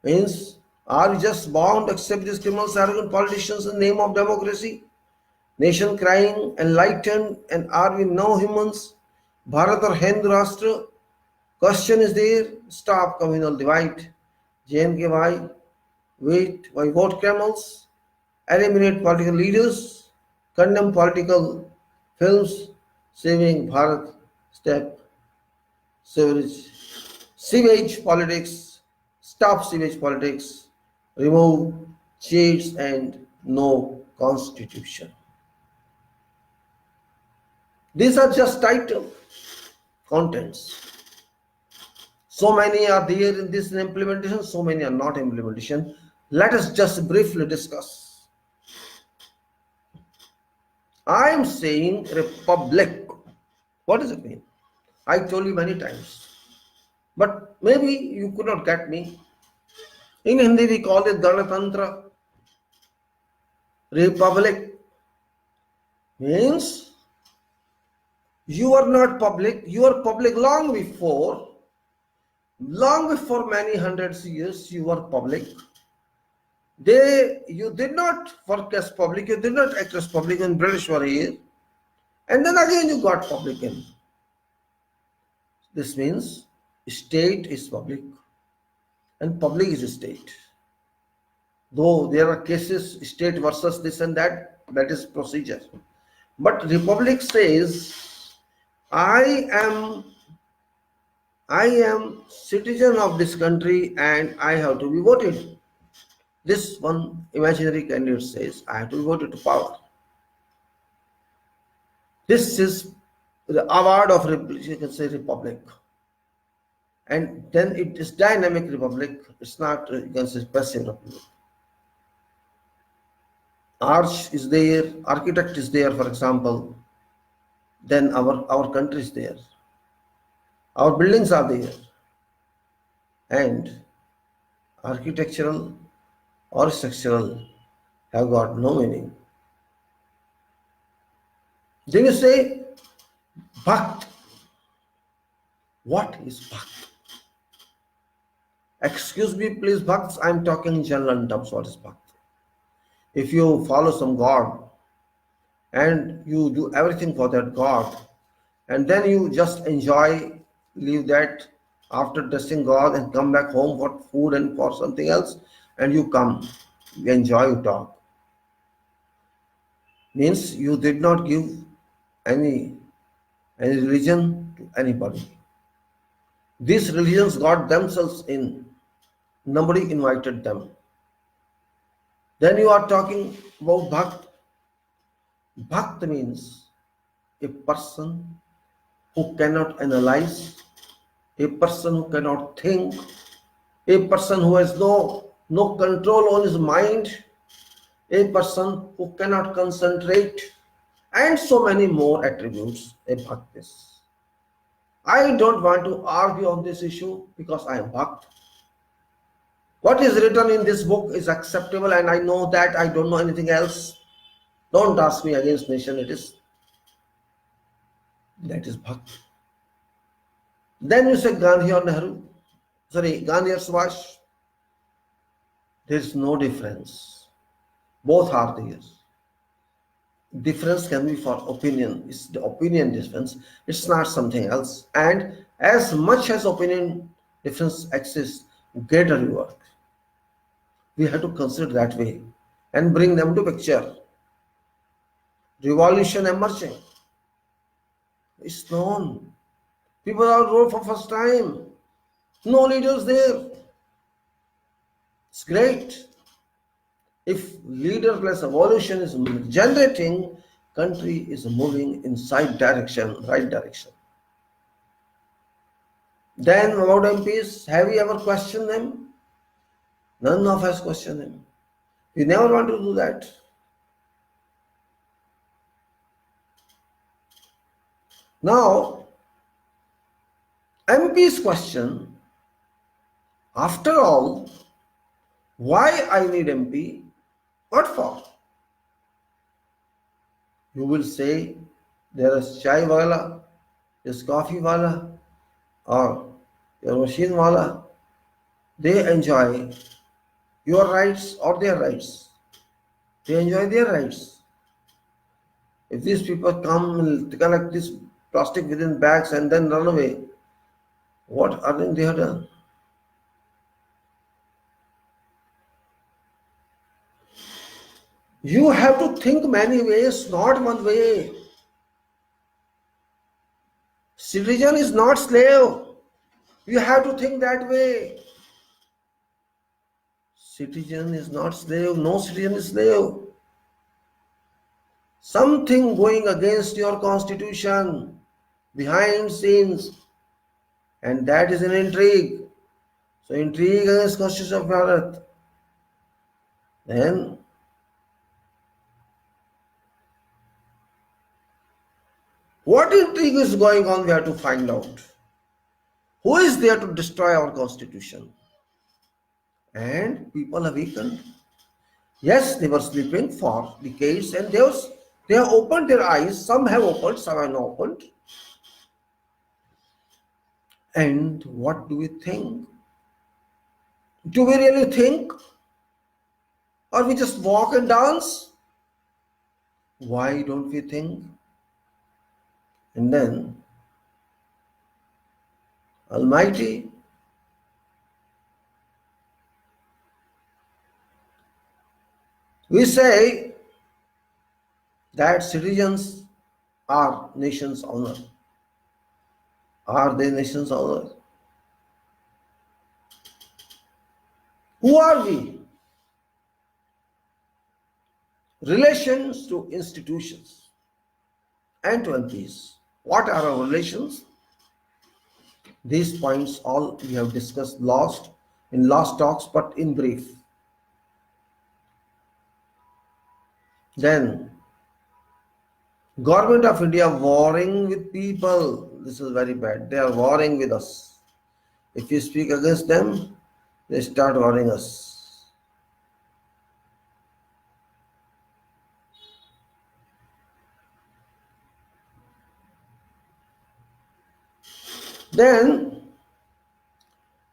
Means, are we just bound to accept these criminals, arrogant politicians in the name of democracy? Nation crying, enlightened, and are we no humans? Bharat or Hindu Rashtra? Question is there, stop communal divide. J&K, why? Wait, why vote criminals? Eliminate political leaders, condemn political films, saving Bharat, step, sewage politics, stop sewage politics, remove cheats and no constitution. These are just title contents. So many are there in this implementation, so many are not implementation. Let us just briefly discuss. I am saying republic. What does it mean? I told you many times, but maybe you could not get me. In Hindi we call it Ganatantra. Republic means you are not public, you are public long before many hundreds of years you were public. You did not work as public, you did not act as public when British were here, and then again you got public in. This means state is public and public is state. Though there are cases state versus this and that is procedure. But republic says I am citizen of this country and I have to be voted. This one imaginary candidate says I have to be voted to power. This is the award of you can say republic. And then it is dynamic republic. It's not you can say passive republic. Arch is there, architect is there, for example. Then our country is there. Our buildings are there. And architectural or structural have got no meaning. Then you say Bhakt. What is Bhakt? Excuse me, please, Bhakts. I am talking in general terms. What is Bhakt? If you follow some God and you do everything for that God, and then you just enjoy, leave that after testing God and come back home for food and for something else, and you come, you enjoy, you talk. Means you did not give any religion to anybody. These religions got themselves in. Nobody invited them. Then you are talking about Bhakt. Bhakt means a person who cannot analyze, a person who cannot think, a person who has no control on his mind, a person who cannot concentrate, and so many more attributes a Bhakt is. I don't want to argue on this issue because I am Bhakt. What is written in this book is acceptable, and I know that. I don't know anything else. Don't ask me against nationalities. That is Bhakt. Then you say Gandhi or Nehru. Gandhi or Subhash. There is no difference. Both are there. Difference can be for opinion. It's the opinion difference. It's not something else. And as much as opinion difference exists, greater you work. We have to consider that way and bring them to picture. Revolution emerging. It's known. People are rolled for first time. No leaders there. It's great. If leaderless evolution is generating, country is moving in right direction. Then about MPs, have you ever questioned them? None of us question them. We never want to do that. Now, MP's question, after all, why I need MP? What for? You will say there is chai wala, there's coffee wala, or your machine wala. They enjoy your rights or their rights. They enjoy their rights. If these people come and collect this plastic within bags and then run away, what earning they have done? You have to think many ways, not one way. Citizen is not slave. You have to think that way. Citizen is not slave. No citizen is slave. Something going against your constitution behind scenes, and that is an intrigue. So intrigue against Constitution of Bharat. Then what intrigue is going on, we have to find out. Who is there to destroy our constitution? And people awakened. Yes, they were sleeping for decades, and they have opened their eyes. Some have opened, some have not opened. And what do we think? Do we really think? Or we just walk and dance? Why don't we think? And then Almighty we say that citizens are nation's honor. Are they nation's honor? Who are we? Relations to institutions and to MPs. What are our relations? These points all we have discussed in last talks, but in brief. Then, Government of India warring with people. This is very bad. They are warring with us. If we speak against them, they start warring us. Then,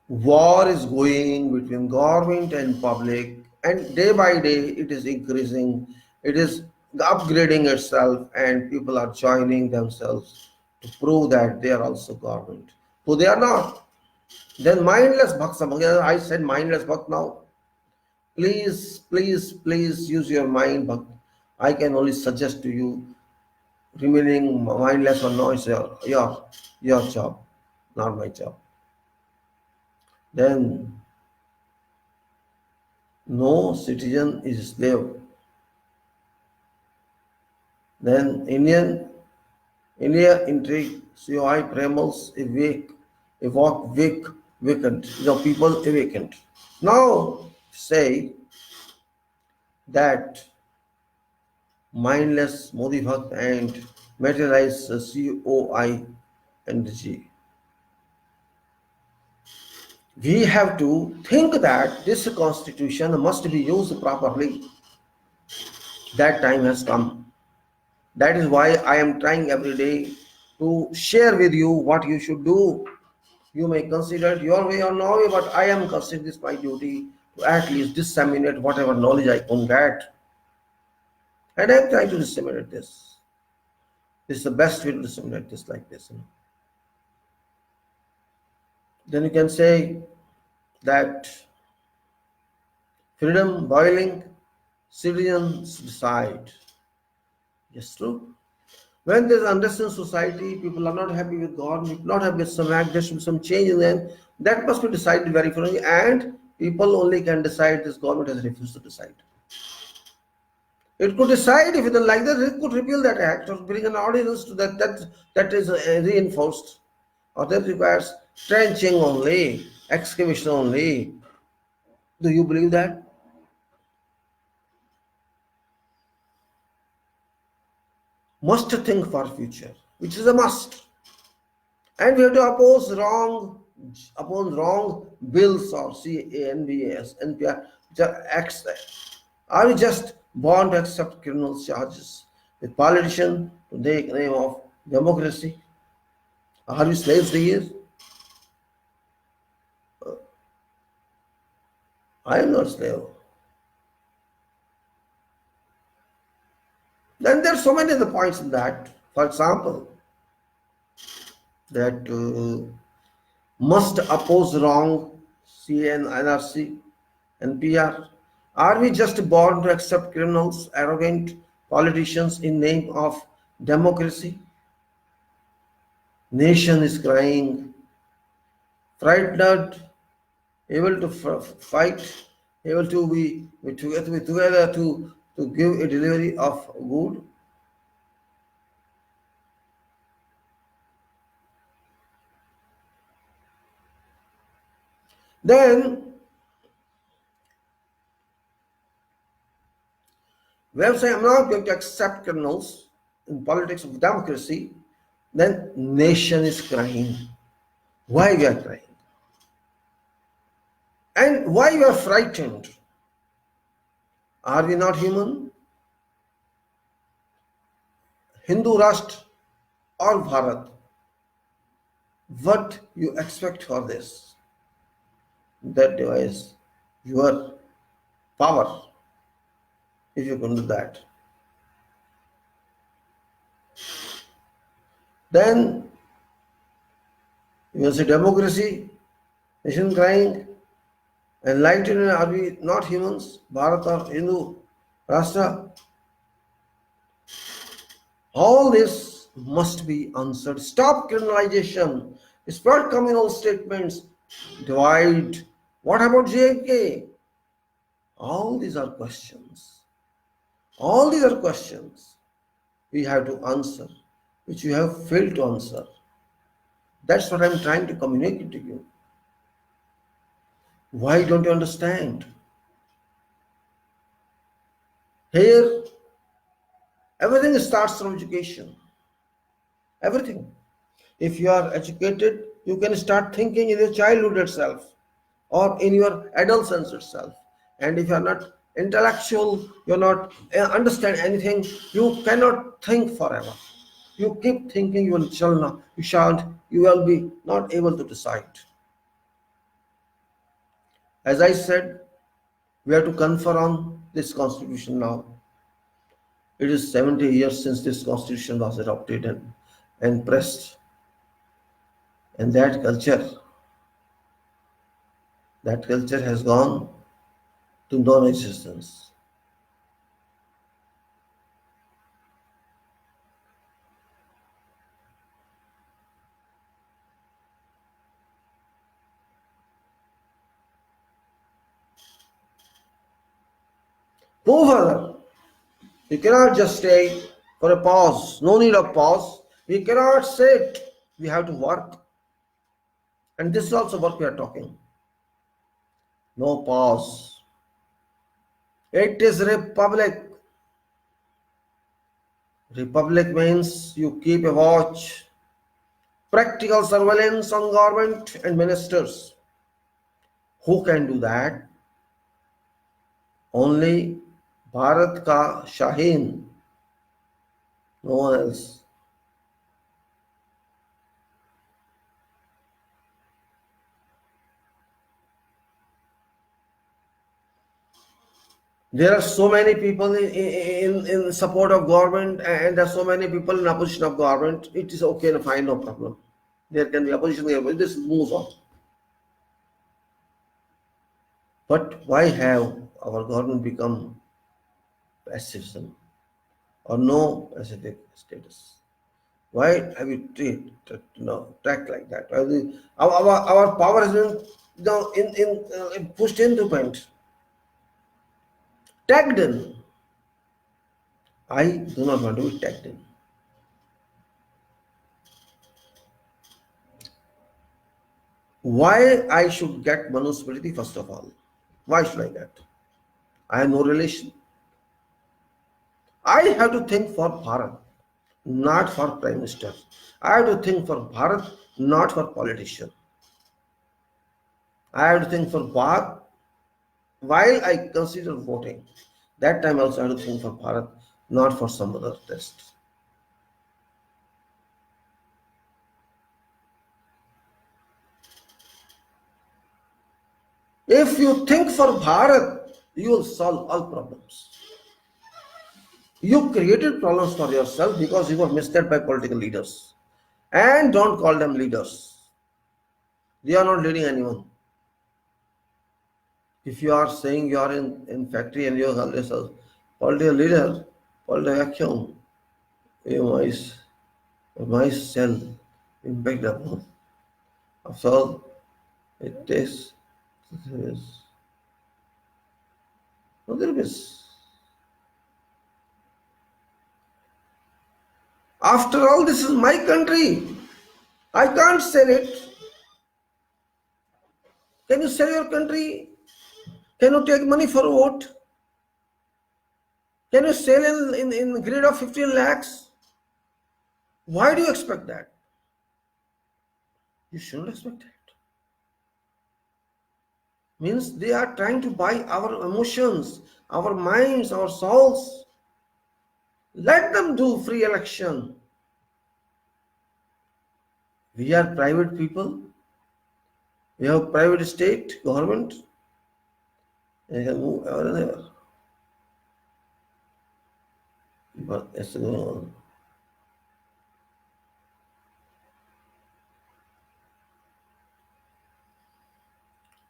war is going between government and public, and day by day it is increasing. It is upgrading itself, and people are joining themselves to prove that they are also government. So they are not. Then mindless Bhakts. I said mindless Bhakt now. Please use your mind, Bhakt. I can only suggest to you remaining mindless or not is your job, not my job. Then no citizen is a slave. Then India intrigue, COI primals evoke vacant. People awakened. Now say that Mindless, Modi Bhakt, and Materialise, COI-NG. We have to think that this constitution must be used properly. That time has come. That is why I am trying every day to share with you what you should do. You may consider it your way or no way, but I am considering this my duty to at least disseminate whatever knowledge I can get. And I am trying to disseminate this. This is the best way to disseminate this like this. Then you can say that freedom boiling, citizens decide. Yes, true. When there's understand society, people are not happy with God, people are not happy with some act, there should be some change in them. That must be decided very firmly, and people only can decide. This government has refused to decide. It could decide if it doesn't like that, it could repeal that act or bring an ordinance to that is reinforced, or that requires trenching only, excavation only. Do you believe that? Must think for future, which is a must. And we have to oppose wrong bills or CANBAS, NPR, which are acts. Are we just born to accept criminal charges with politicians to take the name of democracy? Are we slaves here? I am not slave. Then there are so many other points in that. For example, that must oppose wrong CN, NRC, NPR. Are we just born to accept criminals, arrogant politicians in name of democracy? Nation is crying, frightened, able to fight, able to be together to give a delivery of good. Then, when I say I'm not going to accept criminals in politics of democracy, then nation is crying. Why we are crying? And why we are frightened? Are we not human? Hindu Rashtra or Bharat? What you expect for this? That device, your power, if you can do that. Then you will say democracy, nation crying, enlightened, are we not humans? Bharat or Hindu Rashtra? All this must be answered. Stop criminalization. Spread communal statements. Divide. What about JFK? All these are questions. All these are questions we have to answer, which you have failed to answer. That's what I'm trying to communicate to you. Why don't you understand? Here, everything starts from education. Everything. If you are educated, you can start thinking in your childhood itself or in your adolescence itself. And if you are not intellectual, you are not understand anything, you cannot think forever. You keep thinking, you shan't, you will be not able to decide. As I said, we have to confer on this constitution now. It is 70 years since this constitution was adopted and pressed. And that culture has gone to non-existence. Go further. You cannot just stay for a pause. No need of pause. We cannot sit. We have to work. And this is also what we are talking. No pause. It is republic. Republic means you keep a watch, practical surveillance on government and ministers. Who can do that? Only Bharat ka Shaheen, no one else. There are so many people in support of government, and there are so many people in opposition of government. It is okay and fine, no problem. There can be opposition, this moves on. But why have our government become passivism or no pacific status? Why have we tracked like that? Our power has been pushed into point, tagged in. I do not want to be tagged in. Why I should get Manusmriti first of all? Why should I get? I have no relation. I have to think for Bharat, not for Prime Minister. I have to think for Bharat, not for politician. I have to think for Bharat while I consider voting. That time also I have to think for Bharat, not for some other test. If you think for Bharat, you will solve all problems. You created problems for yourself because you were misled by political leaders. And don't call them leaders. They are not leading anyone. If you are saying you are in factory and you are a political leader, political action, my cell impact upon. After all, it takes there is. After all, this is my country. I can't sell it. Can you sell your country? Can you take money for vote? Can you sell in grade of 15 lakhs? Why do you expect that? You shouldn't expect that. Means they are trying to buy our emotions, our minds, our souls. Let them do free election. We are private people. We have private state, government. They can move ever and ever. But it's going on.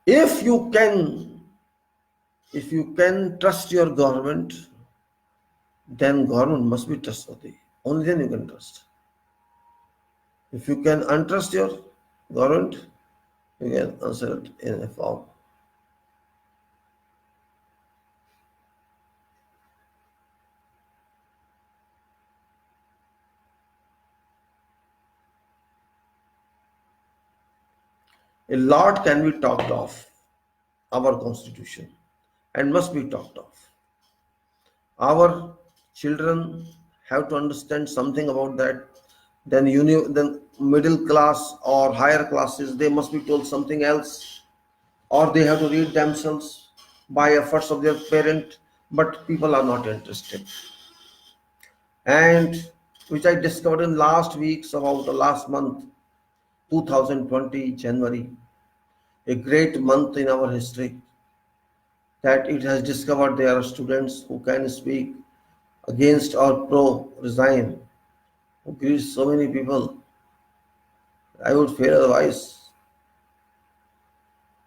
If you can trust your government, then government must be trustworthy. Only then you can trust. If you can untrust your government, you can answer it in a form. A lot can be talked of our constitution and must be talked of. Our children have to understand something about that. Then middle class or higher classes, they must be told something else, or they have to read themselves by efforts of their parent, but people are not interested. And which I discovered in last weeks, about the last month, 2020 January, a great month in our history, that it has discovered there are students who can speak against or pro resign, who greets so many people. I would fail otherwise.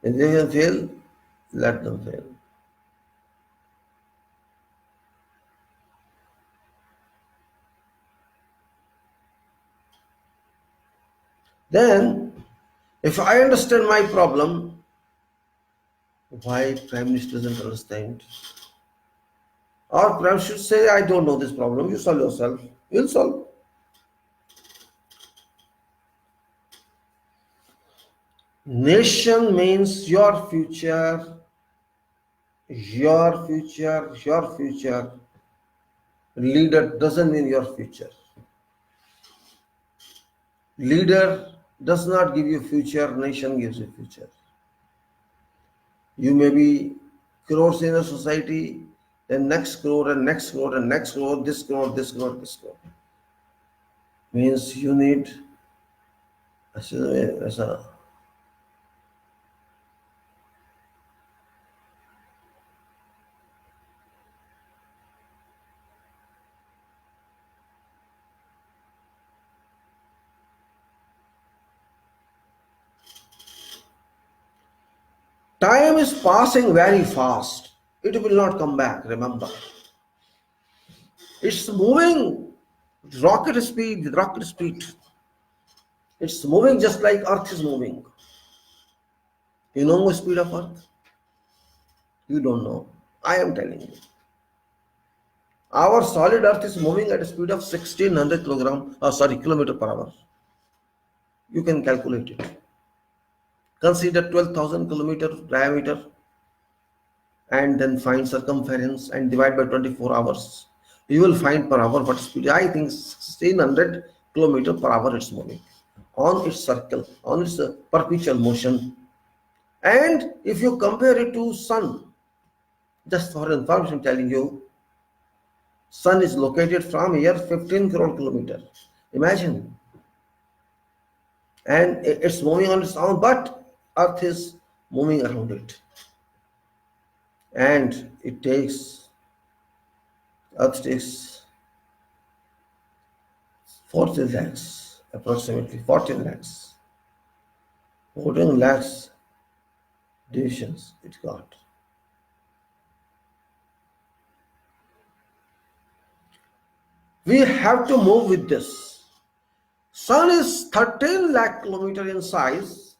If they can fail, let them fail. Then, if I understand my problem, why Prime Minister doesn't understand? Or Prime should say, I don't know this problem, you solve yourself. You'll solve. Nation means your future, your future, your future. Leader doesn't mean your future. Leader does not give you future, nation gives you future. You may be crores in a society, then next crore and next crore and next crore, this crore, this crore, this crore. Means you need as a time is passing very fast. It will not come back, remember. It's moving rocket speed, rocket speed. It's moving just like Earth is moving. You know the speed of Earth? You don't know. I am telling you. Our solid Earth is moving at a speed of 1600 kilometer per hour. You can calculate it. Consider 12,000 kilometer diameter and then find circumference and divide by 24 hours. You will find per hour what speed. I think 1600 kilometer per hour it's moving on its circle, on its perpetual motion. And if you compare it to sun, just for information telling you, sun is located from here 15 crore kilometers. Imagine. And it's moving on its own, but Earth is moving around it. And Earth takes 14 lakhs, approximately 14 lakhs. 14 lakhs divisions it got. We have to move with this. Sun is 13 lakh kilometer in size.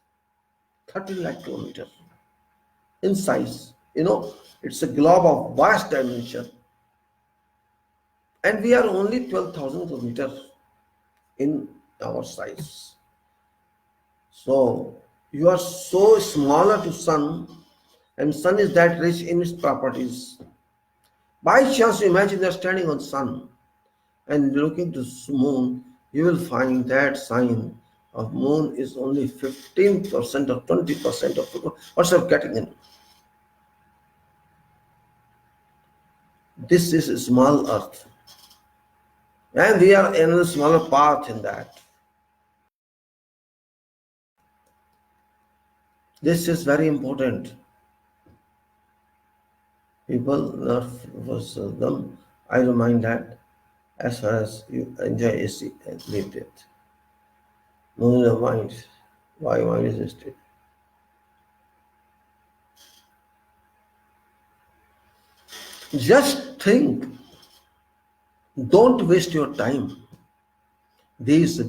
13 lakh kilometer in size. It's a globe of vast dimension. And we are only 12,000 kilometers in our size. So you are so smaller to sun, and sun is that rich in its properties. By chance, imagine you are standing on sun and looking to moon, you will find that sign of moon is only 15% or 20% of what's you're getting in. This is a small Earth. And we are in a smaller path in that. This is very important. People, not for them, I remind that as far as you enjoy AC and live it. No your mind. Why mind is it? Just think. Don't waste your time. These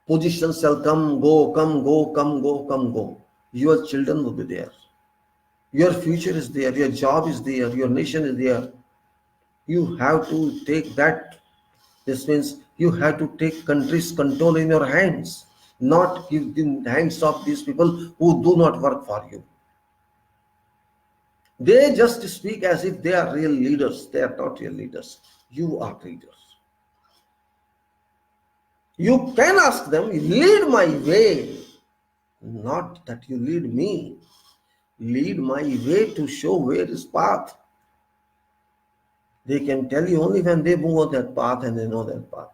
positions shall come, go, come, go, come, go, come, go. Your children will be there. Your future is there. Your job is there. Your nation is there. You have to take that. This means you have to take country's control in your hands, not give in the hands of these people who do not work for you. They just speak as if they are real leaders. They are not real leaders. You are leaders. You can ask them, lead my way. Not that you lead me. Lead my way to show where is path. They can tell you only when they move on that path and they know that path.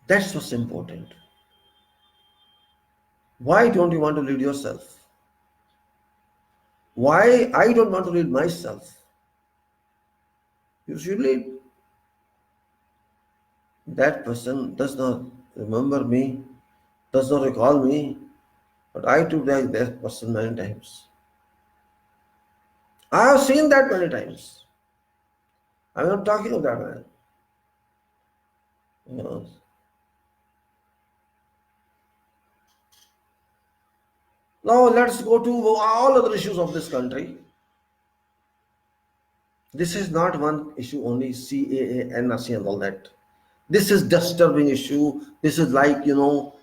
That's what's important. Why don't you want to lead yourself? Why I don't want to lead myself? You should lead. That person does not remember me, does not recall me, but I too like that person many times. I have seen that many times. I'm not talking of that man. Now let's go to all other issues of this country. This is not one issue only, CAA, NRC and all that. This is disturbing issue. This is like,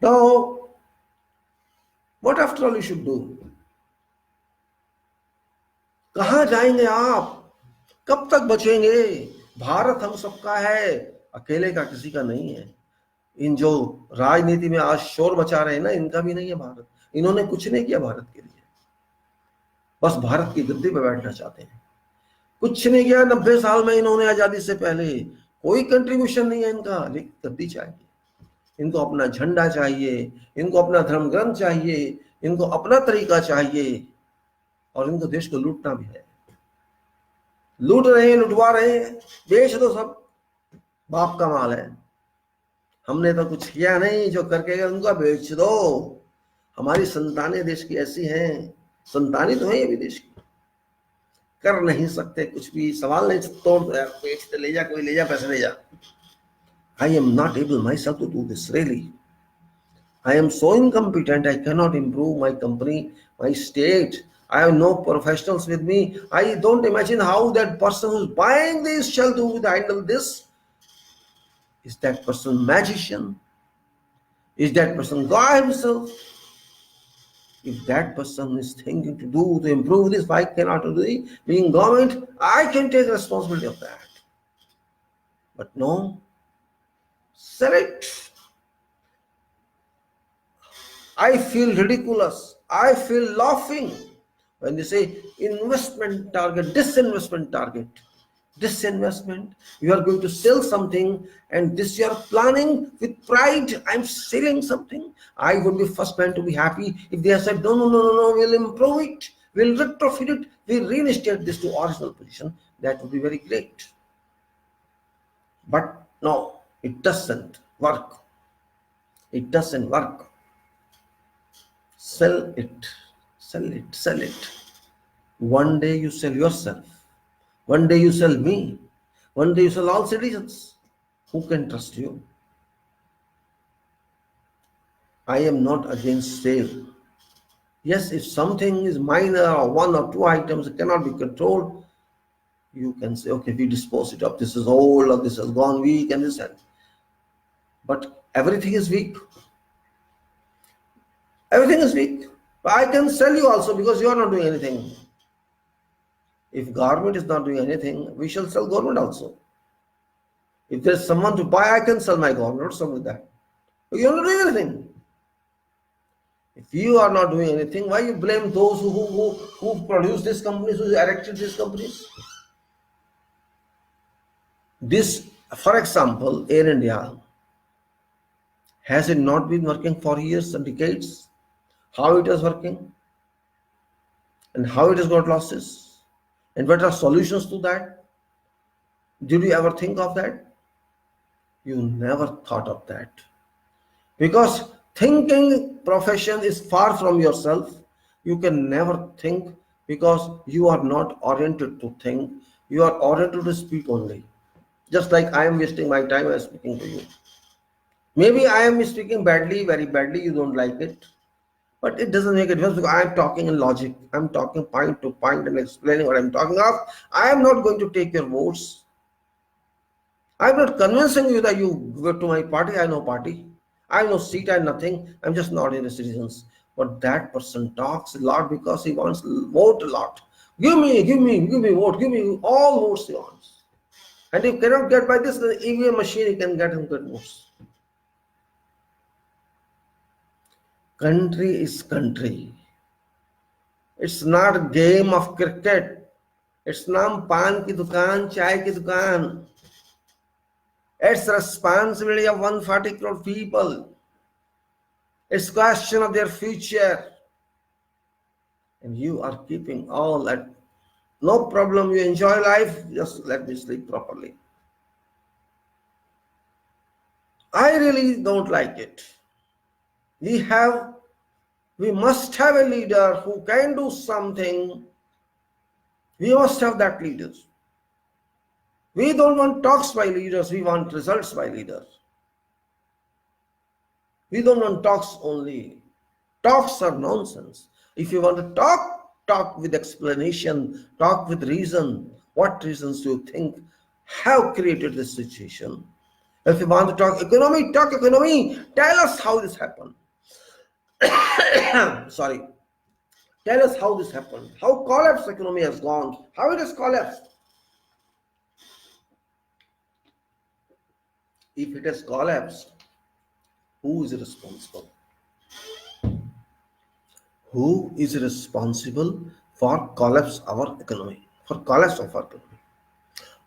Now, what after all you should do? कहाँ जाएंगे आप? कब तक बचेंगे? भारत हम सबका है, अकेले का किसी का नहीं है। इन जो राजनीति में आज शोर मचा रहे हैं ना, इनका भी नहीं है भारत। इन्होंने कुछ नहीं किया भारत के लिए, बस भारत की गद्दी पर बैठना चाहते हैं। कुछ नहीं किया 90 साल में इन्होंने, आजादी से पहले कोई कंट्रीब्यूशन नहीं है इनका, लेकिन गद्दी चाहिए इनको, अपना झंडा चाहिए इनको, अपना धर्म ग्रंथ चाहिए इनको, अपना तरीका चाहिए, और इनको देश को लूटना भी है। लूट रहे हैं, लुटवा रहे हैं, बेच दो, सब बाप का माल है, हमने तो कुछ किया नहीं, जो करके उनका बेच दो। हमारी संतानें देश की ऐसी हैं, संतानें तो है ये भी देश की, कर नहीं सकते कुछ भी, सवाल नहीं, तोड़ दो यार, बेच ले जा, कोई ले जा, पैसे ले जा। I am not able myself to do this, really. I am so incompetent, I cannot improve my company, my state. I have no professionals with me. I don't imagine how that person who's buying this shall do with handle this. Is that person magician? Is that person God himself? If that person is thinking to improve this, why cannot do it? Being government, I can take responsibility of that. But no, sell it. I feel ridiculous. I feel laughing when they say investment target, disinvestment target. Disinvestment, you are going to sell something, and this you are planning with pride. I'm selling something. I would be first man to be happy if they have said, no, we'll improve it, we'll retrofit it, we'll reinstate this to original position. That would be very great. But no, it doesn't work. It doesn't work. Sell it, sell it, sell it. One day you sell yourself. One day you sell me. One day you sell all citizens. Who can trust you? I am not against sale. Yes, if something is minor or one or two items that cannot be controlled, you can say, okay, we dispose it up. This is old, or this has gone weak, and this. But everything is weak. Everything is weak. But I can sell you also because you are not doing anything. If government is not doing anything, we shall sell government also. If there is someone to buy, I can sell my government. What's wrong with that? You are not doing anything. If you are not doing anything, why you blame those who produce these companies, who erected these companies? This, for example, Air India, has it not been working for years and decades? How it is working? And how it has got losses? And what are solutions to that? Did you ever think of that? You never thought of that. Because thinking profession is far from yourself. You can never think because you are not oriented to think. You are oriented to speak only. Just like I am wasting my time as speaking to you. Maybe I am speaking badly, very badly, you don't like it. But it doesn't make a difference because I am talking in logic. I am talking point to point and explaining what I am talking of. I am not going to take your votes. I am not convincing you that you go to my party. I have no party. I have no seat. I have nothing. I am just not in the citizens. But that person talks a lot because he wants to vote a lot. Give me vote. Give me all votes he wants. And if he cannot get by this, the EVM machine, he can get him good votes. Country is country. It's not a game of cricket. It's not pan ki dukaan, chai ki dukaan. It's the responsibility of 140 crore people. It's question of their future. And you are keeping all that. No problem, you enjoy life, just let me sleep properly. I really don't like it. We must have a leader who can do something. We must have that leader. We don't want talks by leaders, we want results by leaders. We don't want talks only. Talks are nonsense. If you want to talk with explanation, talk with reason. What reasons do you think have created this situation? If you want to talk economy, talk economy. Tell us how this happened. Sorry. Tell us how this happened. How collapsed economy has gone. How it has collapsed. If it has collapsed, who is responsible? Who is responsible for collapse of our economy? For collapse of our economy?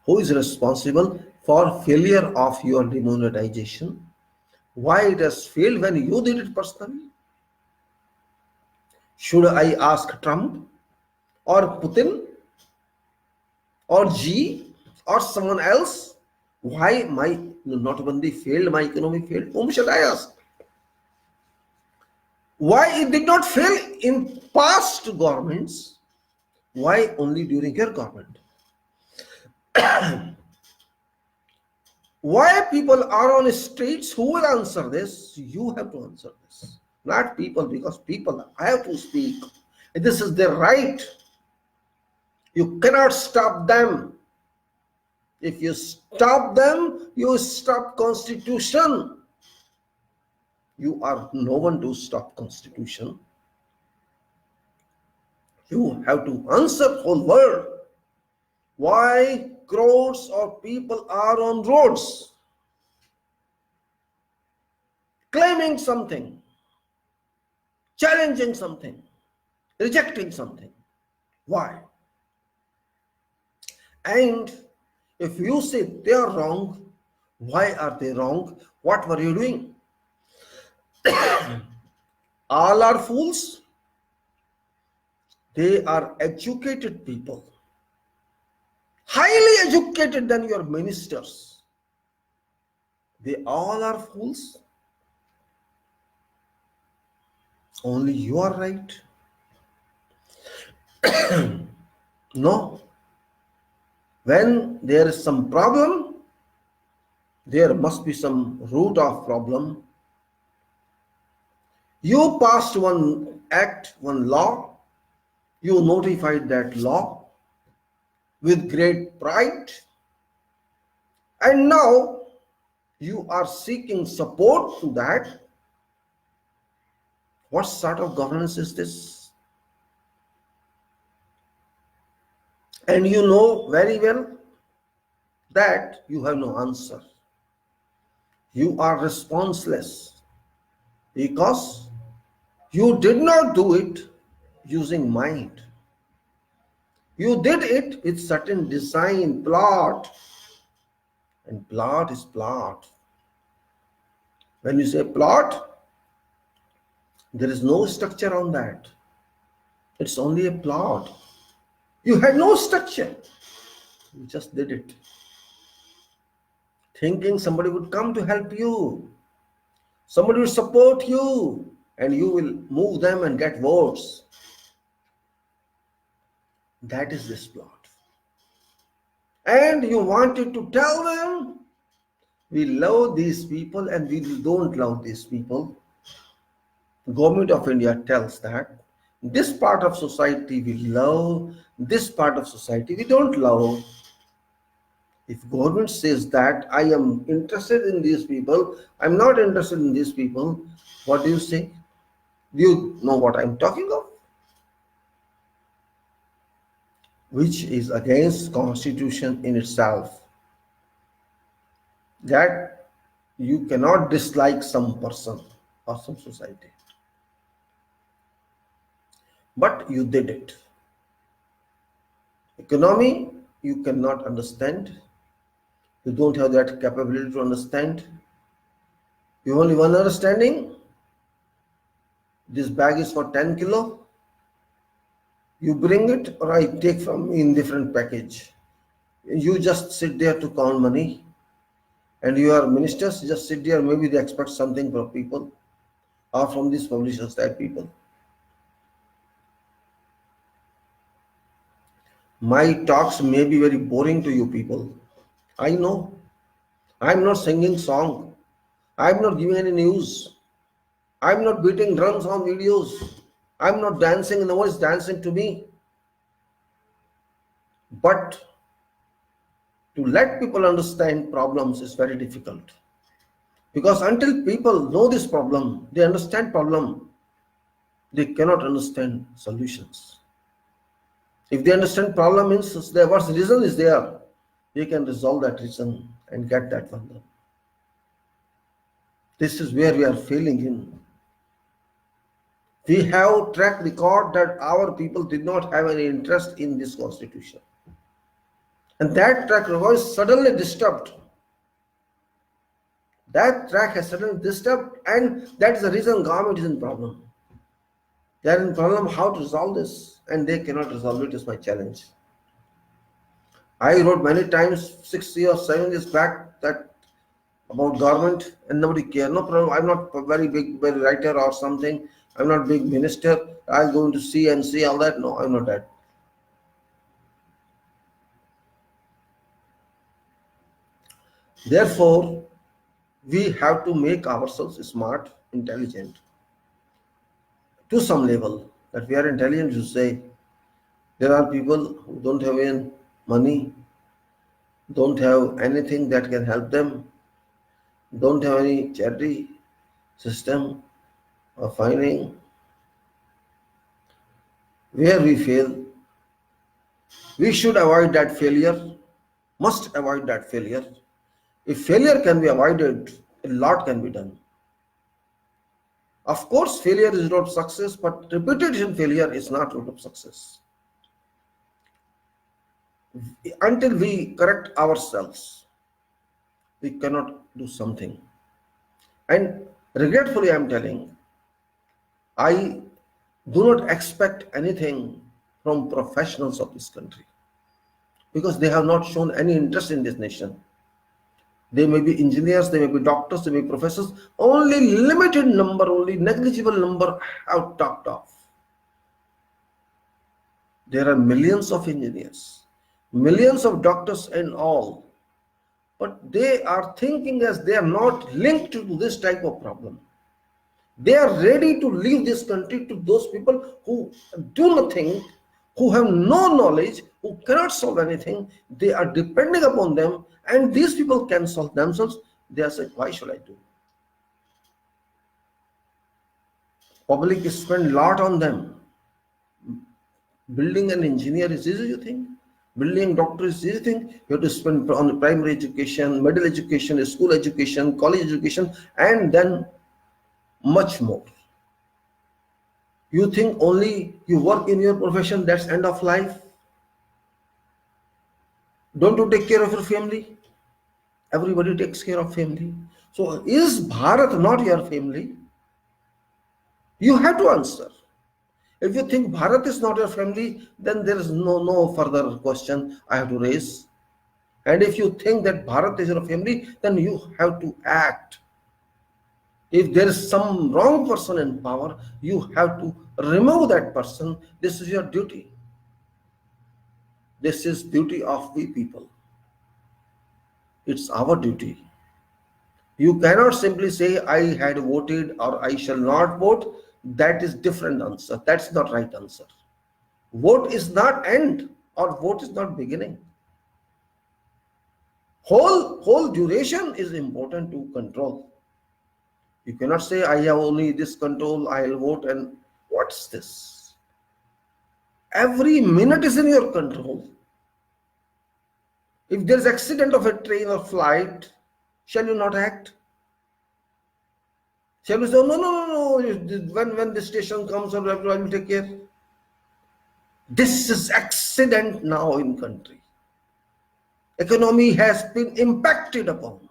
Who is responsible for failure of your demonetization? Why it has failed when you did it personally? Should I ask Trump or Putin or G or someone else why my notabandi failed, my economy failed? Whom should I ask? Why it did not fail in past governments? Why only during your government? Why people are on streets? Who will answer this? You have to answer this. Not people, because people have to speak. This is their right. You cannot stop them. If you stop them, you stop Constitution. You are no one to stop Constitution. You have to answer the whole world. Why crores of people are on roads claiming something, challenging something, rejecting something? Why? And if you say they are wrong, why are they wrong? What were you doing? All are fools. They are educated people, highly educated than your ministers. They all are fools. Only you are right. No. When there is some problem, there must be some root of problem. You passed one act, one law. You notified that law with great pride. And now you are seeking support to that. What sort of governance is this? And you know very well that you have no answer. You are responseless because you did not do it using mind. You did it with certain design, plot. And plot is plot. When you say plot, there is no structure on that. It's only a plot. You had no structure. You just did it. Thinking somebody would come to help you. Somebody will support you. And you will move them and get votes. That is this plot. And you wanted to tell them, we love these people and we don't love these people. The government of India tells that this part of society we love, this part of society we don't love. If government says that I am interested in these people, I'm not interested in these people, what do you say? Do you know what I'm talking of? Which is against Constitution in itself. That you cannot dislike some person or some society. But you did it. Economy, you cannot understand. You don't have that capability to understand. You only one understanding. This bag is for 10 kilo. You bring it or I take from in different package. You just sit there to count money. And your ministers just sit there, maybe they expect something from people or from these publishers type people. My talks may be very boring to you people. I know. I'm not singing song. I'm not giving any news. I'm not beating drums on videos. I'm not dancing. No one is dancing to me. But to let people understand problems is very difficult. Because until people know this problem, they understand problem, they cannot understand solutions. If they understand problem means there what reason is there, they can resolve that reason and get that one done. This is where we are failing in. We have track record that our people did not have any interest in this constitution. And that track record is suddenly disturbed. That track has suddenly disturbed, and that is the reason government is in problem. They are in problem how to resolve this, and they cannot resolve it is my challenge. I wrote many times 6 years, 7 years back that about government and nobody cared. No problem. I'm not a very big writer or something. I'm not a big minister. I'll go into see and see all that. No, I'm not that. Therefore, we have to make ourselves smart, intelligent to some level. That we are intelligent to say there are people who don't have any money, don't have anything that can help them, don't have any charity system or finding. Where we fail, we should avoid that failure, must avoid that failure. If failure can be avoided, a lot can be done. Of course, failure is road to success, but repetition failure is not road to success. Until we correct ourselves, we cannot do something. And regretfully, I am telling, I do not expect anything from professionals of this country because they have not shown any interest in this nation. They may be engineers, they may be doctors, they may be professors. Only limited number, only negligible number have talked of. There are millions of engineers, millions of doctors and all, but they are thinking as they are not linked to this type of problem. They are ready to leave this country to those people who do nothing, who have no knowledge, who cannot solve anything. They are depending upon them, and these people can solve themselves. They are saying, why should I do? Public spend a lot on them. Building an engineer is easy, you think? Building a doctor is easy thing. You have to spend on primary education, middle education, school education, college education, and then much more. You think only you work in your profession, that's end of life? Don't you take care of your family? Everybody takes care of family. So is Bharat not your family? You have to answer. If you think Bharat is not your family, then there is no further question I have to raise. And if you think that Bharat is your family, then you have to act. If there is some wrong person in power, you have to remove that person. This is your duty. This is duty of we people. It's our duty. You cannot simply say I had voted or I shall not vote. That is different answer. That's not right answer. Vote is not end or vote is not beginning. Whole duration is important to control. You cannot say I have only this control, I'll vote, and what's this? Every minute is in your control. If there's accident of a train or flight, shall you not act? Shall you say, no, when the station comes, I will take care? This is accident now in country. Economy has been impacted upon.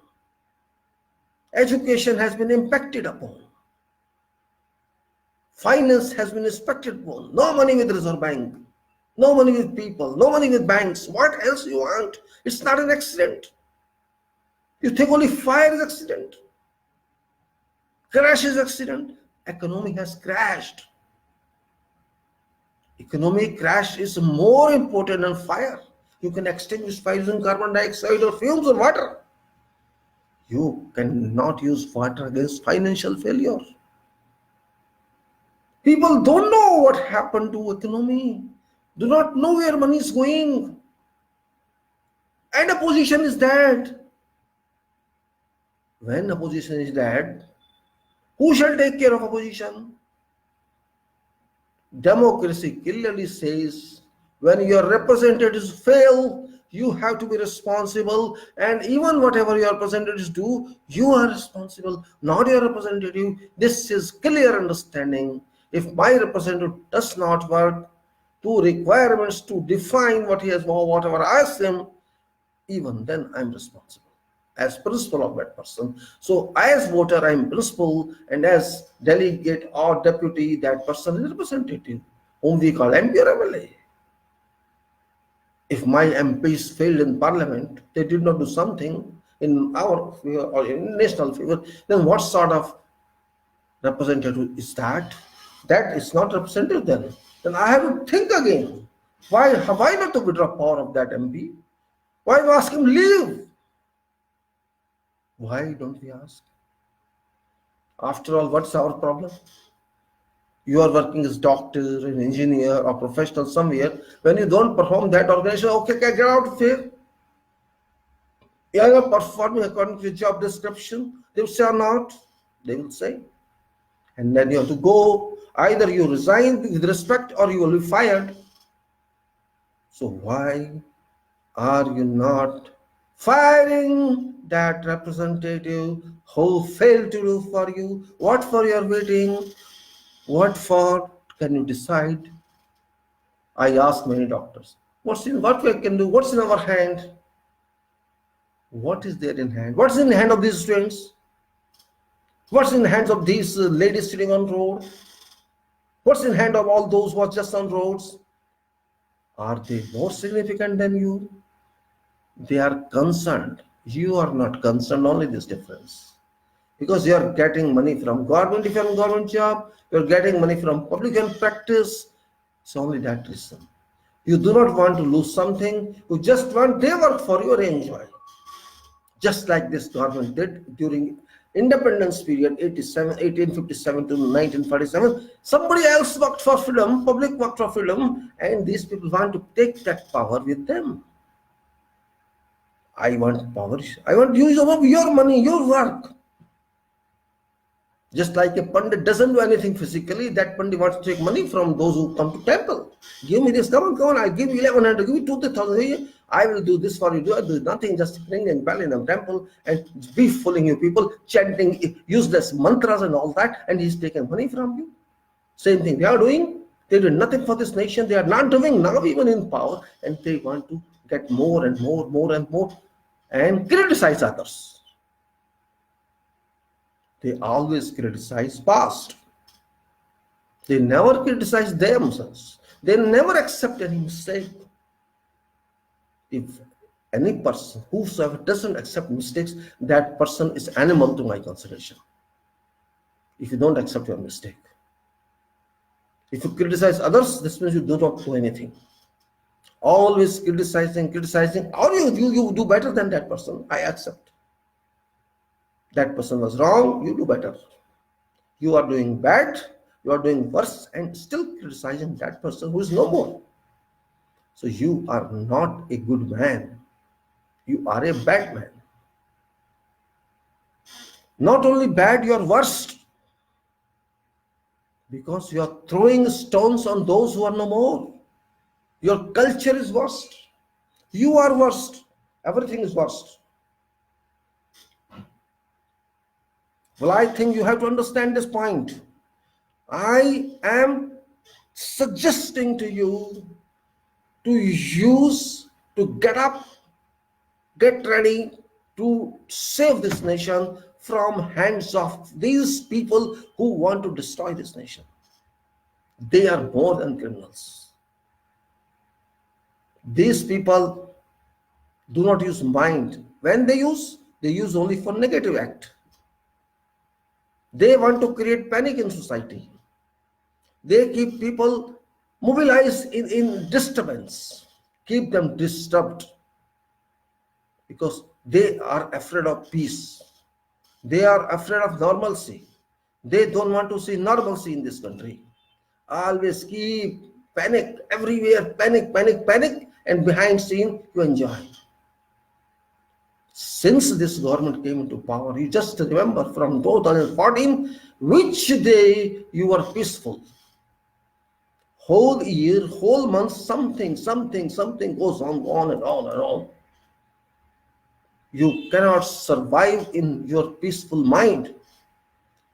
Education has been impacted upon. Finance has been impacted upon. No money with Reserve Bank. No money with people. No money with banks. What else you want? It's not an accident. You think only fire is accident. Crash is accident. Economy has crashed. Economic crash is more important than fire. You can extinguish fire using carbon dioxide or fumes or water. You cannot use water against financial failure. People don't know what happened to economy, do not know where money is going, and opposition is dead. When opposition is dead, who shall take care of opposition? Democracy clearly says when your representatives fail, you have to be responsible, and even whatever your representatives do, you are responsible, not your representative. This is clear understanding. If my representative does not work to requirements to define what he has or whatever I ask him, even then I'm responsible as principal of that person. So as voter, I'm principal, and as delegate or deputy, that person is representative, whom we call MP or MLA. If my MPs failed in parliament, they did not do something in our favor or in national favor, then what sort of representative is that? That is not representative then. Then I have to think again. Why not to withdraw power of that MP? Why ask him leave? Why don't we ask? After all, what's our problem? You are working as doctor, an engineer, or professional somewhere. When you don't perform that organization, okay, get out of here. You are not performing according to your job description. They will say or not. They will say. And then you have to go. Either you resign with respect or you will be fired. So why are you not firing that representative who failed to do for you? What for you are waiting? What for? Can you decide? I ask many doctors, what we can do? What's in our hand? What is there in hand? What's in the hand of these students? What's in the hands of these ladies sitting on road? What's in the hand of all those who are just on roads? Are they more significant than you? They are concerned. You are not concerned, only this difference. Because you are getting money from government. If you have a government job, you are getting money from public and practice. It's only that reason. You do not want to lose something. You just want their work for you or enjoy. Just like this government did during independence period 1857 to 1947. Somebody else worked for freedom, public worked for freedom, and these people want to take that power with them. I want power. I want use of your money, your work. Just like a pandit doesn't do anything physically, that pandit wants to take money from those who come to temple. Give me this, come on, I'll give you 1100, give you 2,000, I will do this for you. Do nothing, just bring and bell in a temple and be fooling you people, chanting useless mantras and all that, and he's taking money from you. Same thing they are doing. They do nothing for this nation. They are not doing now, even in power, and they want to get more and more, and criticize others. They always criticize past. They never criticize themselves. They never accept any mistake. If any person whosoever doesn't accept mistakes, that person is animal to my consideration. If you don't accept your mistake. If you criticize others, this means you do not do anything. Always criticizing, or you do better than that person. I accept. That person was wrong, you do better. You are doing bad, you are doing worse, and still criticizing that person who is no more. So you are not a good man. You are a bad man. Not only bad, you are worst. Because you are throwing stones on those who are no more. Your culture is worst. You are worst. Everything is worst. Well, I think you have to understand this point. I am suggesting to you to get up, get ready to save this nation from hands of these people who want to destroy this nation. They are more than criminals. These people do not use mind. When they use only for negative act. They want to create panic in society. They keep people mobilized in disturbance, keep them disturbed, because they are afraid of peace. They are afraid of normalcy. They don't want to see normalcy in this country. Always keep panic everywhere, panic, and behind scene you enjoy. Since this government came into power, you just remember from 2014, which day you were peaceful. Whole year, whole month, something goes on and on and on. You cannot survive in your peaceful mind.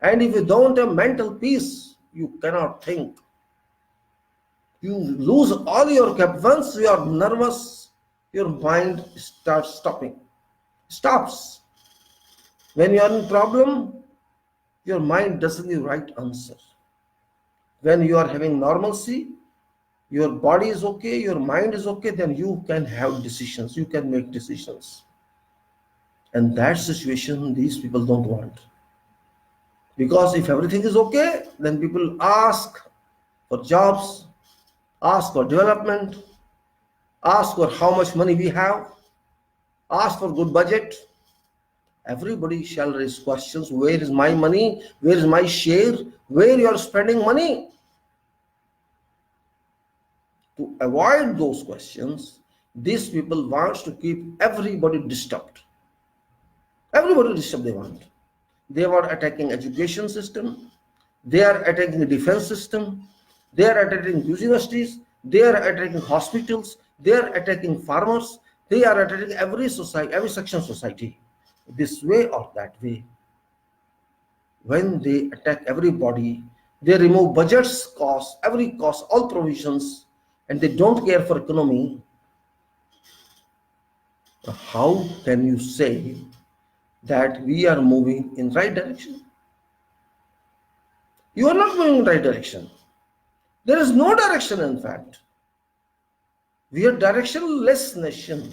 And if you don't have mental peace, you cannot think. You lose all your cap. Once you are nervous, your mind stops. When you are in problem, your mind doesn't give right answer. When you are having normalcy, your body is okay, your mind is okay, then you can have decisions, you can make decisions. And that situation these people don't want. Because if everything is okay, then people ask for jobs, ask for development, ask for how much money we have, ask for good budget. Everybody shall raise questions. Where is my money? Where is my share? Where you are spending money? To avoid those questions, these people want to keep everybody disturbed. Everybody disturbed they want. They were attacking education system. They are attacking the defense system. They are attacking universities. They are attacking hospitals. They are attacking farmers. They are attacking every society, every section of society. This way or that way. When they attack everybody, they remove budgets, costs, every cost, all provisions, and they don't care for economy. How can you say that we are moving in right direction? You are not moving in right direction. There is no direction, in fact. We are directionless nation,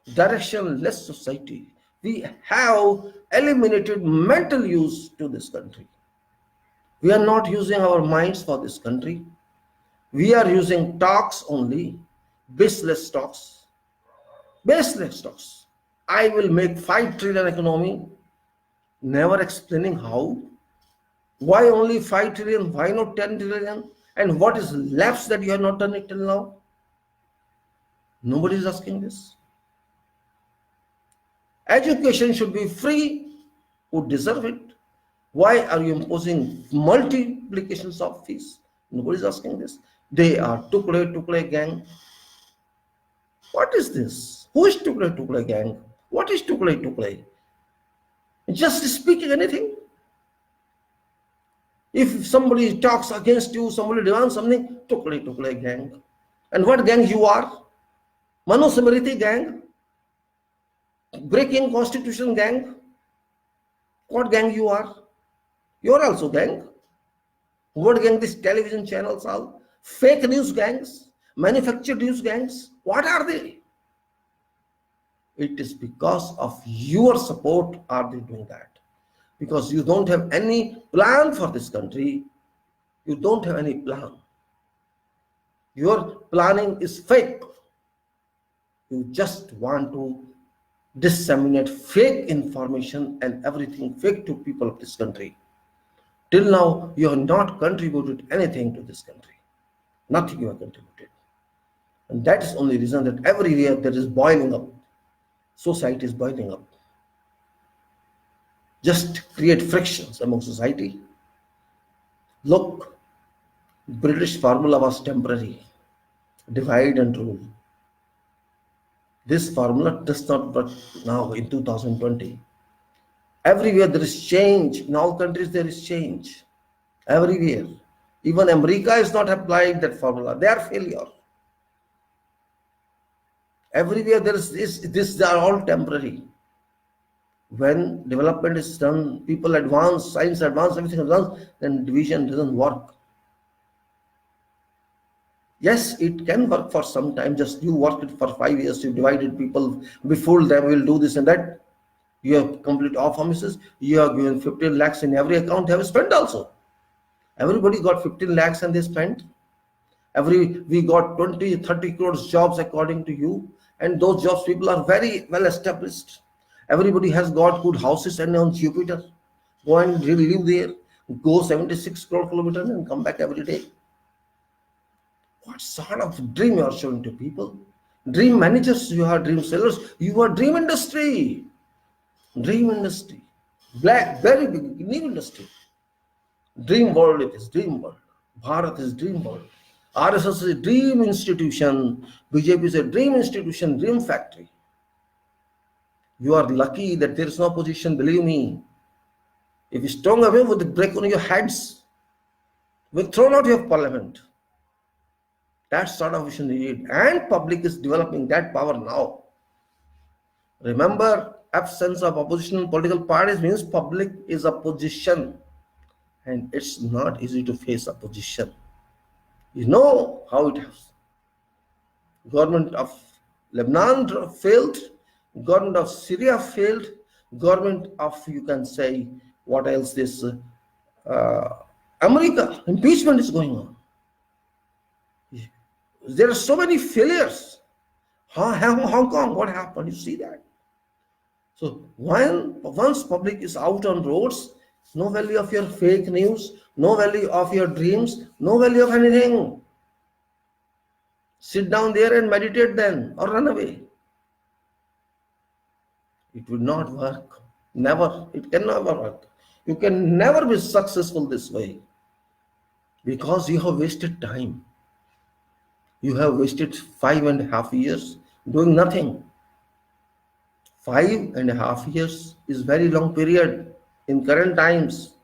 directionless society. We have eliminated mental use to this country. We are not using our minds for this country. We are using talks only, baseless talks. Baseless talks. I will make 5 trillion economy, never explaining how. Why only 5 trillion? Why not 10 trillion? And what is lapse that you have not done it till now? Nobody is asking this. Education should be free. Who deserve it? Why are you imposing multiplications of fees? Nobody is asking this. They are Tukle gang. What is this? Who is Tukle gang? What is Tukle? Just speaking anything. If somebody talks against you, somebody demands something, Tukle gang. And what gang you are? Manu Samriti gang? Breaking constitution gang? What gang you are? You are also gang. What gang these television channels are? Fake news gangs? Manufactured news gangs? What are they? It is because of your support are they doing that. Because you don't have any plan for this country. You don't have any plan. Your planning is fake. You just want to disseminate fake information and everything fake to people of this country. Till now, you have not contributed anything to this country. Nothing you have contributed. And that is only reason that everywhere there is boiling up. Society is boiling up. Just create frictions among society. Look, British formula was temporary. Divide and rule. This formula does not work now in 2020. Everywhere there is change. In all countries there is change. Everywhere. Even America is not applied that formula. They are failure. Everywhere there is this they are all temporary. When development is done, people advance, science advance, everything advance, then division doesn't work. Yes, it can work for some time. Just you worked it for 5 years, you divided people, before them will do this and that. You have complete off promises. You have given 15 lakhs in every account, they have spent also. Everybody got 15 lakhs and they spent. We got 20, 30 crores jobs according to you. And those jobs people are very well established. Everybody has got good houses and on Jupiter. Go and live there. Go 76 crore kilometers and come back every day. What sort of dream you are showing to people? Dream managers, you are dream sellers, you are dream industry. Dream industry. Very big, new industry. Dream world it is, dream world. Bharat is dream world. RSS is a dream institution. BJP is a dream institution, dream factory. You are lucky that there is no opposition, believe me. If you strong away with the break on your heads, we'll throw out your parliament. That sort of vision needed. And public is developing that power now. Remember, absence of opposition political parties means public is opposition. And it's not easy to face opposition. You know how it has. Government of Lebanon failed, government of Syria failed, government of, you can say, what else, this America, impeachment is going on. There are so many failures. Hong Kong, what happened? You see that? So once public is out on roads, no value of your fake news, no value of your dreams, no value of anything. Sit down there and meditate then, or run away. It will not work. Never. It can never work. You can never be successful this way because you have wasted time. You have wasted 5.5 years doing nothing. 5.5 years is very long period in current times.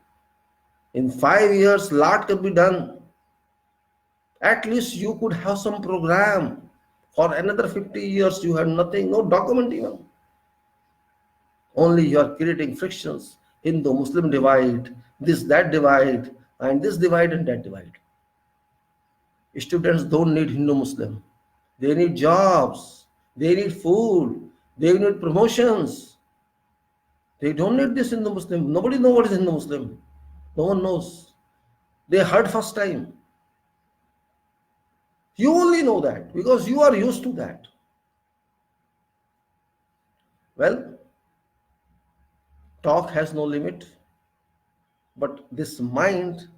In 5 years, lot can be done. At least you could have some program. For another 50 years, you had nothing, no document even. Only you are creating frictions. Hindu-Muslim divide, this, that divide, and this divide and that divide. Students don't need Hindu-Muslim. They need jobs. They need food. They need promotions. They don't need this Hindu-Muslim. Nobody knows what is Hindu-Muslim. No one knows. They heard first time. You only know that because you are used to that. Well, talk has no limit, but this mind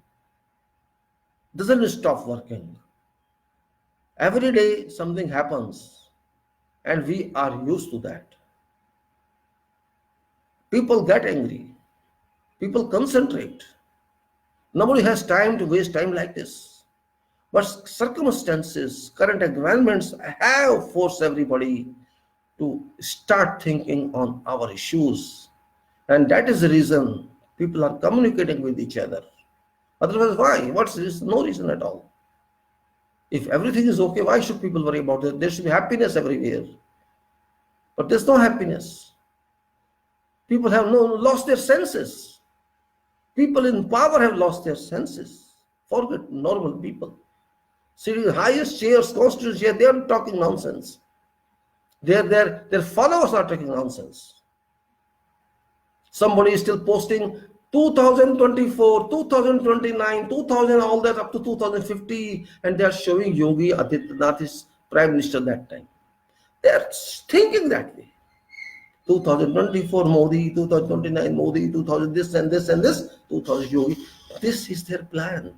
doesn't stop working. Every day something happens and we are used to that. People get angry. People concentrate. Nobody has time to waste time like this. But circumstances, current environments have forced everybody to start thinking on our issues. And that is the reason people are communicating with each other. Otherwise, why? What's this? No reason at all. If everything is okay, why should people worry about it? There should be happiness everywhere. But there's no happiness. People have lost their senses. People in power have lost their senses. Forget normal people. Sitting in highest chairs, constitutional chairs, they are talking nonsense. Their followers are talking nonsense. Somebody is still posting 2024, 2029, 2000, all that up to 2050, and they are showing Yogi Adityanath is Prime Minister that time. They are thinking that way. 2024 Modi, 2029 Modi, 2000 this and this and this, 2000 Yogi. This is their plan.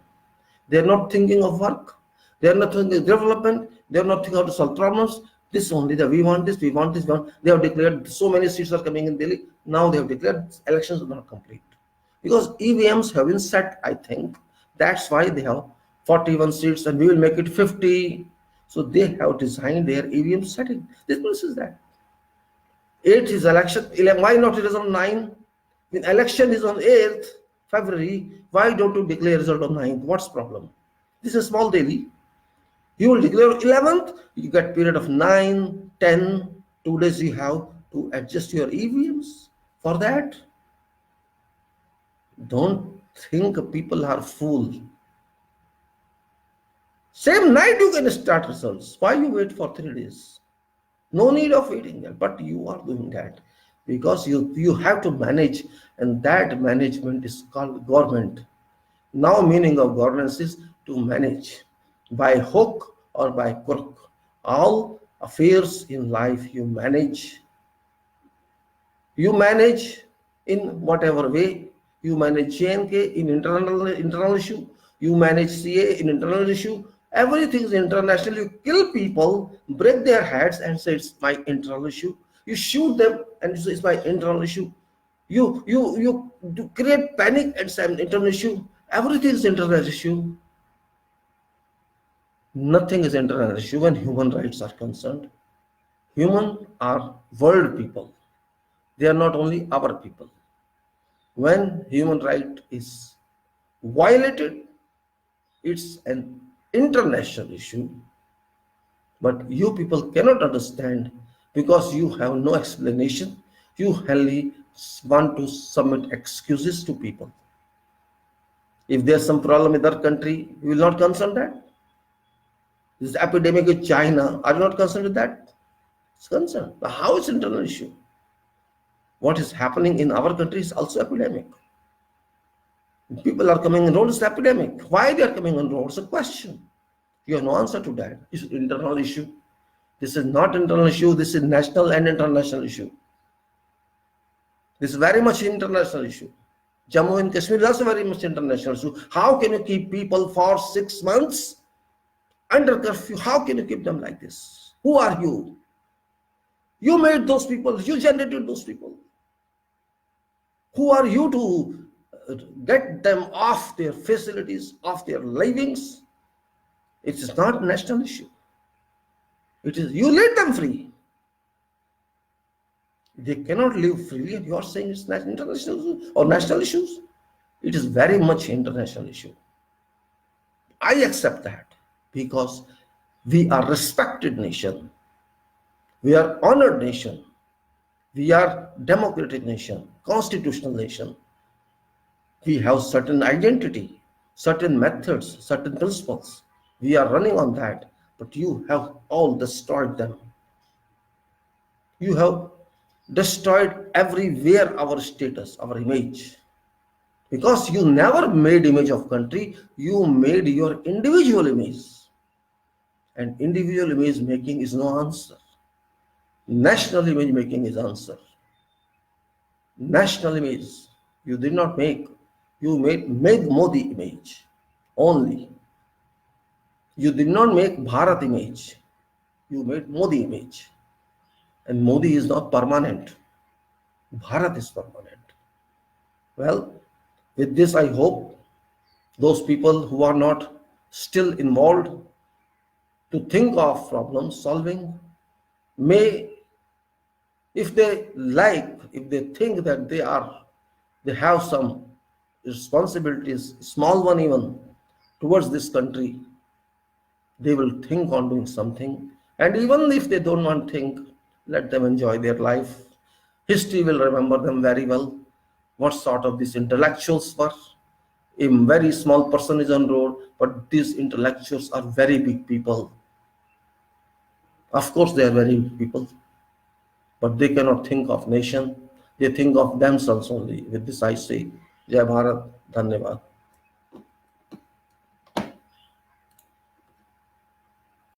They are not thinking of work. They are not thinking of development. They are not thinking how to solve problems. This only that we want this, we want this, we want. They have declared so many seats are coming in Delhi. Now they have declared elections are not complete. Because EVMs have been set, I think. That's why they have 41 seats and we will make it 50. So they have designed their EVM setting. This is that. 8th is election. Why not it is on 9? When election is on 8th February, why don't you declare result on 9th? What's the problem? This is small Delhi. You will declare 11th, you get period of 9, 10, 2 days you have to adjust your EVMs. For that, don't think people are fool. Same night you can start results. Why you wait for 3 days? No need of waiting there, but you are doing that because you have to manage, and that management is called government. Now meaning of governance is to manage by hook or by crook. All affairs in life you manage. You manage in whatever way. You manage JNK in internal issue. You manage CA in internal issue. Everything is international. You kill people, break their heads and say it's my internal issue. You shoot them and it's my internal issue. You create panic at some internal issue. Everything is internal issue. Nothing is internal issue when human rights are concerned. Human are world people. They are not only our people. When human right is violated, it's an international issue. But you people cannot understand because you have no explanation. You only want to submit excuses to people. If there's some problem in their country, you will not concern that. This epidemic in China, are you not concerned with that? It's concerned. But how is internal issue? What is happening in our country is also epidemic. People are coming on road, it's epidemic. Why they are coming on road? It's a question. You have no answer to that. It's an internal issue. This is not internal issue. This is national and international issue. This is very much international issue. Jammu and Kashmir is also very much international issue. How can you keep people for 6 months under curfew? How can you keep them like this? Who are you? You made those people. You generated those people. Who are you to get them off their facilities, off their livings? It is not a national issue. It is you let them free. They cannot live freely, and you are saying it's international or national issues. It is very much international issue. I accept that because we are respected nation. We are honored nation. We are democratic nation, constitutional nation. We have certain identity, certain methods, certain principles. We are running on that, but you have all destroyed them. You have destroyed everywhere our status, our image. Because you never made image of country, you made your individual image. And individual image making is no answer. National image making is answer. National image, you did not make. You made Modi image only. You did not make Bharat image. You made Modi image. And Modi is not permanent. Bharat is permanent. Well, with this I hope those people who are not still involved to think of problem solving may, if they like, if they think that they have some responsibilities, small one even, towards this country, they will think on doing something. And even if they don't want to think, let them enjoy their life. History will remember them very well. What sort of these intellectuals were. A very small person is on road, but these intellectuals are very big people. Of course, they are very big people, but they cannot think of nation. They think of themselves only. With this I say, Jai Bharat, Dhanyavad.